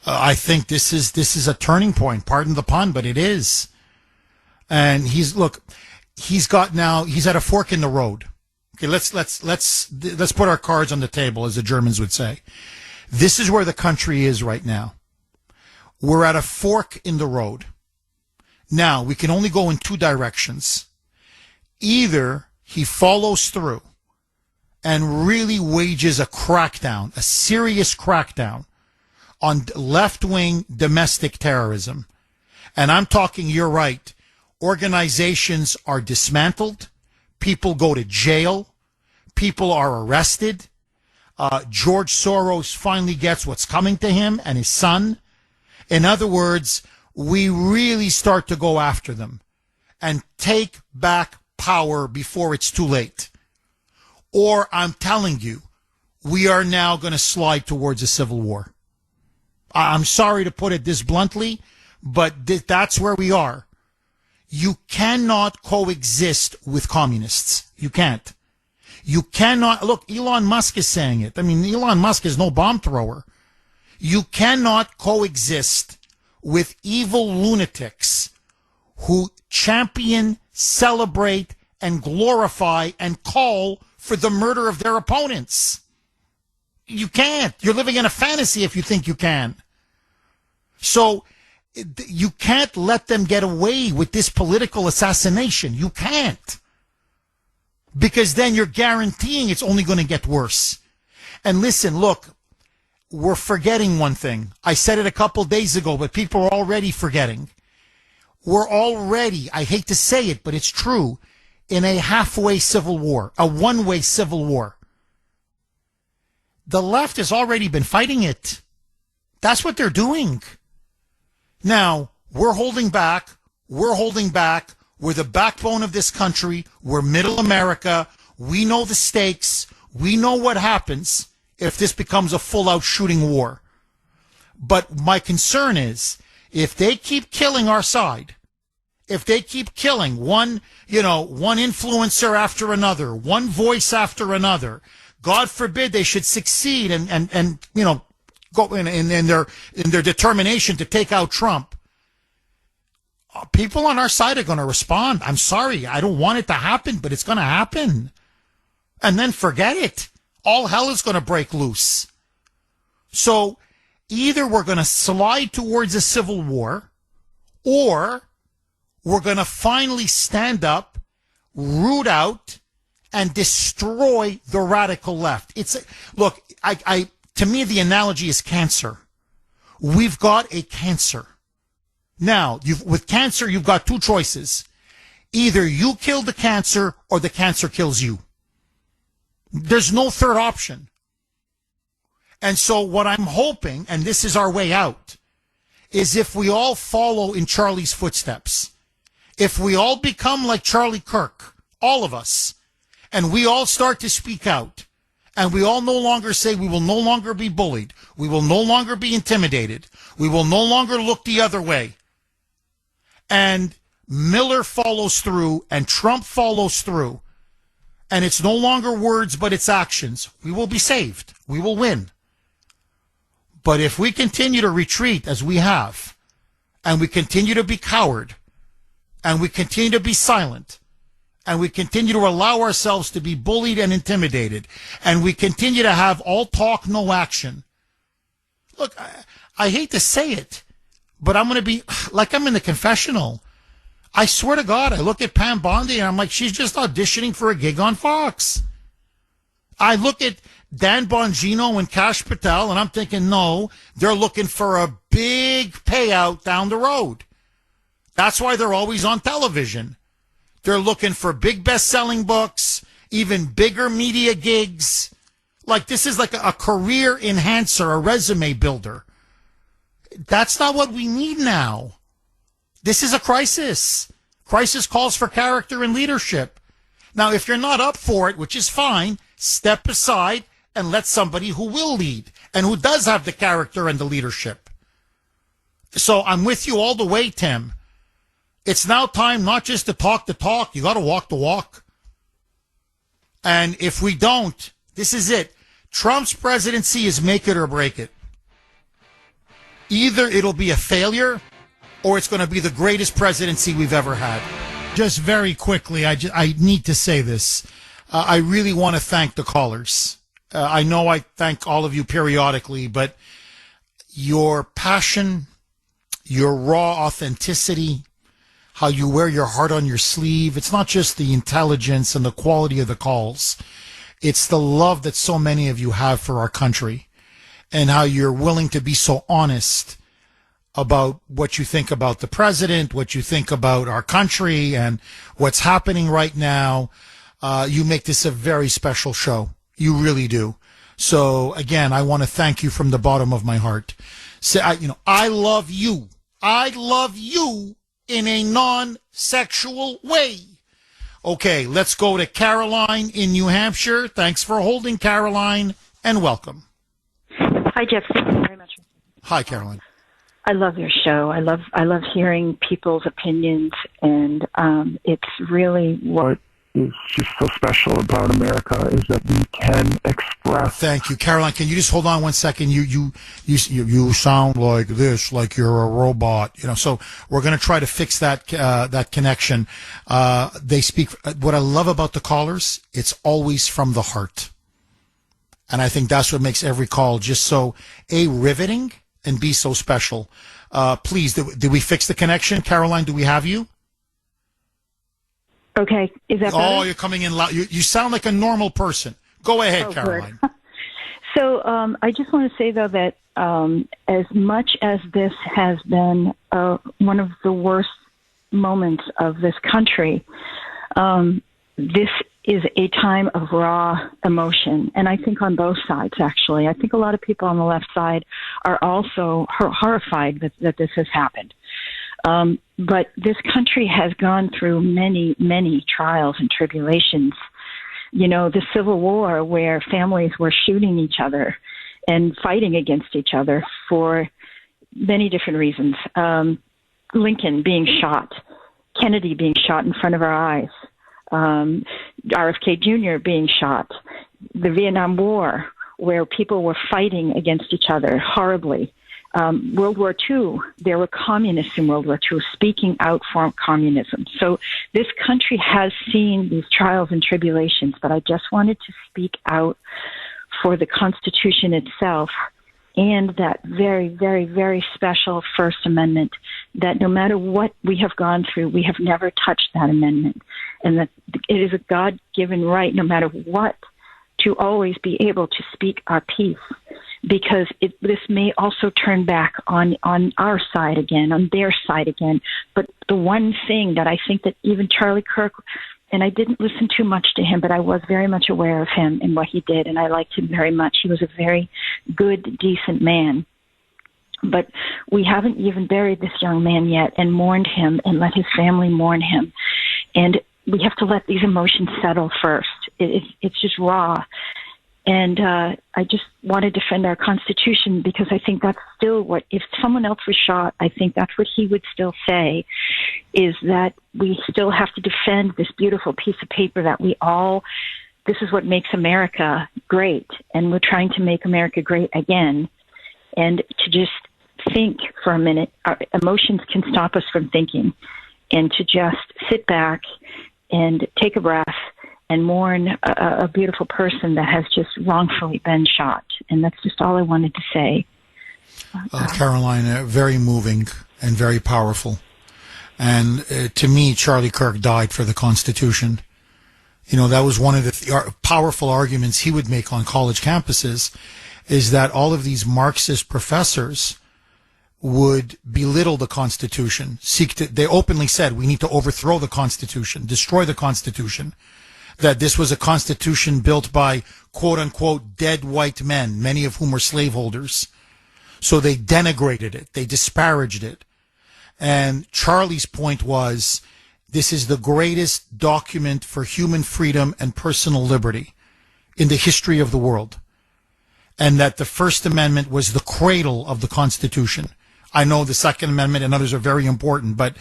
I think this is a turning point. Pardon the pun, but it is. And he's at a fork in the road. Okay, let's put our cards on the table, as the Germans would say. This is where the country is right now. We're at a fork in the road. Now, we can only go in two directions. Either he follows through and really wages a crackdown, a serious crackdown on left-wing domestic terrorism. And I'm talking, you're right, organizations are dismantled, people go to jail, people are arrested, George Soros finally gets what's coming to him and his son. In other words, we really start to go after them and take back power before it's too late. Or I'm telling you, we are now going to slide towards a civil war. I'm sorry to put it this bluntly, but that's where we are. You cannot coexist with communists. You can't. You cannot. Look, Elon Musk is saying it. I mean, Elon Musk is no bomb thrower. You cannot coexist with evil lunatics who champion, celebrate, and glorify and call for the murder of their opponents. You can't. You're living in a fantasy if you think you can. So you can't let them get away with this political assassination. You can't. Because then you're guaranteeing it's only going to get worse. And listen, look, we're forgetting one thing. I said it a couple days ago, but people are already forgetting. We're already, I hate to say it, but it's true, in a halfway civil war, a one-way civil war. The left has already been fighting it. That's what they're doing. Now, we're holding back. We're holding back. We're the backbone of this country. We're middle America. We know the stakes. We know what happens if this becomes a full-out shooting war. But my concern is, if they keep killing our side, if they keep killing one influencer after another, one voice after another, God forbid they should succeed and go in their determination to take out Trump. People on our side are going to respond. I'm sorry, I don't want it to happen, but it's going to happen. And then forget it. All hell is going to break loose. So either we're going to slide towards a civil war, or we're going to finally stand up, root out, and destroy the radical left. Look, to me, the analogy is cancer. We've got a cancer. Now, with cancer, you've got two choices. Either you kill the cancer or the cancer kills you. There's no third option. And so what I'm hoping, and this is our way out, is if we all follow in Charlie's footsteps, if we all become like Charlie Kirk, all of us, and we all start to speak out, and we all no longer say we will no longer be bullied, we will no longer be intimidated, we will no longer look the other way, and Miller follows through and Trump follows through, and it's no longer words but it's actions, we will be saved. We will win. But if we continue to retreat as we have, and we continue to be coward, and we continue to be silent, and we continue to allow ourselves to be bullied and intimidated, and we continue to have all talk, no action. Look, I hate to say it, but I'm going to be like I'm in the confessional. I swear to God, I look at Pam Bondi and I'm like, she's just auditioning for a gig on Fox. I look at Dan Bongino and Kash Patel and I'm thinking, no, they're looking for a big payout down the road. That's why they're always on television. They're looking for big best-selling books, even bigger media gigs. Like, this is like a career enhancer, a resume builder. That's not what we need now. This is a crisis. Crisis calls for character and leadership. Now, if you're not up for it, which is fine, step aside and let somebody who will lead and who does have the character and the leadership. So I'm with you all the way, Tim. It's now time not just to talk the talk, you got to walk the walk. And if we don't, this is it. Trump's presidency is make it or break it. Either it'll be a failure or it's going to be the greatest presidency we've ever had. Just very quickly, I need to say this. I really want to thank the callers. I know I thank all of you periodically, but your passion, your raw authenticity, how you wear your heart on your sleeve. It's not just the intelligence and the quality of the calls. It's the love that so many of you have for our country and how you're willing to be so honest about what you think about the president, what you think about our country and what's happening right now. You make this a very special show. You really do. So again, I want to thank you from the bottom of my heart. I love you. I love you in a non-sexual way. Okay, let's go to Caroline in New Hampshire. Thanks for holding, Caroline, and welcome. Hi, Jeff. Thank you very much. Hi, Caroline. I love your show. I love hearing people's opinions, and it's really what is just so special about America is that we can express. Thank you, Caroline. Can you just hold on one second? You sound like this, like you're a robot. So we're going to try to fix that that connection. They speak. What I love about the callers, it's always from the heart, and I think that's what makes every call just so riveting and B so special. Please, did we fix the connection, Caroline? Do we have you? Okay, is that better? Oh, you're coming in loud. You sound like a normal person. Go ahead, Caroline. So I just want to say, though, that as much as this has been one of the worst moments of this country, this is a time of raw emotion. And I think on both sides, actually. I think a lot of people on the left side are also horrified that this has happened. But this country has gone through many, many trials and tribulations. The Civil War, where families were shooting each other and fighting against each other for many different reasons. Lincoln being shot, Kennedy being shot in front of our eyes, RFK Jr. being shot, the Vietnam War, where people were fighting against each other horribly. World War II, there were communists in World War II speaking out for communism. So this country has seen these trials and tribulations, but I just wanted to speak out for the Constitution itself and that very, very, very special First Amendment, that no matter what we have gone through, we have never touched that amendment, and that it is a God-given right, no matter what, to always be able to speak our piece. Because this may also turn back on our side again, on their side again. But the one thing that I think that even Charlie Kirk, and I didn't listen too much to him, but I was very much aware of him and what he did, and I liked him very much. He was a very good, decent man. But we haven't even buried this young man yet and mourned him and let his family mourn him. And we have to let these emotions settle first. It's just raw. And I just want to defend our Constitution because I think that's still what, if someone else was shot, I think that's what he would still say, is that we still have to defend this beautiful piece of paper that this is what makes America great. And we're trying to make America great again. And to just think for a minute, our emotions can stop us from thinking, and to just sit back and take a breath and mourn a beautiful person that has just wrongfully been shot. And that's just all I wanted to say. Caroline, very moving and very powerful. And to me, Charlie Kirk died for the Constitution. That was one of the powerful arguments he would make on college campuses, is that all of these Marxist professors would belittle the Constitution. They openly said, we need to overthrow the Constitution, destroy the Constitution. That this was a constitution built by quote-unquote dead white men, many of whom were slaveholders. So they denigrated it. They disparaged it. And Charlie's point was, this is the greatest document for human freedom and personal liberty in the history of the world. And that the First Amendment was the cradle of the Constitution. I know the Second Amendment and others are very important, but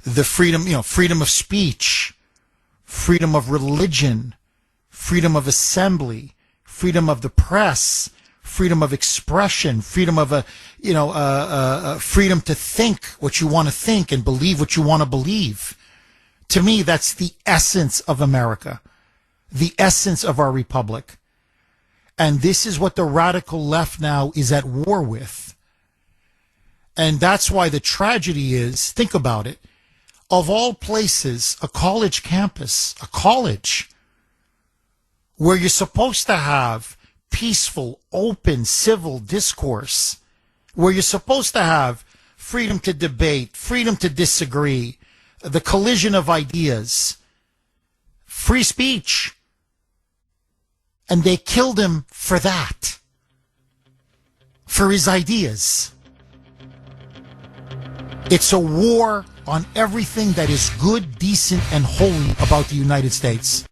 the freedom, freedom of speech, freedom of religion, freedom of assembly, freedom of the press, freedom of expression, freedom of freedom to think what you want to think and believe what you want to believe. To me, that's the essence of America, the essence of our republic. And this is what the radical left now is at war with. And that's why the tragedy is, think about it, of all places, a college campus, a college, where you're supposed to have peaceful, open, civil discourse, where you're supposed to have freedom to debate, freedom to disagree, the collision of ideas, free speech. And they killed him for that, for his ideas. It's a war on everything that is good, decent, and holy about the United States.